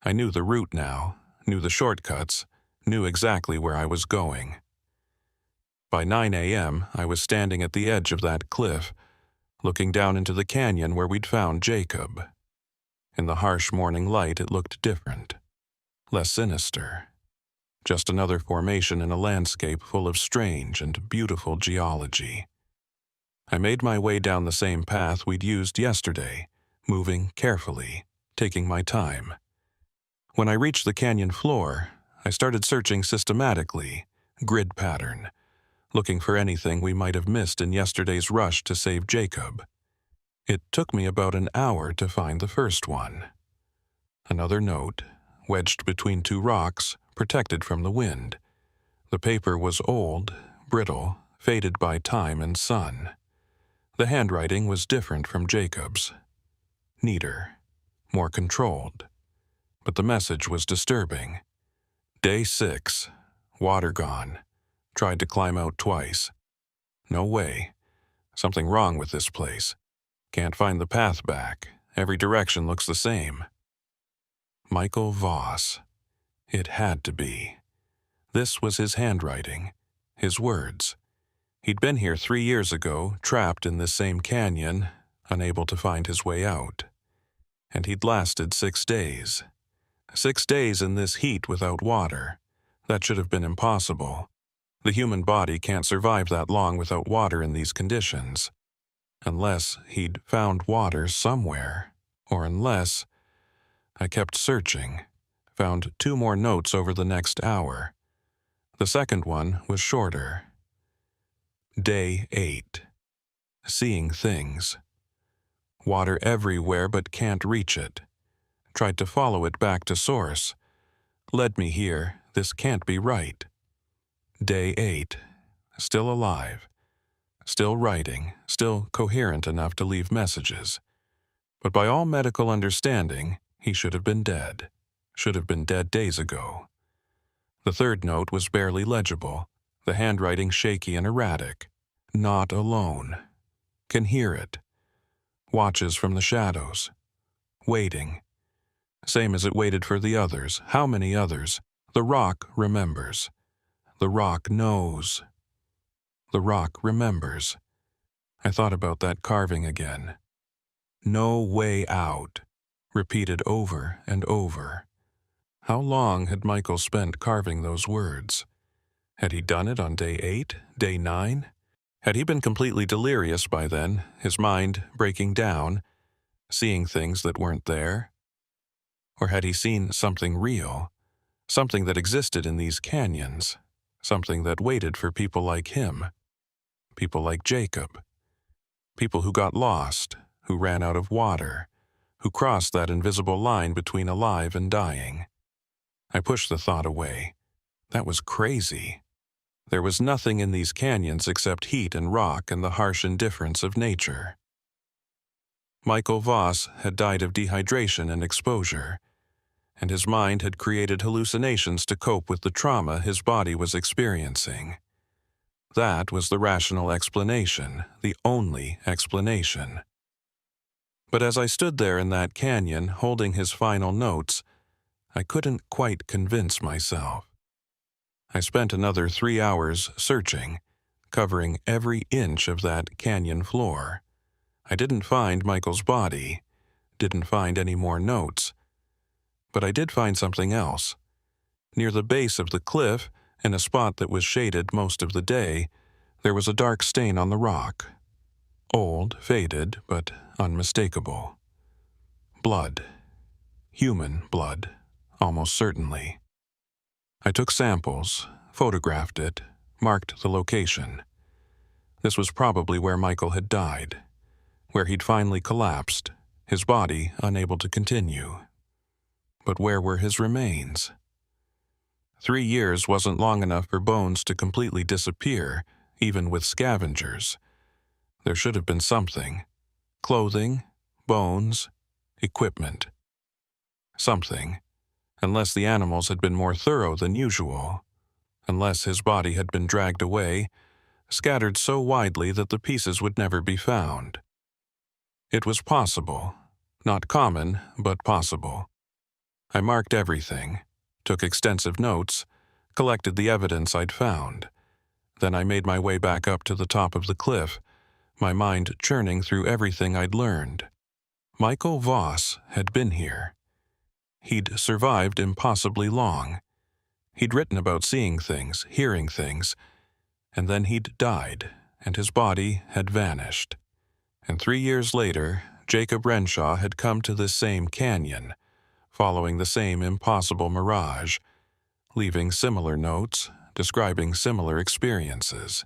I knew the route now, knew the shortcuts, knew exactly where I was going. By 9 a.m., I was standing at the edge of that cliff, looking down into the canyon where we'd found Jacob. In the harsh morning light, it looked different, less sinister. Just another formation in a landscape full of strange and beautiful geology. I made my way down the same path we'd used yesterday, moving carefully, taking my time. When I reached the canyon floor, I started searching systematically, grid pattern, looking for anything we might have missed in yesterday's rush to save Jacob. It took me about an hour to find the first one. Another note, wedged between two rocks, protected from the wind. The paper was old, brittle, faded by time and sun. The handwriting was different from Jacob's. Neater, more controlled. But the message was disturbing. Day 6, water gone. Tried to climb out twice. No way. Something wrong with this place. Can't find the path back. Every direction looks the same. Michael Voss. It had to be. This was his handwriting, his words. He'd been here 3 years ago, trapped in this same canyon, unable to find his way out. And he'd lasted 6 days. 6 days in this heat without water. That should have been impossible. The human body can't survive that long without water in these conditions. Unless he'd found water somewhere. Or unless... I kept searching. Found 2 more notes over the next hour. The second one was shorter. Day 8. Seeing things. Water everywhere but can't reach it. Tried to follow it back to source. Led me here. This can't be right. Day 8. Still alive. Still writing. Still coherent enough to leave messages. But by all medical understanding, he should have been dead. Should have been dead days ago. The third note was barely legible, the handwriting shaky and erratic. Not alone. Can hear it. Watches from the shadows. Waiting. Same as it waited for the others. How many others? The rock remembers. The rock knows. The rock remembers. I thought about that carving again. No way out. Repeated over and over. How long had Michael spent carving those words? Had he done it on day 8, day 9? Had he been completely delirious by then, his mind breaking down, seeing things that weren't there? Or had he seen something real, something that existed in these canyons, something that waited for people like him, people like Jacob, people who got lost, who ran out of water, who crossed that invisible line between alive and dying? I pushed the thought away. That was crazy. There was nothing in these canyons except heat and rock and the harsh indifference of nature. Michael Voss had died of dehydration and exposure, and his mind had created hallucinations to cope with the trauma his body was experiencing. That was the rational explanation, the only explanation. But as I stood there in that canyon holding his final notes, I couldn't quite convince myself. I spent another 3 hours searching, covering every inch of that canyon floor. I didn't find Michael's body, didn't find any more notes. But I did find something else. Near the base of the cliff, in a spot that was shaded most of the day, there was a dark stain on the rock. Old, faded, but unmistakable. Blood. Human blood, almost certainly. I took samples, photographed it, marked the location. This was probably where Michael had died, where he'd finally collapsed, his body unable to continue. But where were his remains? 3 years wasn't long enough for bones to completely disappear, even with scavengers. There should have been something. Clothing, bones, equipment. Something. Unless the animals had been more thorough than usual. Unless his body had been dragged away, scattered so widely that the pieces would never be found. It was possible. Not common, but possible. I marked everything, took extensive notes, collected the evidence I'd found. Then I made my way back up to the top of the cliff, my mind churning through everything I'd learned. Michael Voss had been here. He'd survived impossibly long. He'd written about seeing things, hearing things, and then he'd died, and his body had vanished. And 3 years later, Jacob Renshaw had come to this same canyon, following the same impossible mirage, leaving similar notes, describing similar experiences.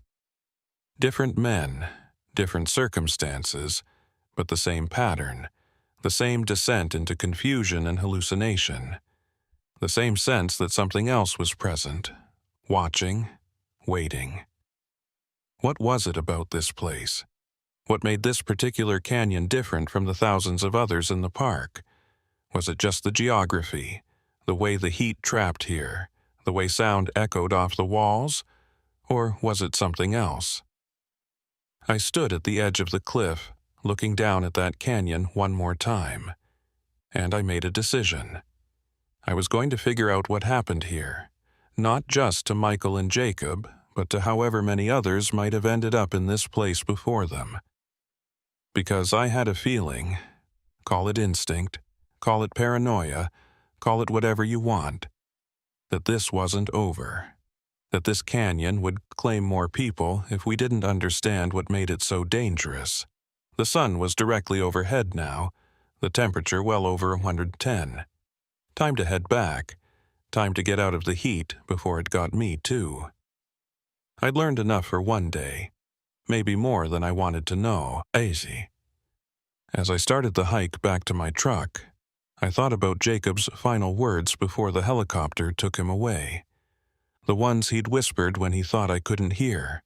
Different men, different circumstances, but the same pattern, the same descent into confusion and hallucination, the same sense that something else was present, watching, waiting. What was it about this place? What made this particular canyon different from the thousands of others in the park? Was it just the geography, the way the heat trapped here, the way sound echoed off the walls? Or was it something else? I stood at the edge of the cliff, looking down at that canyon one more time. And I made a decision. I was going to figure out what happened here, not just to Michael and Jacob, but to however many others might have ended up in this place before them. Because I had a feeling, call it instinct, call it paranoia, call it whatever you want, that this wasn't over, that this canyon would claim more people if we didn't understand what made it so dangerous. The sun was directly overhead now, the temperature well over 110. Time to head back, time to get out of the heat before it got me too. I'd learned enough for one day, maybe more than I wanted to know. Easy. As I started the hike back to my truck, I thought about Jacob's final words before the helicopter took him away. The ones he'd whispered when he thought I couldn't hear.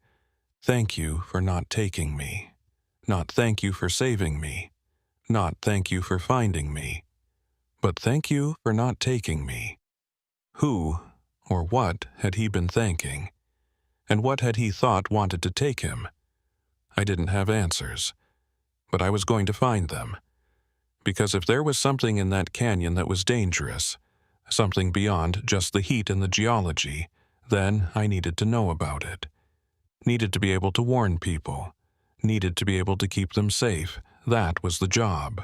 Thank you for not taking me. Not thank you for saving me. Not thank you for finding me. But thank you for not taking me. Who or what had he been thanking? And what had he thought wanted to take him? I didn't have answers, but I was going to find them. Because if there was something in that canyon that was dangerous, something beyond just the heat and the geology, then I needed to know about it. Needed to be able to warn people. Needed to be able to keep them safe. That was the job.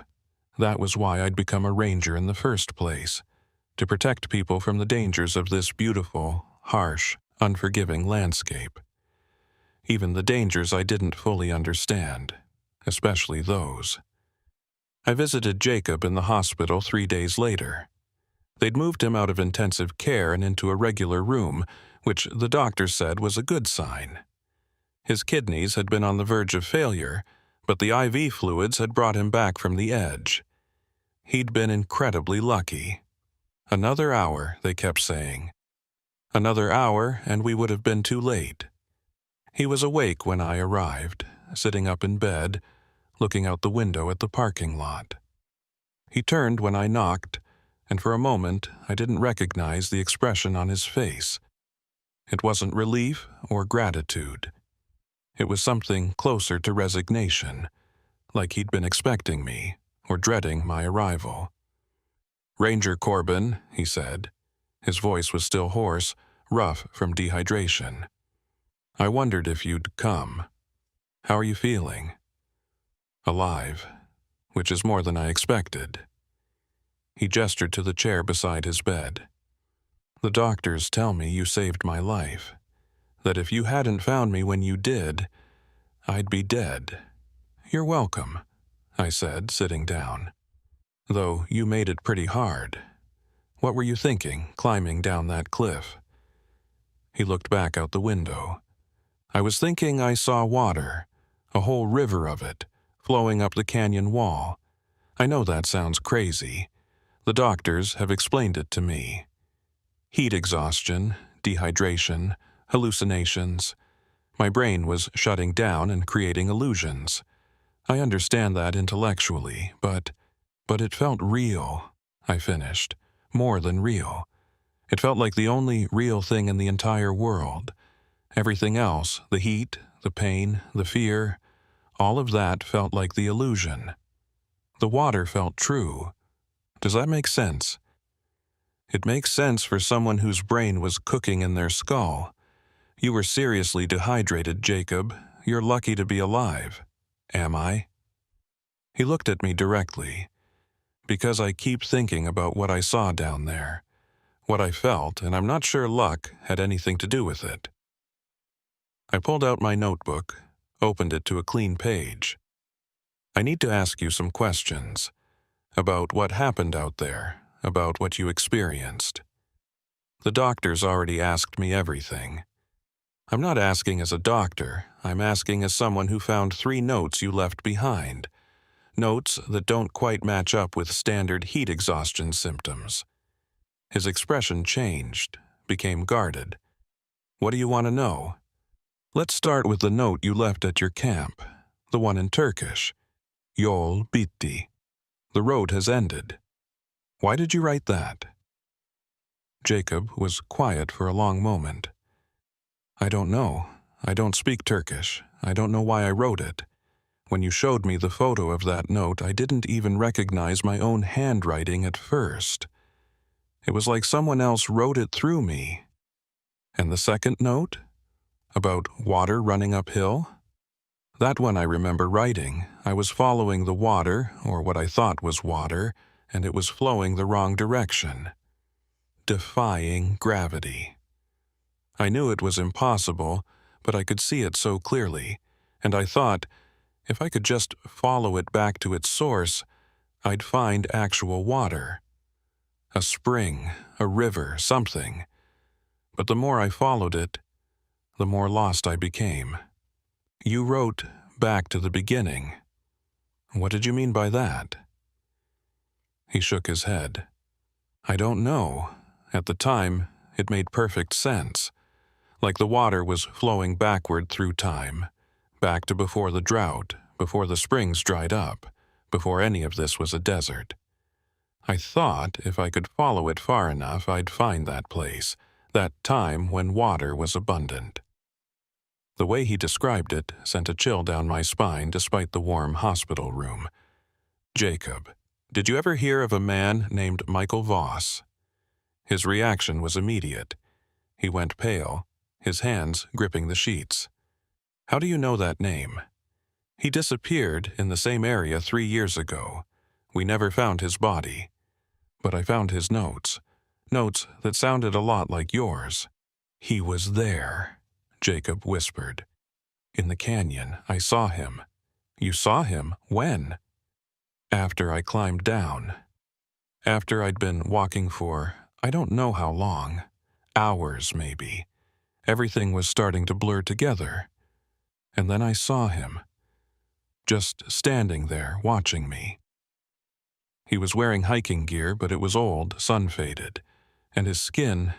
That was why I'd become a ranger in the first place, to protect people from the dangers of this beautiful, harsh, unforgiving landscape. Even the dangers I didn't fully understand, especially those. I visited Jacob in the hospital 3 days later. They'd moved him out of intensive care and into a regular room, which the doctor said was a good sign. His kidneys had been on the verge of failure, but the IV fluids had brought him back from the edge. He'd been incredibly lucky. Another hour, they kept saying. Another hour, and we would have been too late. He was awake when I arrived, sitting up in bed, looking out the window at the parking lot. He turned when I knocked, and for a moment I didn't recognize the expression on his face. It wasn't relief or gratitude. It was something closer to resignation, like he'd been expecting me, or dreading my arrival. "Ranger Corbin," he said. His voice was still hoarse, rough from dehydration. "I wondered if you'd come. How are you feeling?" Alive. which is more than I expected. He gestured to the chair beside his bed. The doctors tell me you saved my life, that if you hadn't found me when you did, I'd be dead. You're welcome, I said, sitting down. Though you made it pretty hard. What were you thinking, climbing down that cliff? He looked back out the window. I was thinking I saw water, a whole river of it, flowing up the canyon wall. I know that sounds crazy. The doctors have explained it to me. Heat exhaustion, dehydration, hallucinations. My brain was shutting down and creating illusions. I understand that intellectually, but it felt real, I finished. More than real. It felt like the only real thing in the entire world. Everything else, the heat, the pain, the fear, all of that felt like the illusion. The water felt true. Does that make sense? It makes sense for someone whose brain was cooking in their skull. You were seriously dehydrated, Jacob. You're lucky to be alive. Am I? He looked at me directly. Because I keep thinking about what I saw down there. What I felt, and I'm not sure luck had anything to do with it. I pulled out my notebook, opened it to a clean page. I need to ask you some questions. About what happened out there, about what you experienced. The doctors already asked me everything. I'm not asking as a doctor, I'm asking as someone who found 3 notes you left behind. Notes that don't quite match up with standard heat exhaustion symptoms. His expression changed, became guarded. What do you want to know? Let's start with the note you left at your camp, the one in Turkish. Yol bitti. The road has ended. Why did you write that? Jacob was quiet for a long moment. I don't know. I don't speak Turkish. I don't know why I wrote it. When you showed me the photo of that note, I didn't even recognize my own handwriting at first. It was like someone else wrote it through me. And the second note? About water running uphill? That one I remember writing. I was following the water, or what I thought was water, and it was flowing the wrong direction. Defying gravity. I knew it was impossible, but I could see it so clearly, and I thought, if I could just follow it back to its source, I'd find actual water. A spring, a river, something. But the more I followed it, the more lost I became. You wrote back to the beginning. What did you mean by that? He shook his head. I don't know. At the time, it made perfect sense. Like the water was flowing backward through time. Back to before the drought, before the springs dried up, before any of this was a desert. I thought if I could follow it far enough, I'd find that place, that time when water was abundant. The way he described it sent a chill down my spine despite the warm hospital room. Jacob, did you ever hear of a man named Michael Voss? His reaction was immediate. He went pale, his hands gripping the sheets. How do you know that name? He disappeared in the same area 3 years ago. We never found his body. But I found his notes. Notes that sounded a lot like yours. He was there, Jacob whispered. In the canyon, I saw him. You saw him? When? After I climbed down. After I'd been walking for, I don't know how long. Hours, maybe. Everything was starting to blur together. And then I saw him. Just standing there, watching me. He was wearing hiking gear, but it was old, sun-faded, and his skin...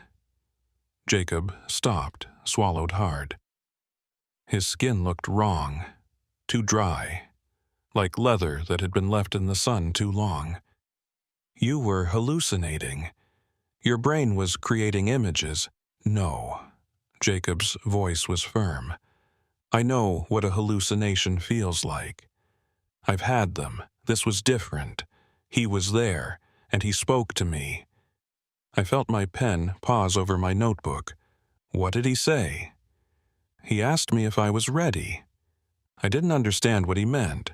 Jacob stopped, swallowed hard. His skin looked wrong, too dry, like leather that had been left in the sun too long. You were hallucinating. Your brain was creating images. No. Jacob's voice was firm. I know what a hallucination feels like. I've had them. This was different. He was there, and he spoke to me. I felt my pen pause over my notebook. What did he say? He asked me if I was ready. I didn't understand what he meant.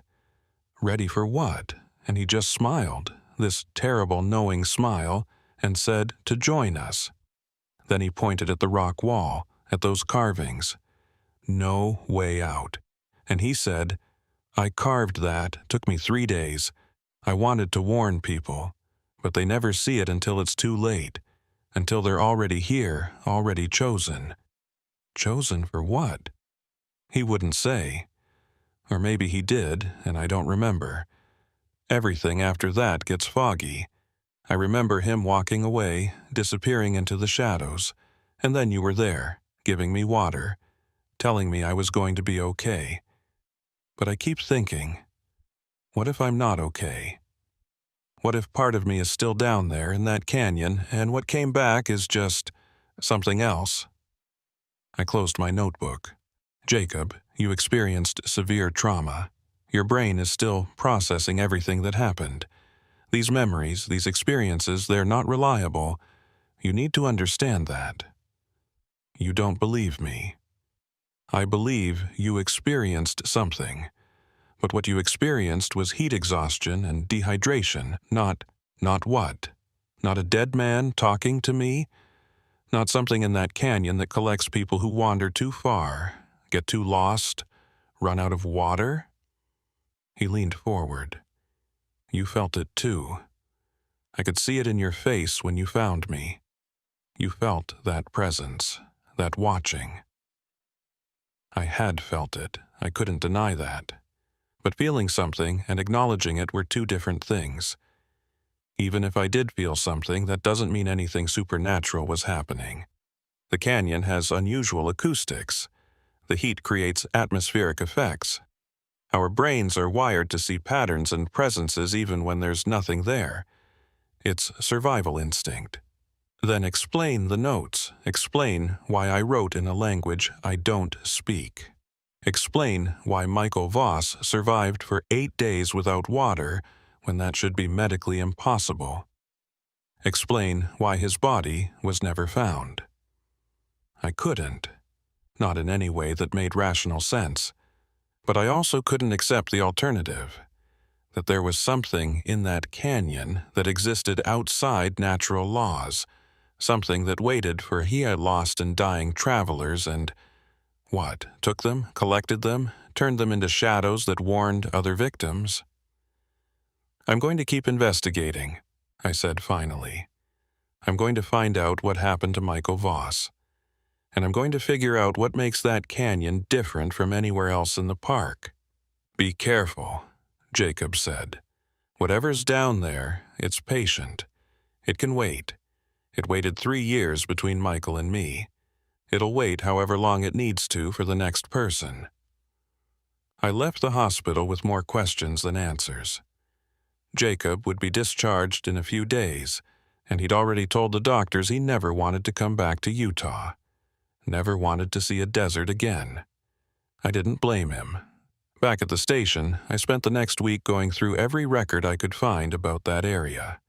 Ready for what? and he just smiled, this terrible knowing smile, and said to join us. Then he pointed at the rock wall, at those carvings. No way out. And he said, I carved that, took me 3 days. I wanted to warn people, but they never see it until it's too late, until they're already here, already chosen. Chosen for what? He wouldn't say. Or maybe he did, and I don't remember. Everything after that gets foggy. I remember him walking away, disappearing into the shadows, and then you were there, giving me water, telling me I was going to be okay. But I keep thinking, what if I'm not okay? What if part of me is still down there in that canyon, and what came back is just something else? I closed my notebook. Jacob, you experienced severe trauma. Your brain is still processing everything that happened. These memories, these experiences, they're not reliable. You need to understand that. You don't believe me. I believe you experienced something. But what you experienced was heat exhaustion and dehydration, not what? Not a dead man talking to me? Not something in that canyon that collects people who wander too far, get too lost, run out of water? He leaned forward. You felt it too. I could see it in your face when you found me. You felt that presence, that watching. I had felt it. I couldn't deny that. But feeling something and acknowledging it were two different things. Even if I did feel something, that doesn't mean anything supernatural was happening. The canyon has unusual acoustics. The heat creates atmospheric effects. Our brains are wired to see patterns and presences even when there's nothing there. It's survival instinct. Then explain the notes. Explain why I wrote in a language I don't speak. Explain why Michael Voss survived for 8 days without water when that should be medically impossible. Explain why his body was never found. I couldn't. Not in any way that made rational sense. But I also couldn't accept the alternative, that there was something in that canyon that existed outside natural laws, something that waited for lost and dying travelers and, took them, collected them, turned them into shadows that warned other victims? I'm going to keep investigating, I said finally. I'm going to find out what happened to Michael Voss. And I'm going to figure out what makes that canyon different from anywhere else in the park. Be careful, Jacob said. Whatever's down there, it's patient. It can wait. It waited 3 years between Michael and me. It'll wait however long it needs to for the next person. I left the hospital with more questions than answers. Jacob would be discharged in a few days, and he'd already told the doctors he never wanted to come back to Utah. Never wanted to see a desert again. I didn't blame him. Back at the station, I spent the next week going through every record I could find about that area.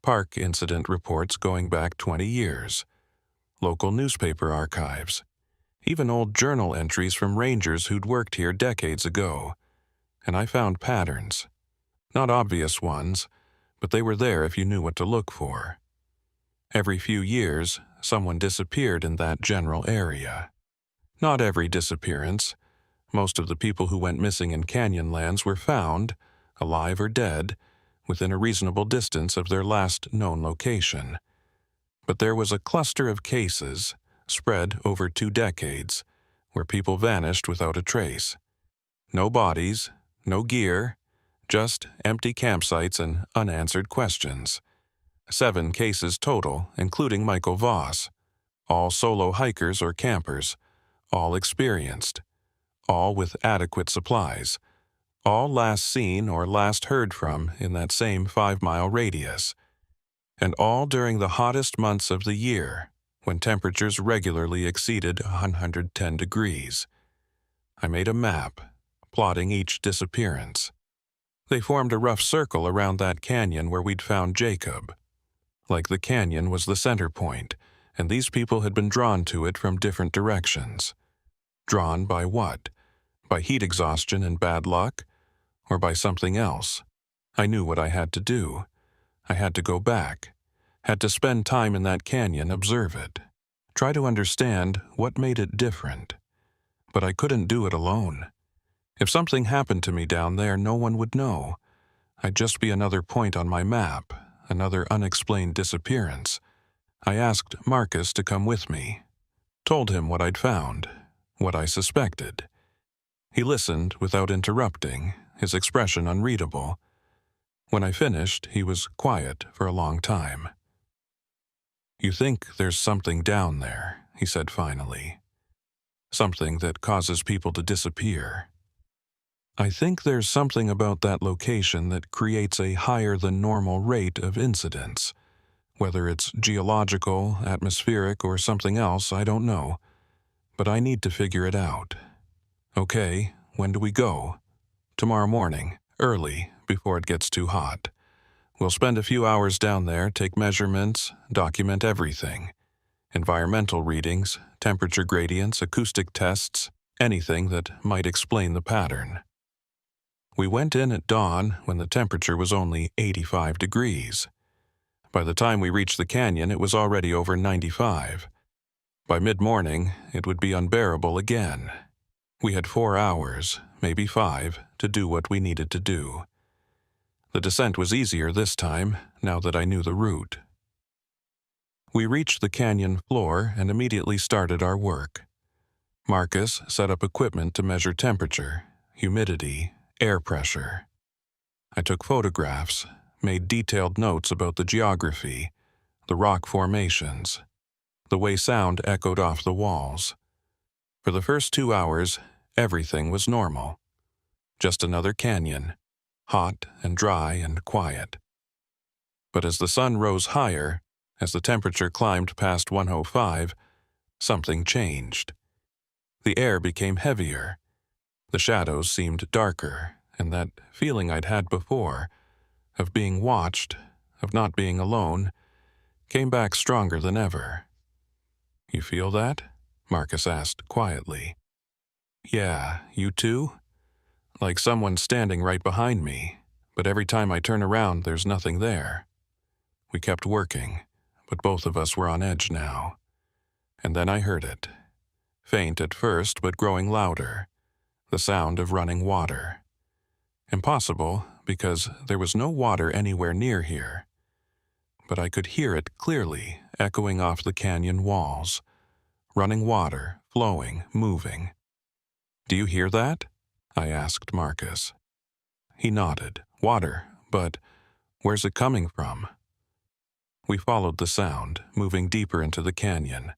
Park incident reports going back 20 years. Local newspaper archives. Even old journal entries from rangers who'd worked here decades ago. And I found patterns. Not obvious ones, but they were there if you knew what to look for. Every few years, someone disappeared in that general area. Not every disappearance. Most of the people who went missing in Canyonlands were found, alive or dead, within a reasonable distance of their last known location. But there was a cluster of cases, spread over 2 decades, where people vanished without a trace. No bodies, no gear, just empty campsites and unanswered questions. 7 cases total, including Michael Voss. All solo hikers or campers. All experienced. All with adequate supplies. All last seen or last heard from in that same 5-mile radius. And all during the hottest months of the year, when temperatures regularly exceeded 110 degrees. I made a map, plotting each disappearance. They formed a rough circle around that canyon where we'd found Jacob. Like the canyon was the center point, and these people had been drawn to it from different directions. Drawn by what? By heat exhaustion and bad luck? Or by something else? I knew what I had to do. I had to go back, had to spend time in that canyon, observe it, try to understand what made it different. But I couldn't do it alone. If something happened to me down there, no one would know. I'd just be another point on my map, another unexplained disappearance. I asked Marcus to come with me, told him what I'd found, what I suspected. He listened without interrupting, his expression unreadable. When I finished, he was quiet for a long time. "You think there's something down there," he said finally. "Something that causes people to disappear. I think there's something about that location that creates a higher-than-normal rate of incidents. Whether it's geological, atmospheric, or something else, I don't know. But I need to figure it out." "Okay, when do we go?" "Tomorrow morning, early, before it gets too hot. We'll spend a few hours down there, take measurements, document everything. Environmental readings, temperature gradients, acoustic tests, anything that might explain the pattern." We went in at dawn when the temperature was only 85 degrees. By the time we reached the canyon, it was already over 95. By mid-morning, it would be unbearable again. We had 4 hours, maybe 5, to do what we needed to do. The descent was easier this time, now that I knew the route. We reached the canyon floor and immediately started our work. Marcus set up equipment to measure temperature, humidity, air pressure. I took photographs, made detailed notes about the geography, the rock formations, the way sound echoed off the walls. For the first 2 hours, everything was normal. Just another canyon, hot and dry and quiet. But as the sun rose higher, as the temperature climbed past 105, something changed. The air became heavier. The shadows seemed darker, and that feeling I'd had before, of being watched, of not being alone, came back stronger than ever. "You feel that?" Marcus asked quietly. "Yeah, you too?" "Like someone standing right behind me, but every time I turn around there's nothing there." We kept working, but both of us were on edge now. And then I heard it. Faint at first, but growing louder. The sound of running water. Impossible, because there was no water anywhere near here. But I could hear it clearly, echoing off the canyon walls. Running water, flowing, moving. "Do you hear that?" I asked Marcus. He nodded. "Water, but where's it coming from?" We followed the sound, moving deeper into the canyon.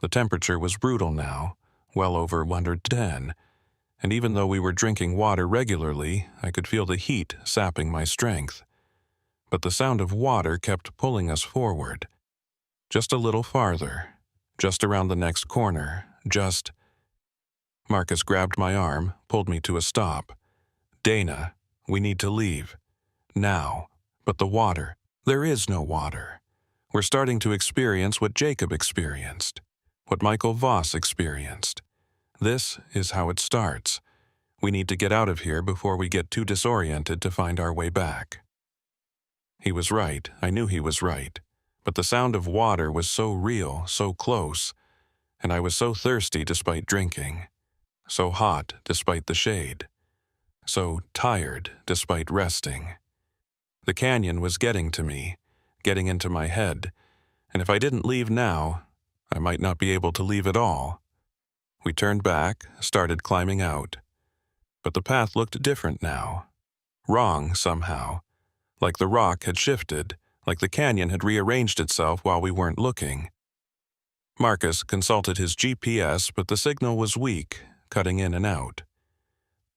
The temperature was brutal now, well over 110, and even though we were drinking water regularly, I could feel the heat sapping my strength. But the sound of water kept pulling us forward. Just a little farther, just around the next corner, just... Marcus grabbed my arm, pulled me to a stop. "Dana, we need to leave. Now. But the water, there is no water. We're starting to experience what Jacob experienced, what Michael Voss experienced. This is how it starts. We need to get out of here before we get too disoriented to find our way back." He was right. I knew he was right. But the sound of water was so real, so close, and I was so thirsty despite drinking, so hot despite the shade, so tired despite resting. The canyon was getting to me, getting into my head, and if I didn't leave now, I might not be able to leave at all. We turned back, started climbing out. But the path looked different now. Wrong somehow. Like the rock had shifted, like the canyon had rearranged itself while we weren't looking. Marcus consulted his GPS, but the signal was weak, cutting in and out.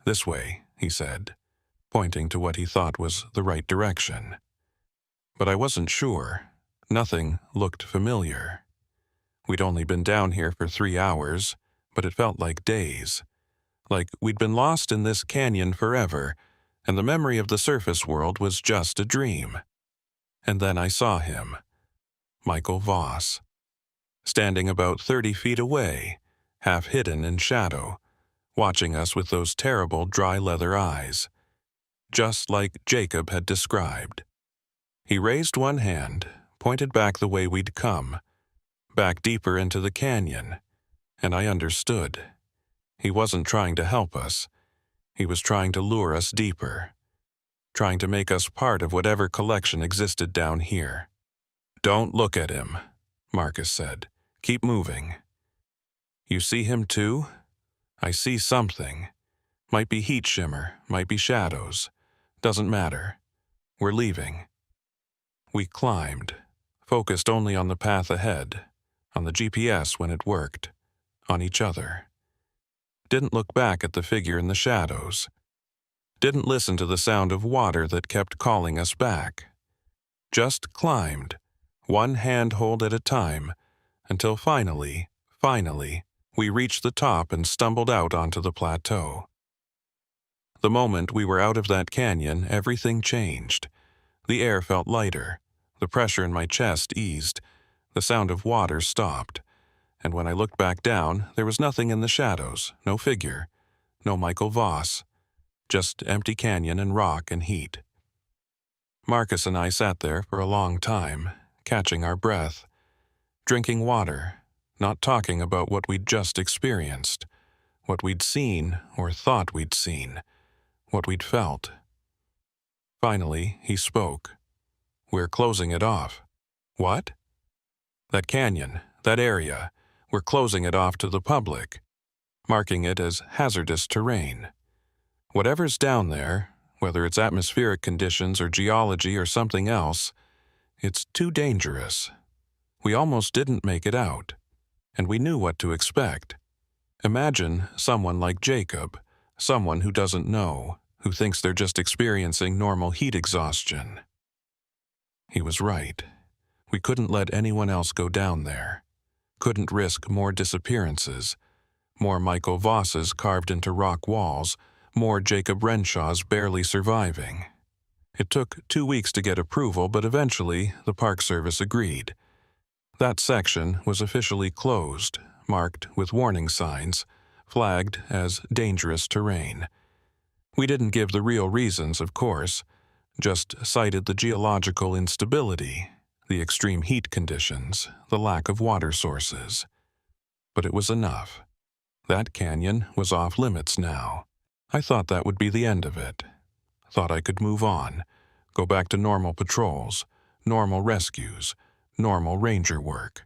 "This way," he said, pointing to what he thought was the right direction. But I wasn't sure. Nothing looked familiar. We'd only been down here for 3 hours, but it felt like days. Like we'd been lost in this canyon forever, and the memory of the surface world was just a dream. And then I saw him, Michael Voss, standing about 30 feet away, half hidden in shadow, watching us with those terrible dry leather eyes. just like Jacob had described. He raised one hand, pointed back the way we'd come, back deeper into the canyon, and I understood. He wasn't trying to help us. He was trying to lure us deeper, trying to make us part of whatever collection existed down here. "Don't look at him," Marcus said. "Keep moving." "You see him too?" "I see something. Might be heat shimmer, might be shadows. Doesn't matter. We're leaving." We climbed, focused only on the path ahead, on the GPS when it worked, on each other. Didn't look back at the figure in the shadows. Didn't listen to the sound of water that kept calling us back. Just climbed, one handhold at a time, until finally, we reached the top and stumbled out onto the plateau. The moment we were out of that canyon, everything changed. The air felt lighter, the pressure in my chest eased, the sound of water stopped, and when I looked back down, there was nothing in the shadows, no figure, no Michael Voss, just empty canyon and rock and heat. Marcus and I sat there for a long time, catching our breath, drinking water, not talking about what we'd just experienced, what we'd seen or thought we'd seen, what we'd felt. Finally, he spoke. "We're closing it off." "What?" "That canyon, that area, we're closing it off to the public, marking it as hazardous terrain. Whatever's down there, whether it's atmospheric conditions or geology or something else, it's too dangerous. We almost didn't make it out, and we knew what to expect. Imagine someone like Jacob, someone who doesn't know, who thinks they're just experiencing normal heat exhaustion." He was right. We couldn't let anyone else go down there. Couldn't risk more disappearances, more Michael Vosses carved into rock walls, more Jacob Renshaws barely surviving. It took 2 weeks to get approval, but eventually the Park Service agreed. That section was officially closed, marked with warning signs, flagged as dangerous terrain. We didn't give the real reasons, of course, just cited the geological instability, the extreme heat conditions, the lack of water sources. But it was enough. That canyon was off limits now. I thought that would be the end of it. Thought I could move on, go back to normal patrols, normal rescues, normal ranger work.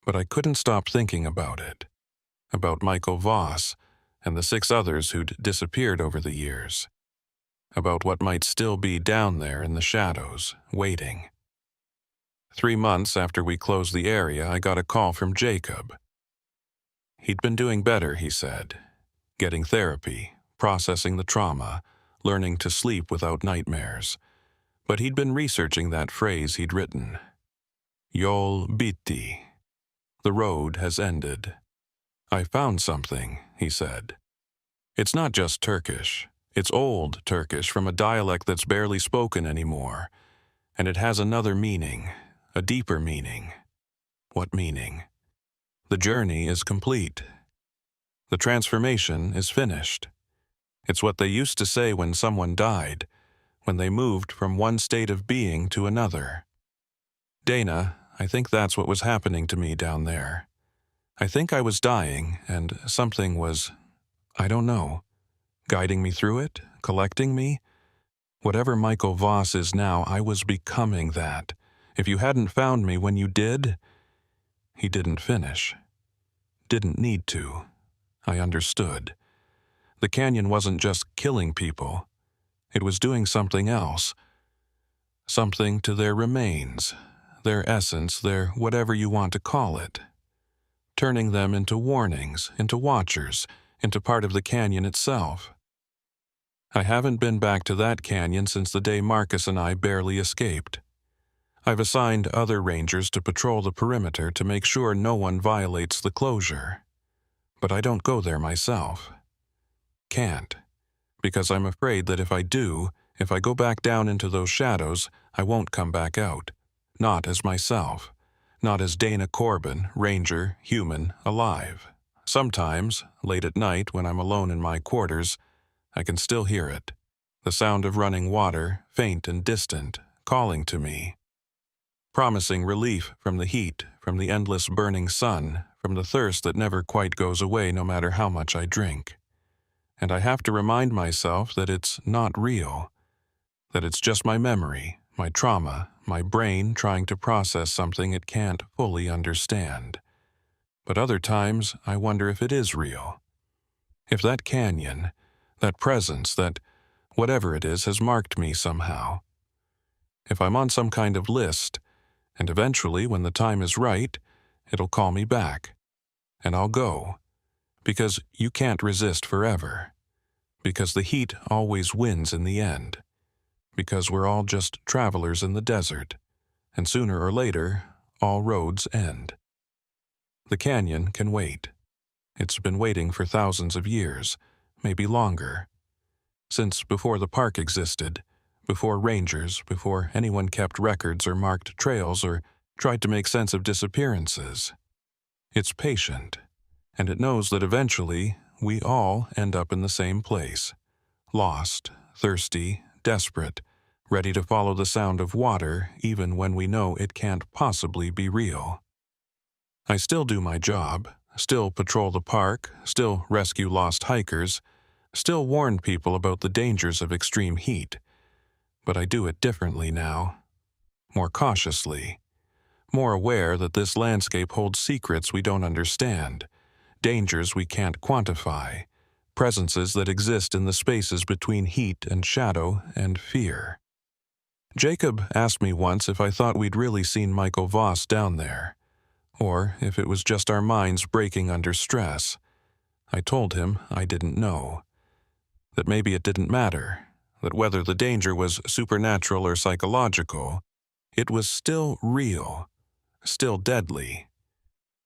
But I couldn't stop thinking about it. About Michael Voss and the 6 others who'd disappeared over the years. About what might still be down there in the shadows, waiting. 3 months after we closed the area, I got a call from Jacob. He'd been doing better, he said. Getting therapy, processing the trauma, learning to sleep without nightmares. But he'd been researching that phrase he'd written. Yol biti. The road has ended. "I found something," he said. "It's not just Turkish. It's old Turkish from a dialect that's barely spoken anymore. And it has another meaning, a deeper meaning." "What meaning?" "The journey is complete. The transformation is finished. It's what they used to say when someone died, when they moved from one state of being to another. Dana, I think that's what was happening to me down there. I think I was dying, and something was, I don't know, guiding me through it, collecting me. Whatever Michael Voss is now, I was becoming that. If you hadn't found me when you did..." He didn't finish. Didn't need to. I understood. The canyon wasn't just killing people. It was doing something else. Something to their remains, their essence, their whatever you want to call it. Turning them into warnings, into watchers, into part of the canyon itself. I haven't been back to that canyon since the day Marcus and I barely escaped. I've assigned other rangers to patrol the perimeter to make sure no one violates the closure. But I don't go there myself. Can't. Because I'm afraid that if I do, if I go back down into those shadows, I won't come back out. Not as myself. Not as Dana Corbin, ranger, human, alive. Sometimes, late at night when I'm alone in my quarters, I can still hear it. the sound of running water, faint and distant, calling to me, promising relief from the heat, from the endless burning sun, from the thirst that never quite goes away no matter how much I drink. And I have to remind myself that it's not real, that it's just my memory, my trauma, my brain trying to process something it can't fully understand. But other times, I wonder if it is real. If that canyon, that presence, that whatever it is has marked me somehow. If I'm on some kind of list, and eventually, when the time is right, it'll call me back. And I'll go. Because you can't resist forever. Because the heat always wins in the end. Because we're all just travelers in the desert. And sooner or later, all roads end. The canyon can wait. It's been waiting for thousands of years, maybe longer. Since before the park existed, before rangers, before anyone kept records or marked trails or tried to make sense of disappearances. It's patient, and it knows that eventually we all end up in the same place. Lost, thirsty, desperate, ready to follow the sound of water even when we know it can't possibly be real. I still do my job, still patrol the park, still rescue lost hikers, still warn people about the dangers of extreme heat. But I do it differently now. More cautiously. More aware that this landscape holds secrets we don't understand, dangers we can't quantify, presences that exist in the spaces between heat and shadow and fear. Jacob asked me once if I thought we'd really seen Michael Voss down there, or if it was just our minds breaking under stress. I told him I didn't know. That maybe it didn't matter, that whether the danger was supernatural or psychological, it was still real, still deadly,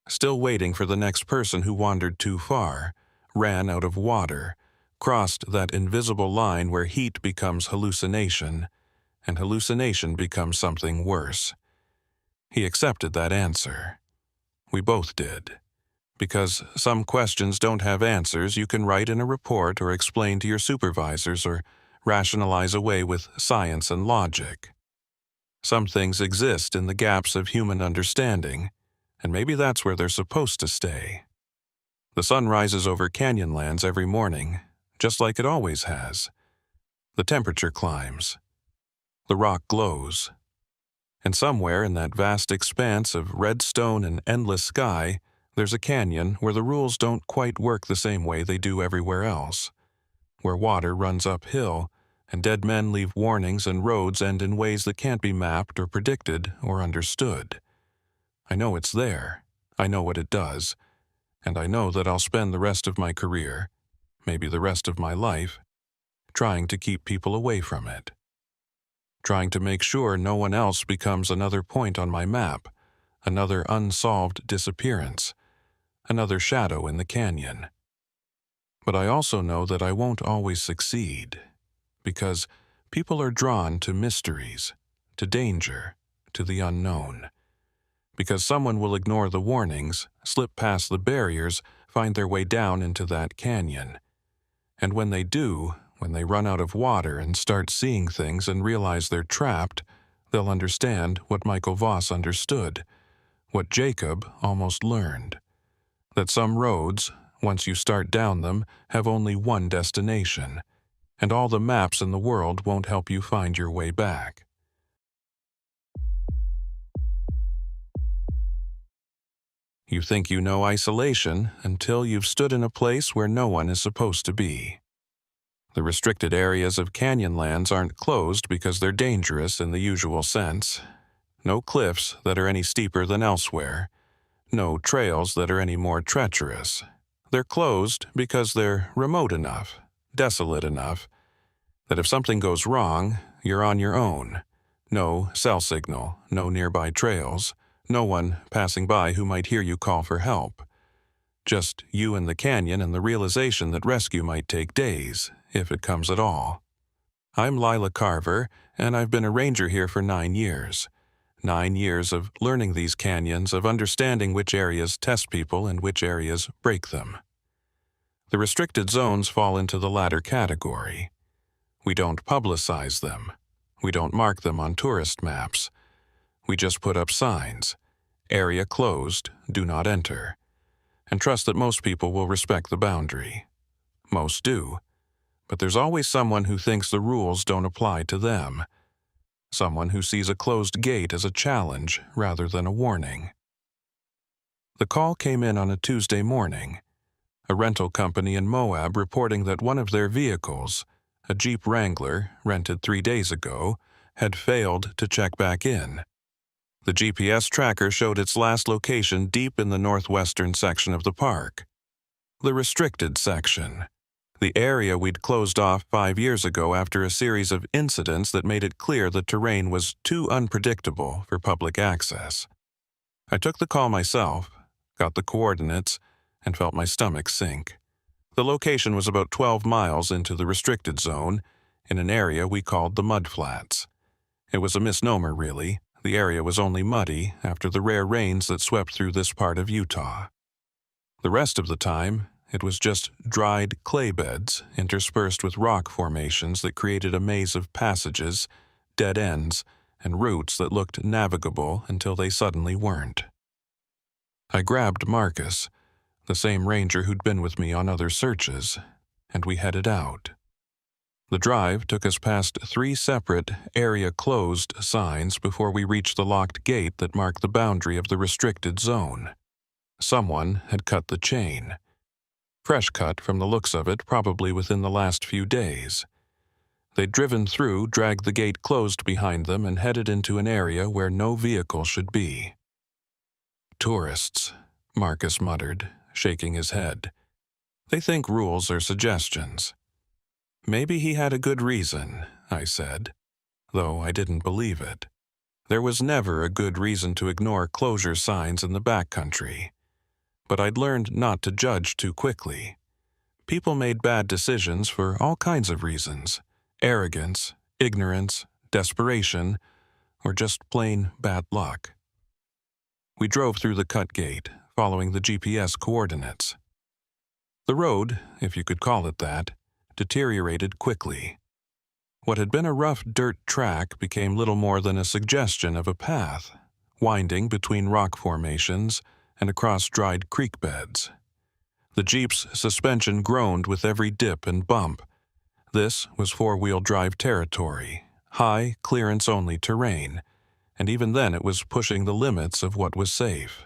still waiting for the next person who wandered too far, ran out of water, crossed that invisible line where heat becomes hallucination, and hallucination becomes something worse. He accepted that answer. We both did. Because some questions don't have answers you can write in a report or explain to your supervisors or rationalize away with science and logic. Some things exist in the gaps of human understanding, and maybe that's where they're supposed to stay. The sun rises over Canyonlands every morning, just like it always has. The temperature climbs. The rock glows. And somewhere in that vast expanse of red stone and endless sky, there's a canyon where the rules don't quite work the same way they do everywhere else, where water runs uphill, and dead men leave warnings and roads end in ways that can't be mapped or predicted or understood. I know it's there, I know what it does, and I know that I'll spend the rest of my career, maybe the rest of my life, trying to keep people away from it. Trying to make sure no one else becomes another point on my map, another unsolved disappearance, another shadow in the canyon. But I also know that I won't always succeed, because people are drawn to mysteries, to danger, to the unknown. Because someone will ignore the warnings, slip past the barriers, find their way down into that canyon. And when they do, when they run out of water and start seeing things and realize they're trapped, they'll understand what Michael Voss understood, what Jacob almost learned. That some roads, once you start down them, have only one destination, and all the maps in the world won't help you find your way back. You think you know isolation until you've stood in a place where no one is supposed to be. The restricted areas of Canyonlands aren't closed because they're dangerous in the usual sense. No cliffs that are any steeper than elsewhere. No trails that are any more treacherous. They're closed because they're remote enough, desolate enough, that if something goes wrong, you're on your own. No cell signal, no nearby trails, no one passing by who might hear you call for help. Just you and the canyon and the realization that rescue might take days, if it comes at all. I'm Lila Carver, and I've been a ranger here for 9 years. 9 years of learning these canyons, of understanding which areas test people and which areas break them. The restricted zones fall into the latter category. We don't publicize them. We don't mark them on tourist maps. We just put up signs. Area closed, do not enter. And trust that most people will respect the boundary. Most do. But there's always someone who thinks the rules don't apply to them. Someone who sees a closed gate as a challenge rather than a warning. The call came in on a Tuesday morning. A rental company in Moab reporting that one of their vehicles, a Jeep Wrangler rented 3 days ago, had failed to check back in. The GPS tracker showed its last location deep in the northwestern section of the park. The restricted section. The area we'd closed off 5 years ago after a series of incidents that made it clear the terrain was too unpredictable for public access. I took the call myself, got the coordinates, and felt my stomach sink. The location was about 12 miles into the restricted zone, in an area we called the Mud Flats. It was a misnomer, really. The area was only muddy after the rare rains that swept through this part of Utah. The rest of the time, it was just dried clay beds interspersed with rock formations that created a maze of passages, dead ends, and routes that looked navigable until they suddenly weren't. I grabbed Marcus, the same ranger who'd been with me on other searches, and we headed out. The drive took us past 3 separate area closed signs before we reached the locked gate that marked the boundary of the restricted zone. Someone had cut the chain. Fresh cut from the looks of it, probably within the last few days. They'd driven through, dragged the gate closed behind them, and headed into an area where no vehicle should be. "Tourists," Marcus muttered, shaking his head. "They think rules are suggestions." Maybe he had a good reason, I said, though I didn't believe it. There was never a good reason to ignore closure signs in the backcountry. But I'd learned not to judge too quickly. People made bad decisions for all kinds of reasons: arrogance, ignorance, desperation, or just plain bad luck. We drove through the cut gate, following the GPS coordinates. The road, if you could call it that, deteriorated quickly. What had been a rough dirt track became little more than a suggestion of a path, winding between rock formations and across dried creek beds. The Jeep's suspension groaned with every dip and bump. This was 4-wheel drive territory, high, clearance-only terrain, and even then it was pushing the limits of what was safe.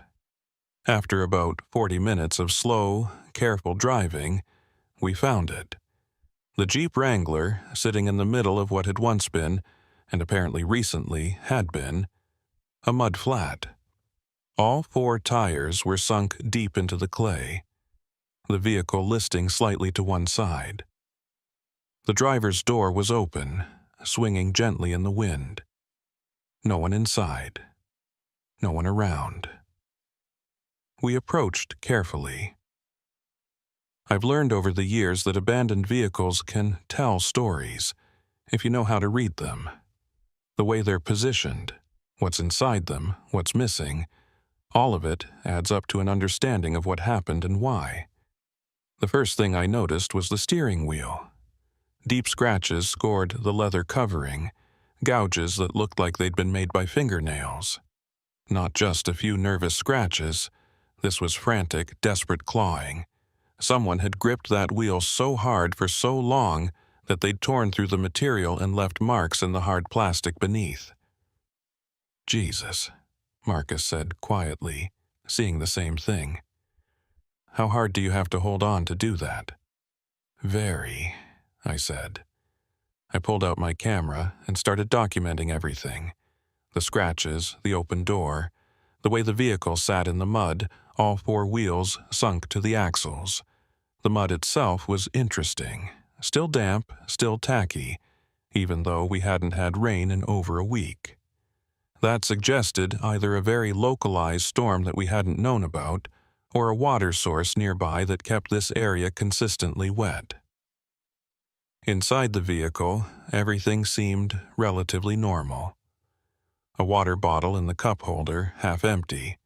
After about 40 minutes of slow, careful driving, we found it. The Jeep Wrangler, sitting in the middle of what had once been, and apparently recently had been, a mud flat. All 4 tires were sunk deep into the clay, the vehicle listing slightly to one side. The driver's door was open, swinging gently in the wind. No one inside. No one around. We approached carefully. I've learned over the years that abandoned vehicles can tell stories, if you know how to read them. The way they're positioned, what's inside them, what's missing, all of it adds up to an understanding of what happened and why. The first thing I noticed was the steering wheel. Deep scratches scored the leather covering, gouges that looked like they'd been made by fingernails. Not just a few nervous scratches, this was frantic, desperate clawing. Someone had gripped that wheel so hard for so long that they'd torn through the material and left marks in the hard plastic beneath. "Jesus," Marcus said quietly, seeing the same thing. "How hard do you have to hold on to do that?" "Very," I said. I pulled out my camera and started documenting everything. The scratches, the open door, the way the vehicle sat in the mud, all 4 wheels sunk to the axles. The mud itself was interesting, still damp, still tacky, even though we hadn't had rain in over a week. That suggested either a very localized storm that we hadn't known about, or a water source nearby that kept this area consistently wet. Inside the vehicle, everything seemed relatively normal. A water bottle in the cup holder, half empty.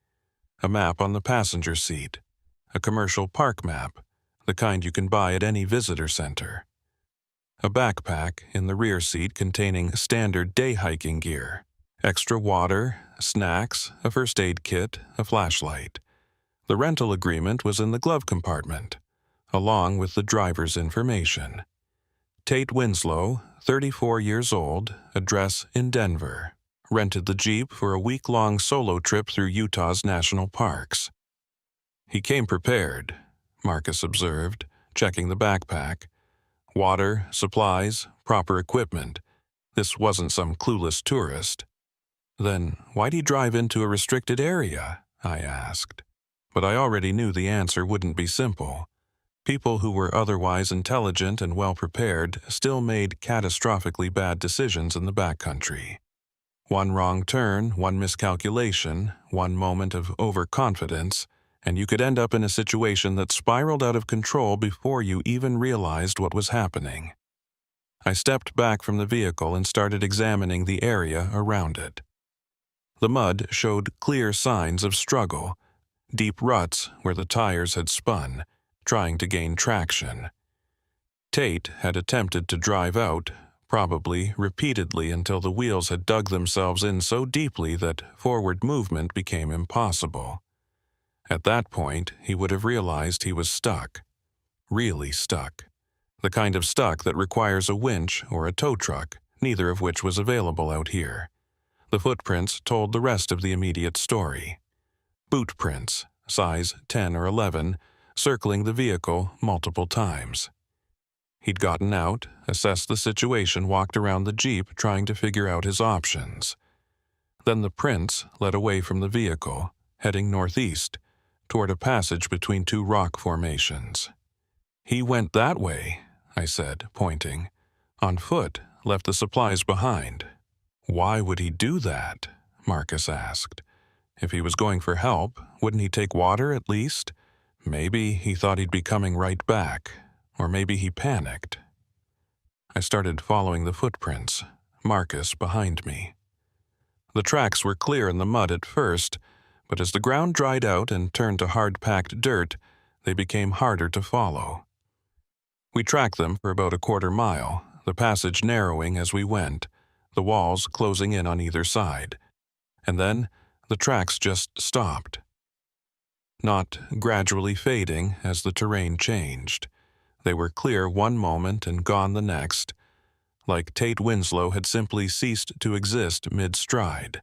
A map on the passenger seat. A commercial park map, the kind you can buy at any visitor center. a backpack in the rear seat containing standard day hiking gear, extra water, snacks, a first aid kit, a flashlight. The rental agreement was in the glove compartment, along with the driver's information. Tate Winslow, 34 years old, address in Denver. Rented the Jeep for a week-long solo trip through Utah's national parks. He came prepared, Marcus observed, checking the backpack. Water, supplies, proper equipment. This wasn't some clueless tourist. Then why'd he drive into a restricted area? I asked. But I already knew the answer wouldn't be simple. People who were otherwise intelligent and well-prepared still made catastrophically bad decisions in the backcountry. One wrong turn, one miscalculation, one moment of overconfidence, and you could end up in a situation that spiraled out of control before you even realized what was happening. I stepped back from the vehicle and started examining the area around it. The mud showed clear signs of struggle, deep ruts where the tires had spun, trying to gain traction. Tate had attempted to drive out, probably repeatedly until the wheels had dug themselves in so deeply that forward movement became impossible. At that point, he would have realized he was stuck. Really stuck. The kind of stuck that requires a winch or a tow truck, neither of which was available out here. The footprints told the rest of the immediate story. Boot prints, size 10 or 11, circling the vehicle multiple times. He'd gotten out, assessed the situation, walked around the Jeep trying to figure out his options. Then the prints led away from the vehicle, heading northeast, toward a passage between two rock formations. He went that way, I said, pointing. On foot, left the supplies behind. Why would he do that? Marcus asked. If he was going for help, wouldn't he take water at least? Maybe he thought he'd be coming right back, or maybe he panicked. I started following the footprints, Marcus behind me. The tracks were clear in the mud at first, but as the ground dried out and turned to hard-packed dirt, they became harder to follow. We tracked them for about a quarter mile, the passage narrowing as we went, the walls closing in on either side. And then the tracks just stopped. Not gradually fading as the terrain changed. They were clear one moment and gone the next, like Tate Winslow had simply ceased to exist mid-stride.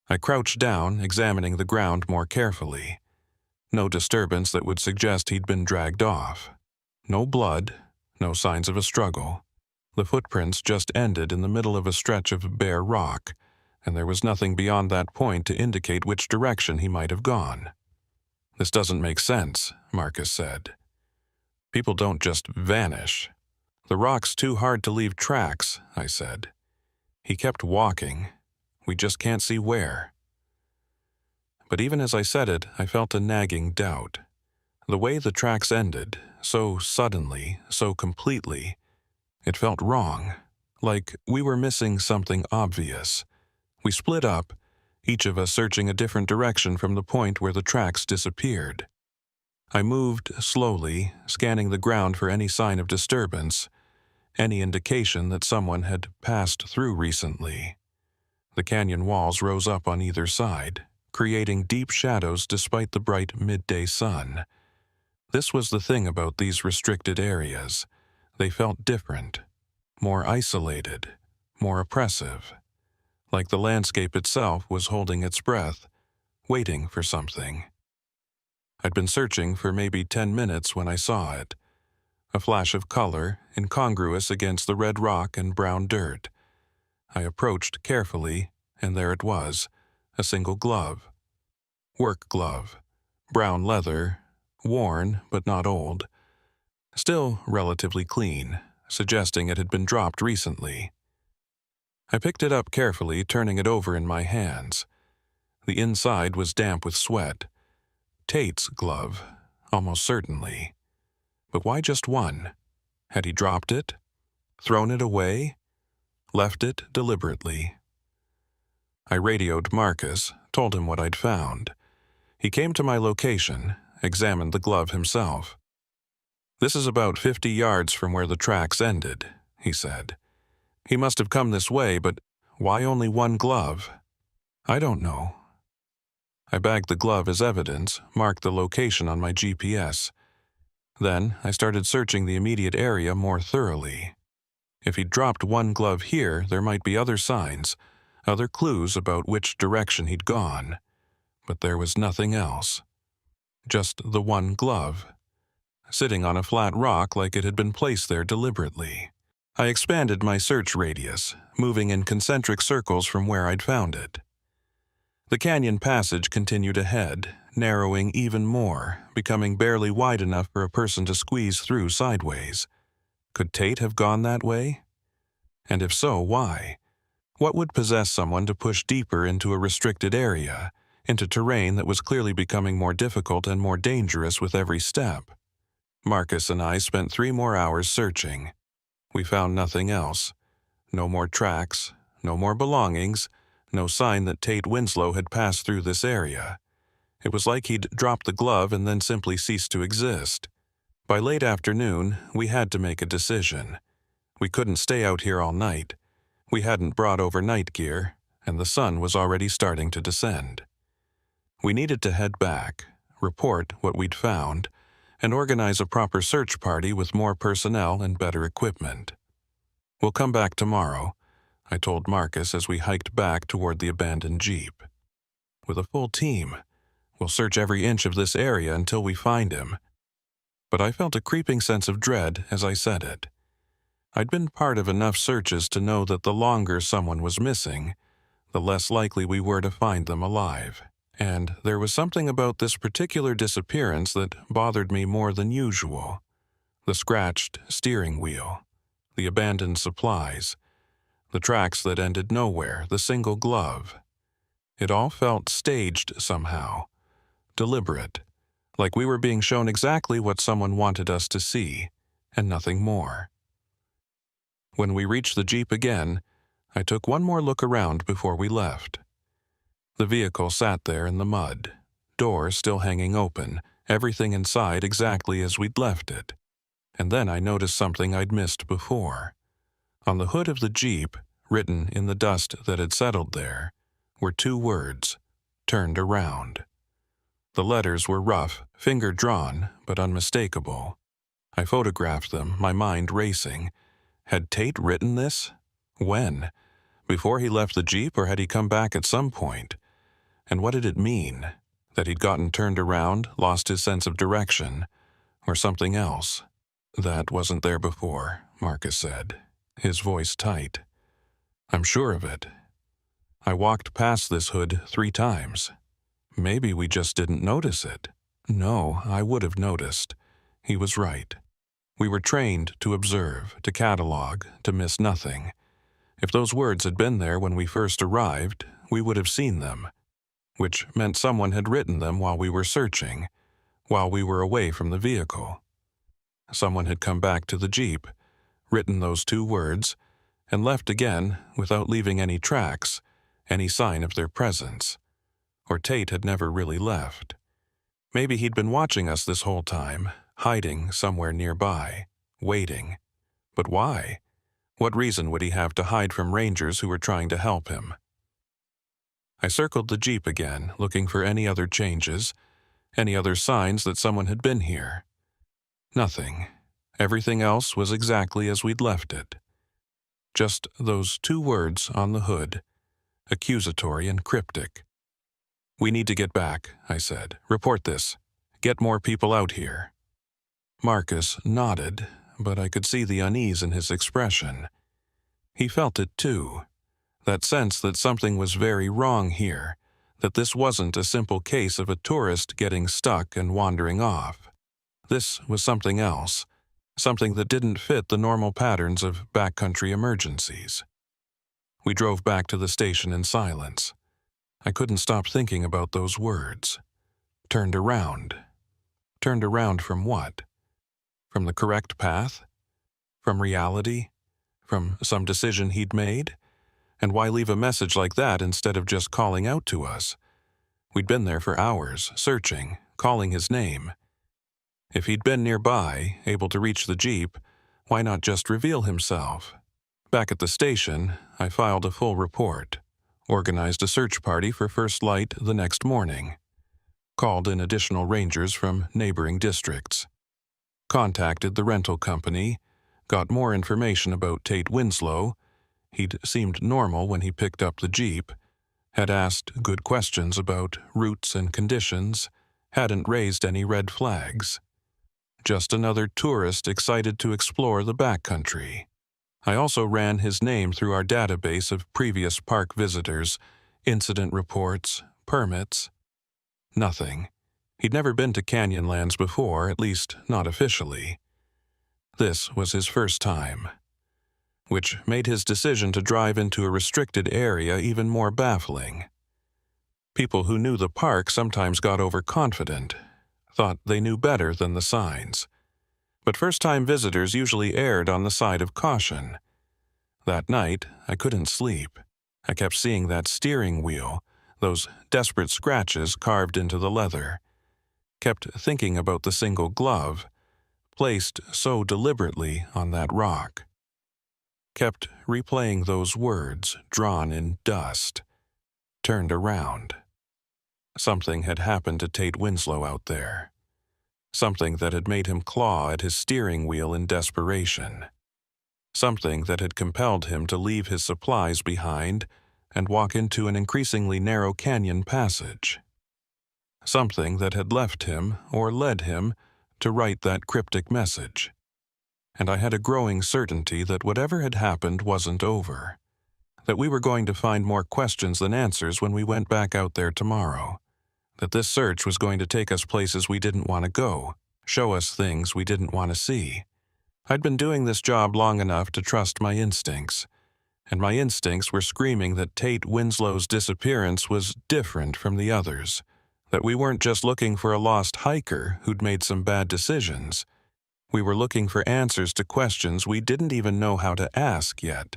I crouched down, examining the ground more carefully. No disturbance that would suggest he'd been dragged off. No blood, no signs of a struggle. The footprints just ended in the middle of a stretch of bare rock, and there was nothing beyond that point to indicate which direction he might have gone. This doesn't make sense, Marcus said. People don't just vanish. The rock's too hard to leave tracks, I said. He kept walking. We just can't see where. But even as I said it, I felt a nagging doubt. The way the tracks ended, so suddenly, so completely, it felt wrong, like we were missing something obvious. We split up, each of us searching a different direction from the point where the tracks disappeared. I moved slowly, scanning the ground for any sign of disturbance, any indication that someone had passed through recently. The canyon walls rose up on either side, creating deep shadows despite the bright midday sun. This was the thing about these restricted areas. They felt different, more isolated, more oppressive, like the landscape itself was holding its breath, waiting for something. I'd been searching for maybe 10 minutes when I saw it. A flash of color, incongruous against the red rock and brown dirt. I approached carefully, and there it was, a single glove. Work glove, brown leather, worn but not old. Still relatively clean, suggesting it had been dropped recently. I picked it up carefully, turning it over in my hands. The inside was damp with sweat. Tate's glove, almost certainly. But why just one? Had he dropped it? Thrown it away? Left it deliberately? I radioed Marcus, told him what I'd found. He came to my location, examined the glove himself. This is about 50 yards from where the tracks ended, he said. "He must have come this way, but why only one glove?" "I don't know." I bagged the glove as evidence, marked the location on my GPS. Then I started searching the immediate area more thoroughly. If he'd dropped one glove here, there might be other signs, other clues about which direction he'd gone. But there was nothing else. Just the one glove, sitting on a flat rock like it had been placed there deliberately. I expanded my search radius, moving in concentric circles from where I'd found it. The canyon passage continued ahead, narrowing even more, becoming barely wide enough for a person to squeeze through sideways. Could Tate have gone that way? And if so, why? What would possess someone to push deeper into a restricted area, into terrain that was clearly becoming more difficult and more dangerous with every step? Marcus and I spent 3 more hours searching. We found nothing else. No more tracks, no more belongings, no sign that Tate Winslow had passed through this area. It was like he'd dropped the glove and then simply ceased to exist. By late afternoon, we had to make a decision. We couldn't stay out here all night. We hadn't brought over night gear, and the sun was already starting to descend. We needed to head back, report what we'd found, and organize a proper search party with more personnel and better equipment. "We'll come back tomorrow," I told Marcus as we hiked back toward the abandoned Jeep. "With a full team, we'll search every inch of this area until we find him." But I felt a creeping sense of dread as I said it. I'd been part of enough searches to know that the longer someone was missing, the less likely we were to find them alive. And there was something about this particular disappearance that bothered me more than usual. The scratched steering wheel, the abandoned supplies, the tracks that ended nowhere, the single glove. It all felt staged somehow, deliberate, like we were being shown exactly what someone wanted us to see, and nothing more. When we reached the Jeep again, I took one more look around before we left. The vehicle sat there in the mud, door still hanging open, everything inside exactly as we'd left it. And then I noticed something I'd missed before. On the hood of the Jeep, written in the dust that had settled there, were 2 words, "Turned around." The letters were rough, finger-drawn, but unmistakable. I photographed them, my mind racing. Had Tate written this? When? Before he left the Jeep, or had he come back at some point? And what did it mean? That he'd gotten turned around, lost his sense of direction, or something else? "That wasn't there before," Marcus said, his voice tight. "I'm sure of it. I walked past this hood 3 times. Maybe we just didn't notice it." No, I would have noticed. He was right. We were trained to observe, to catalog, to miss nothing. If those words had been there when we first arrived, we would have seen them, which meant someone had written them while we were searching, while we were away from the vehicle. Someone had come back to the Jeep, written those 2 words, and left again without leaving any tracks, any sign of their presence. Or Tate had never really left. Maybe he'd been watching us this whole time, hiding somewhere nearby, waiting. But why? What reason would he have to hide from rangers who were trying to help him? I circled the Jeep again, looking for any other changes, any other signs that someone had been here. Nothing. Everything else was exactly as we'd left it. Just those 2 words on the hood, accusatory and cryptic. "We need to get back," I said. "Report this. Get more people out here." Marcus nodded, but I could see the unease in his expression. He felt it too, that sense that something was very wrong here, that this wasn't a simple case of a tourist getting stuck and wandering off. This was something else, something that didn't fit the normal patterns of backcountry emergencies. We drove back to the station in silence. I couldn't stop thinking about those words. Turned around. Turned around from what? From the correct path? From reality? From some decision he'd made? And why leave a message like that instead of just calling out to us? We'd been there for hours, searching, calling his name. If he'd been nearby, able to reach the Jeep, Why not just reveal himself? Back at the station, I filed a full report, organized a search party for first light the next morning, called in additional rangers from neighboring districts, contacted the rental company, got more information about Tate Winslow. He'd seemed normal when he picked up the Jeep, had asked good questions about routes and conditions, hadn't raised any red flags. Just another tourist excited to explore the backcountry. I also ran his name through our database of previous park visitors, incident reports, permits. Nothing. He'd never been to Canyonlands before, at least not officially. This was his first time, which made his decision to drive into a restricted area even more baffling. People who knew the park sometimes got overconfident, thought they knew better than the signs. But first-time visitors usually erred on the side of caution. That night, I couldn't sleep. I kept seeing that steering wheel, those desperate scratches carved into the leather. Kept thinking about the single glove, placed so deliberately on that rock. Kept replaying those words drawn in dust. Turned around. Something had happened to Tate Winslow out there. Something that had made him claw at his steering wheel in desperation. Something that had compelled him to leave his supplies behind and walk into an increasingly narrow canyon passage. Something that had left him, or led him, to write that cryptic message. And I had a growing certainty that whatever had happened wasn't over. That we were going to find more questions than answers when we went back out there tomorrow. That this search was going to take us places we didn't want to go, show us things we didn't want to see. I'd been doing this job long enough to trust my instincts, and my instincts were screaming that Tate Winslow's disappearance was different from the others, that we weren't just looking for a lost hiker who'd made some bad decisions. We were looking for answers to questions we didn't even know how to ask yet.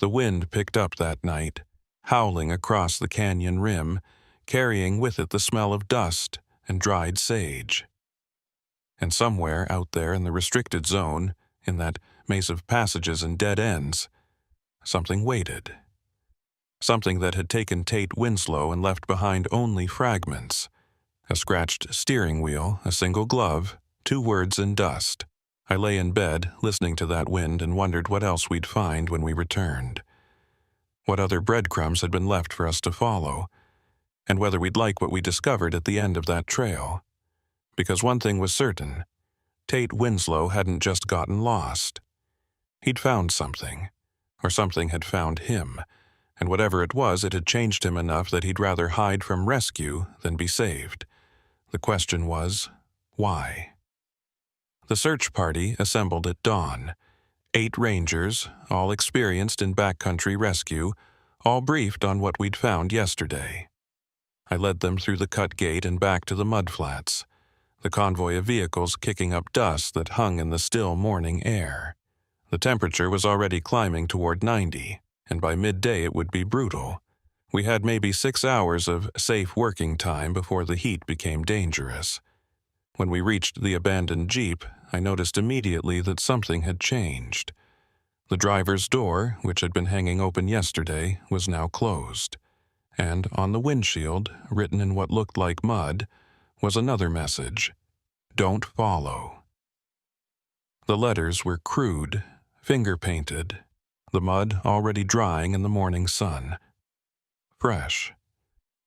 The wind picked up that night, howling across the canyon rim, carrying with it the smell of dust and dried sage. And somewhere out there in the restricted zone, in that maze of passages and dead ends, something waited. Something that had taken Tate Winslow and left behind only fragments. A scratched steering wheel, a single glove, 2 words in dust. I lay in bed, listening to that wind, and wondered what else we'd find when we returned. What other breadcrumbs had been left for us to follow, and whether we'd like what we discovered at the end of that trail. Because one thing was certain, Tate Winslow hadn't just gotten lost. He'd found something, or something had found him, and whatever it was, it had changed him enough that he'd rather hide from rescue than be saved. The question was, why? The search party assembled at dawn. 8 rangers, all experienced in backcountry rescue, all briefed on what we'd found yesterday. I led them through the cut gate and back to the mudflats, the convoy of vehicles kicking up dust that hung in the still morning air. The temperature was already climbing toward 90, and by midday it would be brutal. We had maybe 6 hours of safe working time before the heat became dangerous. When we reached the abandoned Jeep, I noticed immediately that something had changed. The driver's door, which had been hanging open yesterday, was now closed. And on the windshield, written in what looked like mud, was another message: "Don't follow." The letters were crude, finger-painted, the mud already drying in the morning sun. Fresh.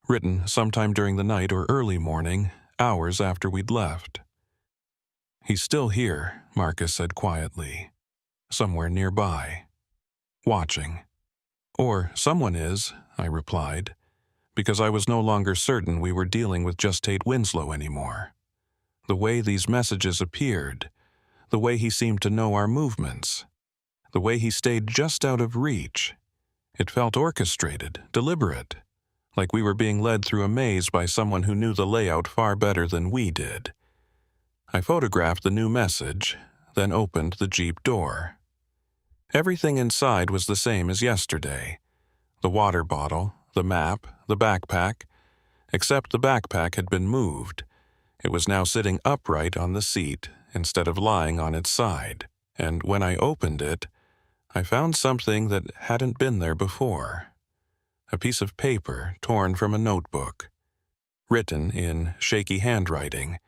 Written sometime during the night or early morning, hours after we'd left. "He's still here," Marcus said quietly. "Somewhere nearby. Watching." "Or someone is," I replied, because I was no longer certain we were dealing with just Tate Winslow anymore. The way these messages appeared, the way he seemed to know our movements, the way he stayed just out of reach, it felt orchestrated, deliberate, like we were being led through a maze by someone who knew the layout far better than we did. I photographed the new message, then opened the Jeep door. Everything inside was the same as yesterday. The water bottle, the map, the backpack, except the backpack had been moved. It was now sitting upright on the seat instead of lying on its side. And when I opened it, I found something that hadn't been there before. A piece of paper torn from a notebook. Written in shaky handwriting,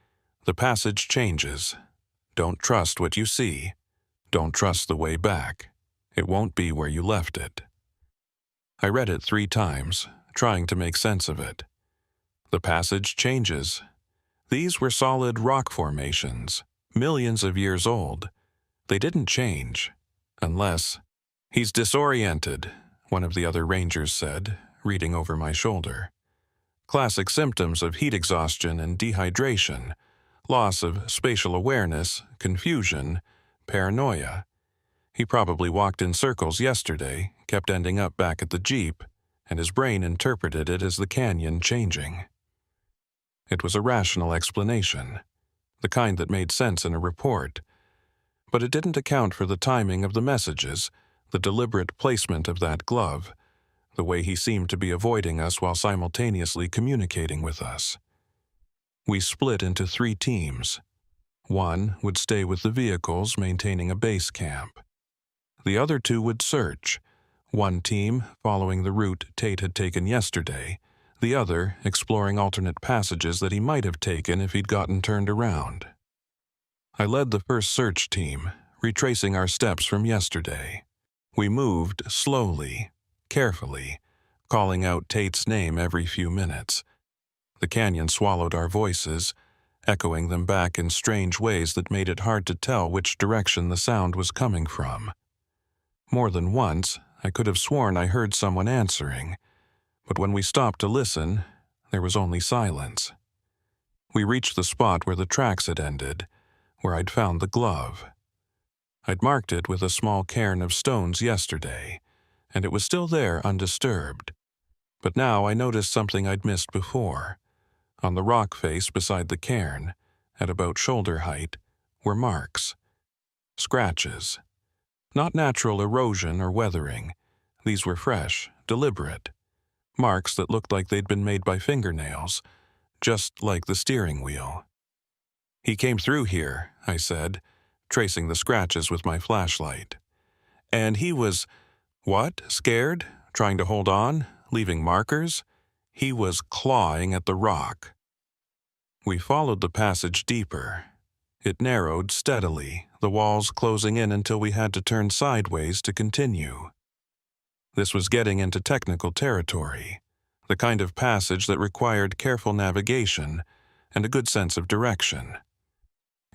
the passage changes. Don't trust what you see. Don't trust the way back. It won't be where you left it. I read it 3 times, trying to make sense of it. The passage changes. These were solid rock formations, millions of years old. They didn't change. Unless... "He's disoriented," one of the other rangers said, reading over my shoulder. Classic symptoms of heat exhaustion and dehydration, loss of spatial awareness, confusion, paranoia. He probably walked in circles yesterday, kept ending up back at the Jeep, and his brain interpreted it as the canyon changing. It was a rational explanation, the kind that made sense in a report, but it didn't account for the timing of the messages, the deliberate placement of that glove, the way he seemed to be avoiding us while simultaneously communicating with us. We split into 3 teams. One would stay with the vehicles, maintaining a base camp. The other 2 would search, one team following the route Tate had taken yesterday, the other exploring alternate passages that he might have taken if he'd gotten turned around. I led the first search team, retracing our steps from yesterday. We moved slowly, carefully, calling out Tate's name every few minutes. The canyon swallowed our voices, echoing them back in strange ways that made it hard to tell which direction the sound was coming from. More than once, I could have sworn I heard someone answering, but when we stopped to listen, there was only silence. We reached the spot where the tracks had ended, where I'd found the glove. I'd marked it with a small cairn of stones yesterday, and it was still there undisturbed. But now I noticed something I'd missed before. On the rock face beside the cairn, at about shoulder height, were marks. Scratches. Not natural erosion or weathering. These were fresh, deliberate. Marks that looked like they'd been made by fingernails, just like the steering wheel. "He came through here," I said, tracing the scratches with my flashlight. "And he was, what, scared, trying to hold on, leaving markers? He was clawing at the rock." We followed the passage deeper. It narrowed steadily, the walls closing in until we had to turn sideways to continue. This was getting into technical territory, the kind of passage that required careful navigation and a good sense of direction.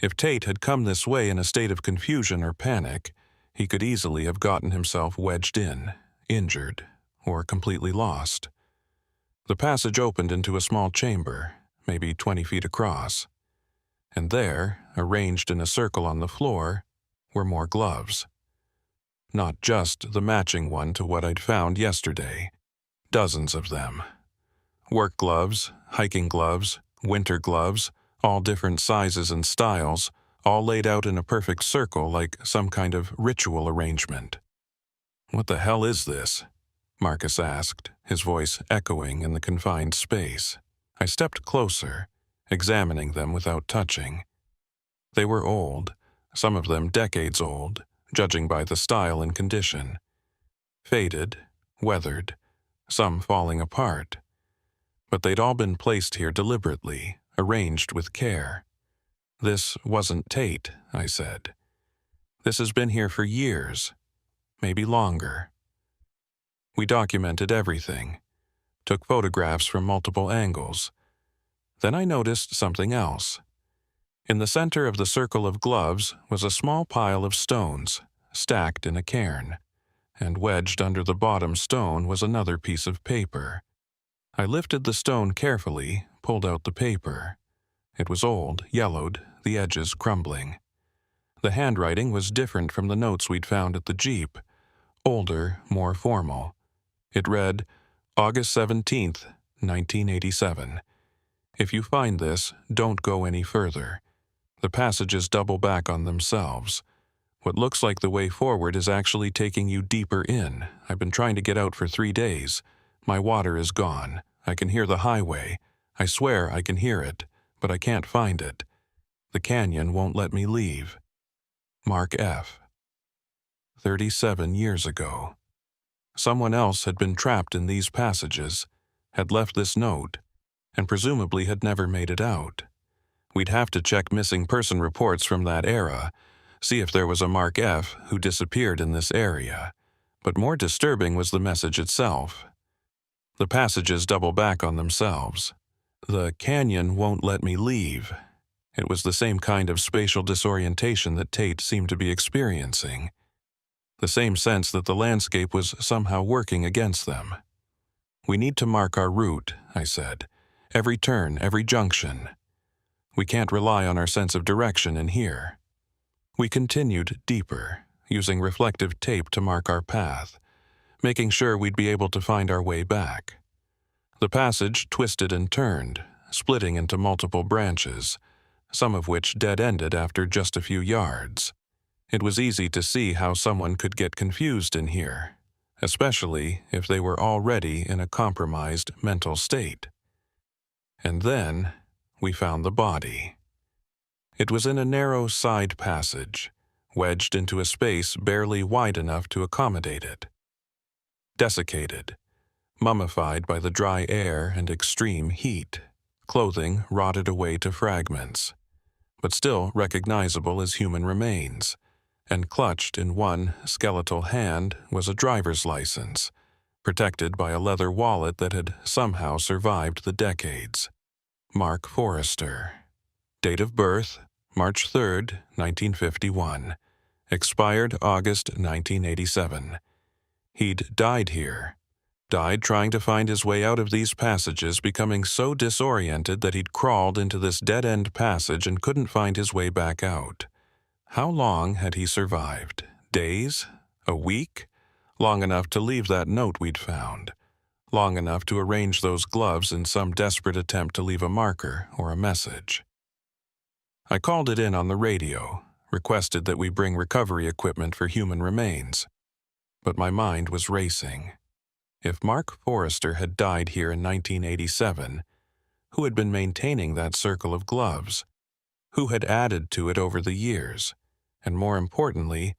If Tate had come this way in a state of confusion or panic, he could easily have gotten himself wedged in, injured, or completely lost. The passage opened into a small chamber, maybe 20 feet across. And there, arranged in a circle on the floor, were more gloves. Not just the matching one to what I'd found yesterday. Dozens of them. Work gloves, hiking gloves, winter gloves, all different sizes and styles, all laid out in a perfect circle like some kind of ritual arrangement. "What the hell is this?" Marcus asked, his voice echoing in the confined space. I stepped closer, examining them without touching. They were old, some of them decades old, judging by the style and condition. Faded, weathered, some falling apart. But they'd all been placed here deliberately, arranged with care. "This wasn't Tate," I said. "This has been here for years, maybe longer." We documented everything, took photographs from multiple angles. Then I noticed something else. In the center of the circle of gloves was a small pile of stones, stacked in a cairn, and wedged under the bottom stone was another piece of paper. I lifted the stone carefully, pulled out the paper. It was old, yellowed, the edges crumbling. The handwriting was different from the notes we'd found at the Jeep, older, more formal. It read, "August 17th, 1987. If you find this, don't go any further. The passages double back on themselves. What looks like the way forward is actually taking you deeper in. I've been trying to get out for 3 days. My water is gone. I can hear the highway. I swear I can hear it, but I can't find it. The canyon won't let me leave. Mark F." 37 years ago. Someone else had been trapped in these passages, had left this note, and presumably had never made it out. We'd have to check missing person reports from that era, see if there was a Mark F. who disappeared in this area. But more disturbing was the message itself. The passages double back on themselves. The canyon won't let me leave. It was the same kind of spatial disorientation that Tate seemed to be experiencing. The same sense that the landscape was somehow working against them. We need to mark our route, I said. Every turn, every junction. We can't rely on our sense of direction in here. We continued deeper, using reflective tape to mark our path, making sure we'd be able to find our way back. The passage twisted and turned, splitting into multiple branches, some of which dead-ended after just a few yards. It was easy to see how someone could get confused in here, especially if they were already in a compromised mental state. And then we found the body. It was in a narrow side passage, wedged into a space barely wide enough to accommodate it. Desiccated, mummified by the dry air and extreme heat, clothing rotted away to fragments, but still recognizable as human remains, and clutched in one skeletal hand was a driver's license, protected by a leather wallet that had somehow survived the decades. Mark Forrester. Date of birth, March 3rd, 1951. Expired August 1987. He'd died here. Died trying to find his way out of these passages, becoming so disoriented that he'd crawled into this dead-end passage and couldn't find his way back out. How long had he survived? Days? A week? Long enough to leave that note we'd found. Long enough to arrange those gloves in some desperate attempt to leave a marker or a message. I called it in on the radio, requested that we bring recovery equipment for human remains. But my mind was racing. If Mark Forrester had died here in 1987, who had been maintaining that circle of gloves? Who had added to it over the years? And more importantly,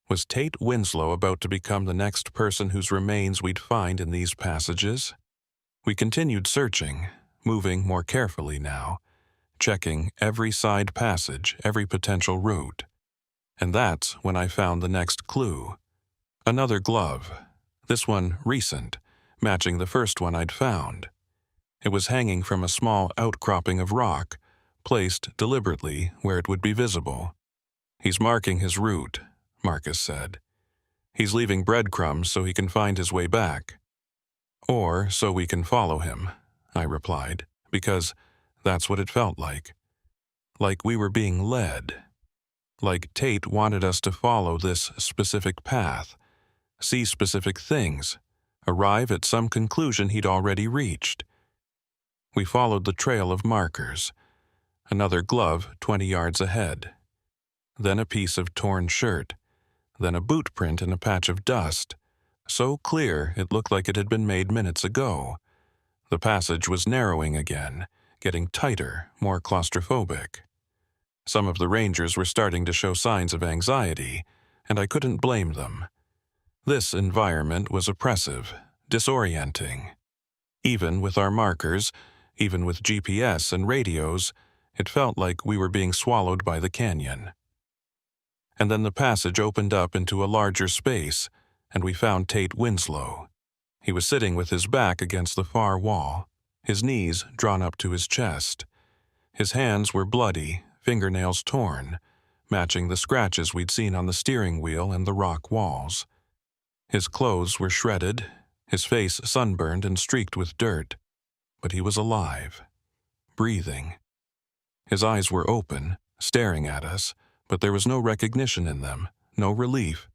was Tate Winslow about to become the next person whose remains we'd find in these passages? We continued searching, moving more carefully now, checking every side passage, every potential route. And that's when I found the next clue. Another glove, this one recent, matching the first one I'd found. It was hanging from a small outcropping of rock, placed deliberately where it would be visible. "He's marking his route," Marcus said. "He's leaving breadcrumbs so he can find his way back." "Or so we can follow him," I replied, because that's what it felt like. Like we were being led. Like Tate wanted us to follow this specific path, see specific things, arrive at some conclusion he'd already reached. We followed the trail of markers. Another glove 20 yards ahead. Then a piece of torn shirt. Then a boot print in a patch of dust, so clear it looked like it had been made minutes ago. The passage was narrowing again, getting tighter, more claustrophobic. Some of the rangers were starting to show signs of anxiety, and I couldn't blame them. This environment was oppressive, disorienting. Even with our markers, even with GPS and radios, it felt like we were being swallowed by the canyon. And then the passage opened up into a larger space, and we found Tate Winslow. He was sitting with his back against the far wall, his knees drawn up to his chest. His hands were bloody, fingernails torn, matching the scratches we'd seen on the steering wheel and the rock walls. His clothes were shredded, his face sunburned and streaked with dirt, but he was alive, breathing. His eyes were open, staring at us, but there was no recognition in them, no relief,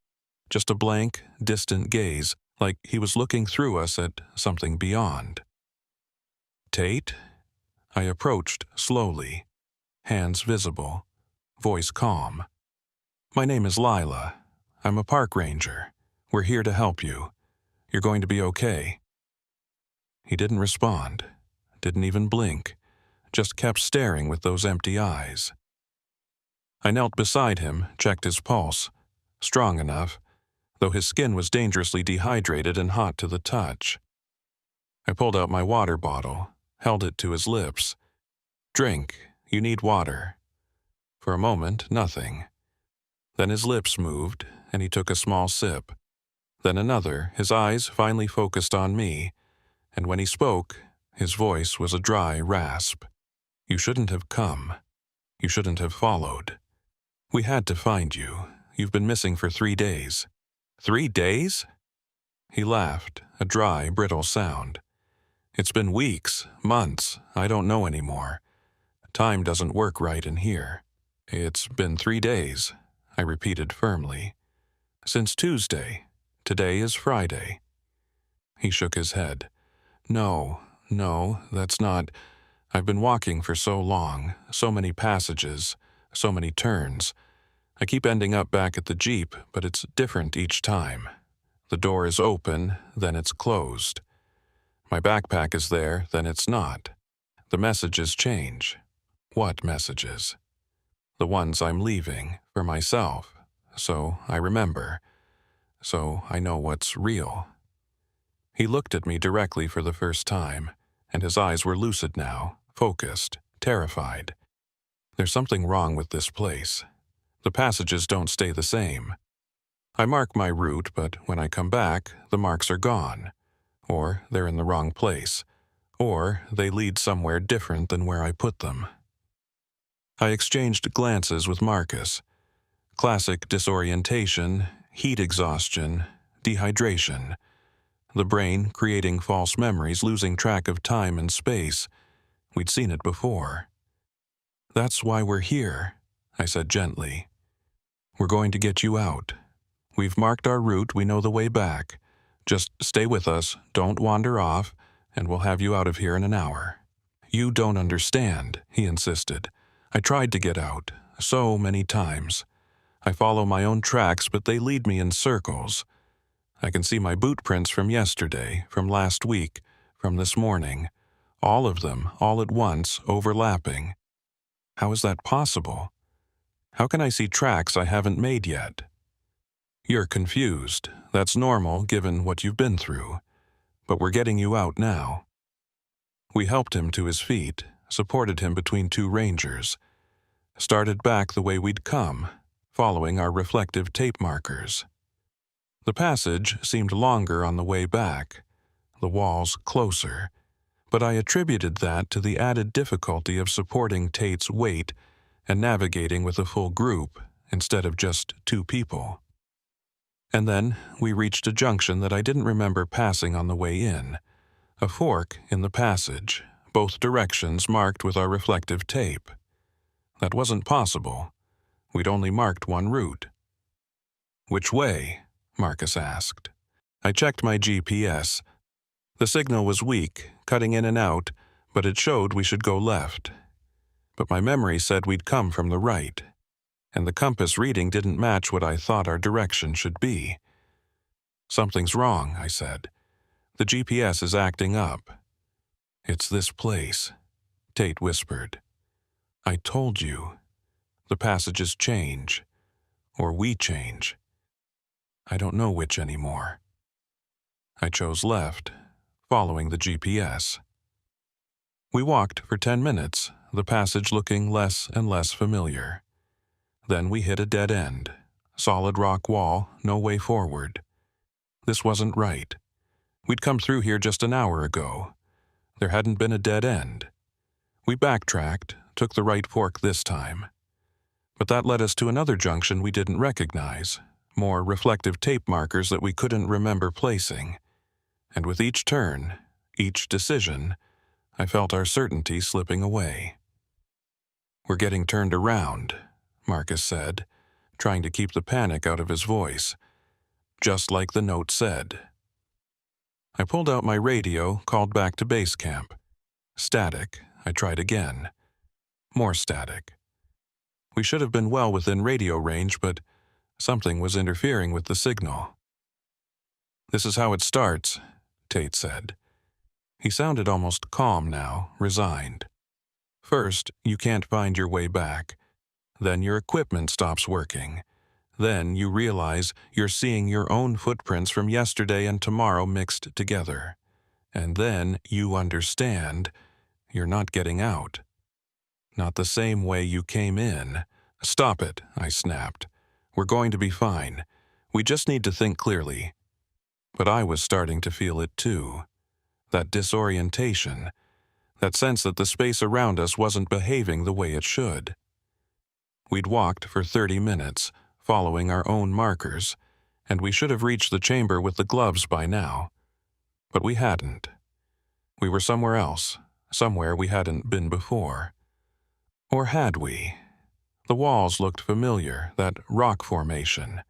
just a blank, distant gaze, like he was looking through us at something beyond. "Tate?" I approached slowly, hands visible, voice calm. "My name is Lila. I'm a park ranger. We're here to help you. You're going to be okay." He didn't respond, didn't even blink, just kept staring with those empty eyes. I knelt beside him, checked his pulse. Strong enough. though his skin was dangerously dehydrated and hot to the touch. I pulled out my water bottle, held it to his lips. "Drink, you need water." For a moment, nothing. Then his lips moved, and he took a small sip. Then another, his eyes finally focused on me, and when he spoke, his voice was a dry rasp. "You shouldn't have come. You shouldn't have followed. We had to find you. You've been missing for 3 days." 3 days? He laughed, a dry, brittle sound. "It's been weeks, months, I don't know anymore. Time doesn't work right in here." "It's been 3 days," I repeated firmly. "Since Tuesday. Today is Friday." He shook his head. No, that's not. I've been walking for so long, so many passages, so many turns. I keep ending up back at the Jeep, but it's different each time. The door is open, then it's closed. My backpack is there, then it's not. The messages change." "What messages?" "The ones I'm leaving, for myself. So I remember. So I know what's real." He looked at me directly for the first time, and his eyes were lucid now, focused, terrified. "There's something wrong with this place. The passages don't stay the same. I mark my route, but when I come back, the marks are gone. Or they're in the wrong place. Or they lead somewhere different than where I put them." I exchanged glances with Marcus. Classic disorientation, heat exhaustion, dehydration. The brain creating false memories, losing track of time and space. We'd seen it before. "That's why we're here," I said gently. "We're going to get you out. We've marked our route, we know the way back. Just stay with us, don't wander off, and we'll have you out of here in an hour." "You don't understand," he insisted. "I tried to get out, so many times. I follow my own tracks, but they lead me in circles. I can see my boot prints from yesterday, from last week, from this morning. All of them, all at once, overlapping. How is that possible? How can I see tracks I haven't made yet?" "You're confused. That's normal, given what you've been through. But we're getting you out now." We helped him to his feet, supported him between 2 rangers, started back the way we'd come, following our reflective tape markers. The passage seemed longer on the way back, the walls closer, but I attributed that to the added difficulty of supporting Tate's weight and navigating with a full group instead of just 2 people. And then we reached a junction that I didn't remember passing on the way in, a fork in the passage, both directions marked with our reflective tape. That wasn't possible. We'd only marked one route. "Which way?" Marcus asked. I checked my GPS. The signal was weak, cutting in and out, but it showed we should go left. But my memory said we'd come from the right, and the compass reading didn't match what I thought our direction should be. "Something's wrong," I said. "The GPS is acting up." "It's this place," Tate whispered. "I told you. The passages change. Or we change. I don't know which anymore." I chose left, following the GPS. We walked for 10 minutes, the passage looking less and less familiar. Then we hit a dead end. Solid rock wall, no way forward. This wasn't right. We'd come through here just an hour ago. There hadn't been a dead end. We backtracked, took the right fork this time. But that led us to another junction we didn't recognize, more reflective tape markers that we couldn't remember placing. And with each turn, each decision, I felt our certainty slipping away. "We're getting turned around," Marcus said, trying to keep the panic out of his voice. "Just like the note said." I pulled out my radio, called back to base camp. Static. I tried again. More static. We should have been well within radio range, but something was interfering with the signal. "This is how it starts," Tate said. He sounded almost calm now, resigned. "First, you can't find your way back. Then your equipment stops working. Then you realize you're seeing your own footprints from yesterday and tomorrow mixed together. And then you understand you're not getting out. Not the same way you came in. Stop it, I snapped. We're going to be fine. We just need to think clearly. But I was starting to feel it too. That disorientation. That sense that the space around us wasn't behaving the way it should. We'd walked for 30 minutes, following our own markers, and we should have reached the chamber with the gloves by now. But we hadn't. We were somewhere else, somewhere we hadn't been before. Or had we? The walls looked familiar, that rock formation.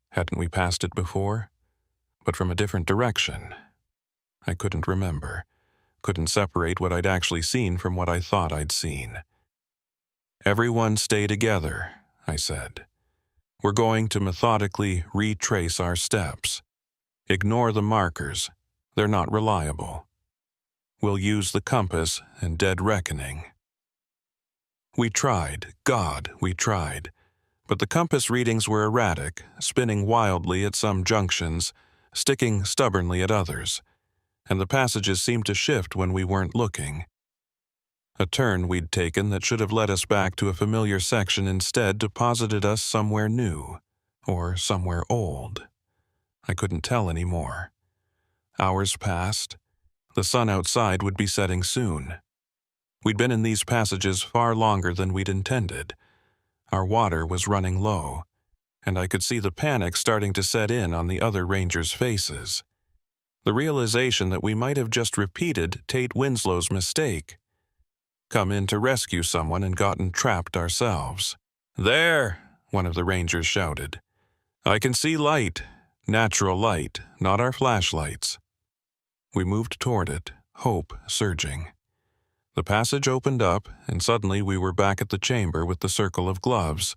Hadn't we passed it before? But from a different direction. I couldn't remember. Couldn't separate what I'd actually seen from what I thought I'd seen. Everyone stay together, I said. We're going to methodically retrace our steps. Ignore the markers. They're not reliable. We'll use the compass and dead reckoning. We tried, God, we tried. But the compass readings were erratic, spinning wildly at some junctions, sticking stubbornly at others. And the passages seemed to shift when we weren't looking. A turn we'd taken that should have led us back to a familiar section instead deposited us somewhere new, or somewhere old. I couldn't tell anymore. Hours passed. The sun outside would be setting soon. We'd been in these passages far longer than we'd intended. Our water was running low, and I could see the panic starting to set in on the other rangers' faces. The realization that we might have just repeated Tate Winslow's mistake. Come in to rescue someone and gotten trapped ourselves. "There!" one of the rangers shouted. "I can see light. Natural light, not our flashlights." We moved toward it, hope surging. The passage opened up, and suddenly we were back at the chamber with the circle of gloves.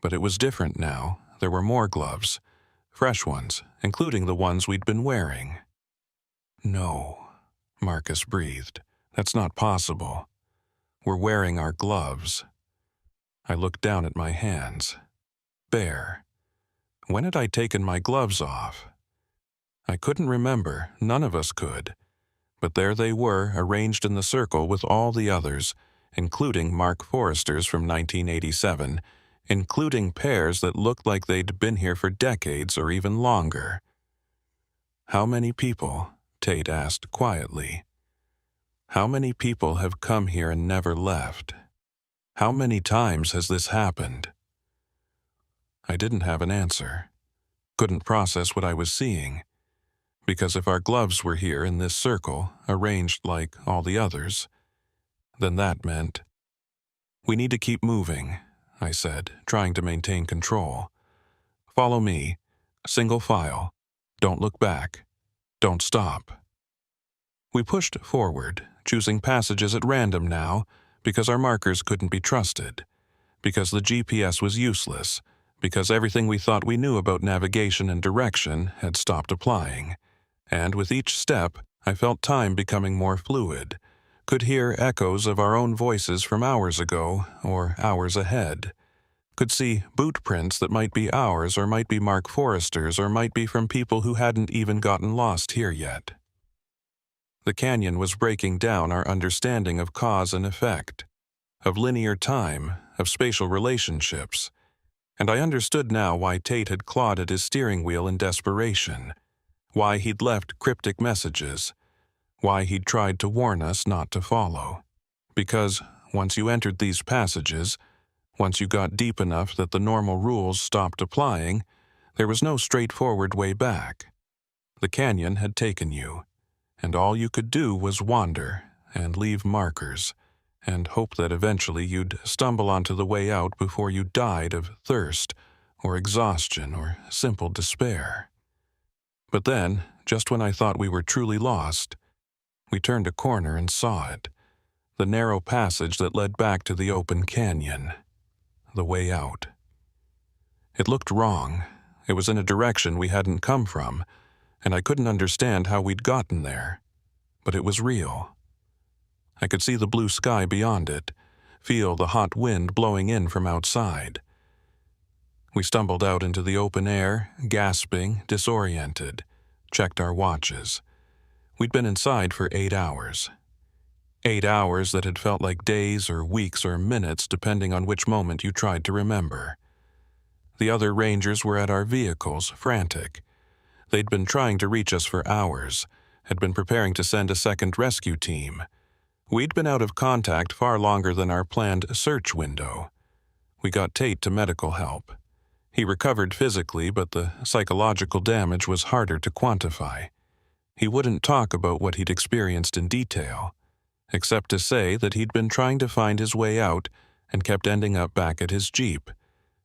But it was different now. There were more gloves. Fresh ones, including the ones we'd been wearing. "No," Marcus breathed. "That's not possible. We're wearing our gloves." I looked down at my hands. Bare. When had I taken my gloves off? I couldn't remember, none of us could. But there they were, arranged in the circle with all the others, including Mark Forrester's from 1987, including pairs that looked like they'd been here for decades or even longer. "How many people?" Tate asked quietly. "How many people have come here and never left? How many times has this happened?" I didn't have an answer. Couldn't process what I was seeing. Because if our gloves were here in this circle, arranged like all the others, then that meant... "We need to keep moving," I said, trying to maintain control. "Follow me. Single file. Don't look back. Don't stop." We pushed forward, choosing passages at random now, because our markers couldn't be trusted, because the GPS was useless, because everything we thought we knew about navigation and direction had stopped applying. And with each step, I felt time becoming more fluid, could hear echoes of our own voices from hours ago or hours ahead, could see boot prints that might be ours or might be Mark Forrester's or might be from people who hadn't even gotten lost here yet. The canyon was breaking down our understanding of cause and effect, of linear time, of spatial relationships, and I understood now why Tate had clawed at his steering wheel in desperation, why he'd left cryptic messages, why he'd tried to warn us not to follow. Because once you entered these passages, once you got deep enough that the normal rules stopped applying, there was no straightforward way back. The canyon had taken you, and all you could do was wander and leave markers, and hope that eventually you'd stumble onto the way out before you died of thirst or exhaustion or simple despair. But then, just when I thought we were truly lost, we turned a corner and saw it, the narrow passage that led back to the open canyon, the way out. It looked wrong. It was in a direction we hadn't come from, and I couldn't understand how we'd gotten there. But it was real. I could see the blue sky beyond it, feel the hot wind blowing in from outside. We stumbled out into the open air, gasping, disoriented, checked our watches. We'd been inside for 8 hours. 8 hours that had felt like days or weeks or minutes depending on which moment you tried to remember. The other rangers were at our vehicles, frantic. They'd been trying to reach us for hours, had been preparing to send a second rescue team. We'd been out of contact far longer than our planned search window. We got Tate to medical help. He recovered physically, but the psychological damage was harder to quantify. He wouldn't talk about what he'd experienced in detail, except to say that he'd been trying to find his way out and kept ending up back at his Jeep,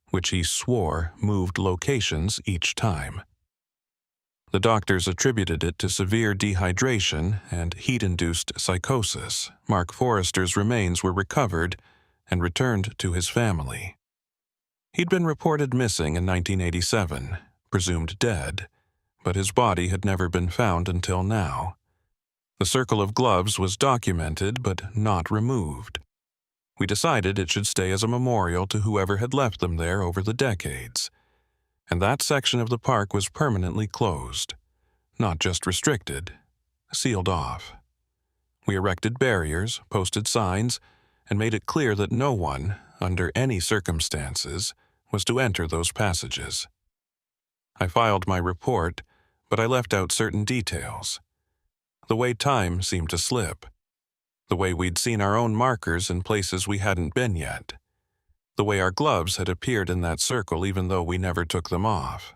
which he swore moved locations each time. The doctors attributed it to severe dehydration and heat-induced psychosis. Mark Forrester's remains were recovered and returned to his family. He'd been reported missing in 1987, presumed dead, but his body had never been found until now. The circle of gloves was documented but not removed. We decided it should stay as a memorial to whoever had left them there over the decades. And that section of the park was permanently closed, not just restricted, sealed off. We erected barriers, posted signs, and made it clear that no one, under any circumstances, was to enter those passages. I filed my report, but I left out certain details. The way time seemed to slip. The way we'd seen our own markers in places we hadn't been yet. The way our gloves had appeared in that circle even though we never took them off.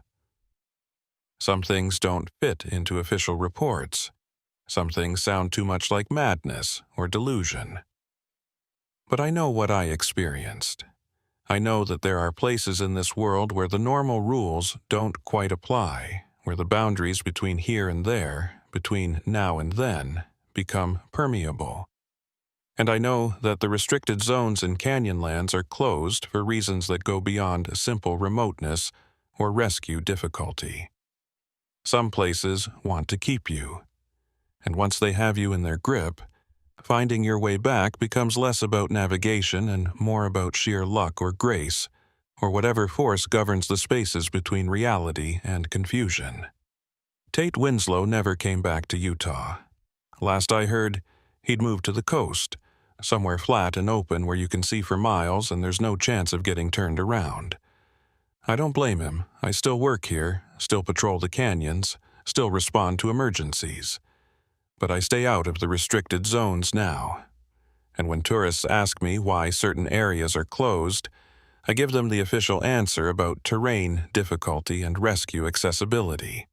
Some things don't fit into official reports. Some things sound too much like madness or delusion. But I know what I experienced. I know that there are places in this world where the normal rules don't quite apply, where the boundaries between here and there, between now and then, become permeable. And I know that the restricted zones in Canyonlands are closed for reasons that go beyond simple remoteness or rescue difficulty. Some places want to keep you, and once they have you in their grip, finding your way back becomes less about navigation and more about sheer luck or grace, or whatever force governs the spaces between reality and confusion. Tate Winslow never came back to Utah. Last I heard, he'd moved to the coast, somewhere flat and open where you can see for miles and there's no chance of getting turned around. I don't blame him. I still work here, still patrol the canyons, still respond to emergencies. But I stay out of the restricted zones now. And when tourists ask me why certain areas are closed, I give them the official answer about terrain difficulty and rescue accessibility.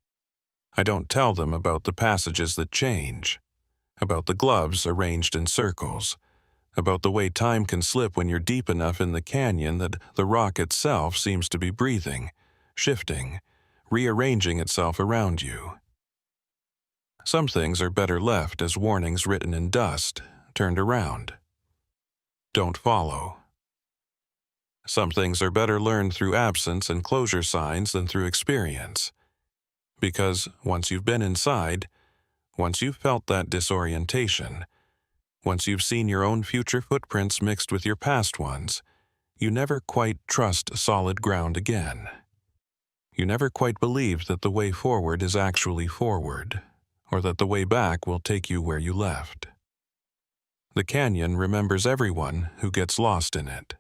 I don't tell them about the passages that change, about the gloves arranged in circles, about the way time can slip when you're deep enough in the canyon that the rock itself seems to be breathing, shifting, rearranging itself around you. Some things are better left as warnings written in dust, turned around. Don't follow. Some things are better learned through absence and closure signs than through experience. Because once you've been inside, once you've felt that disorientation, once you've seen your own future footprints mixed with your past ones, you never quite trust solid ground again. You never quite believe that the way forward is actually forward, or that the way back will take you where you left. The canyon remembers everyone who gets lost in it,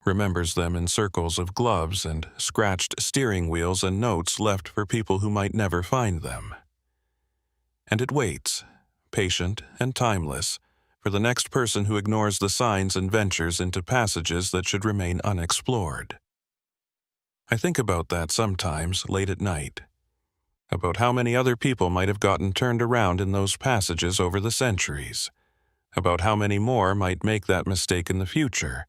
remembers them in circles of gloves and scratched steering wheels and notes left for people who might never find them. And it waits, patient and timeless, for the next person who ignores the signs and ventures into passages that should remain unexplored. I think about that sometimes late at night, about how many other people might have gotten turned around in those passages over the centuries, about how many more might make that mistake in the future,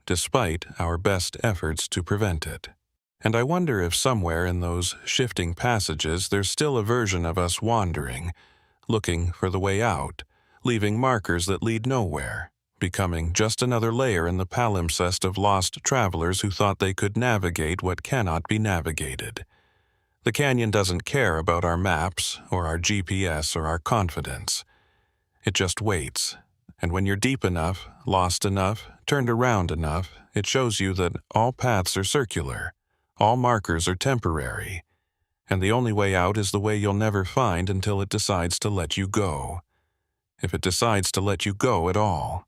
despite our best efforts to prevent it. And I wonder if somewhere in those shifting passages there's still a version of us wandering, looking for the way out, leaving markers that lead nowhere, becoming just another layer in the palimpsest of lost travelers who thought they could navigate what cannot be navigated. The canyon doesn't care about our maps or our GPS or our confidence. It just waits, and when you're deep enough, lost enough, turned around enough, it shows you that all paths are circular, All markers are temporary, and the only way out is the way you'll never find until it decides to let you go. If it decides to let you go at all.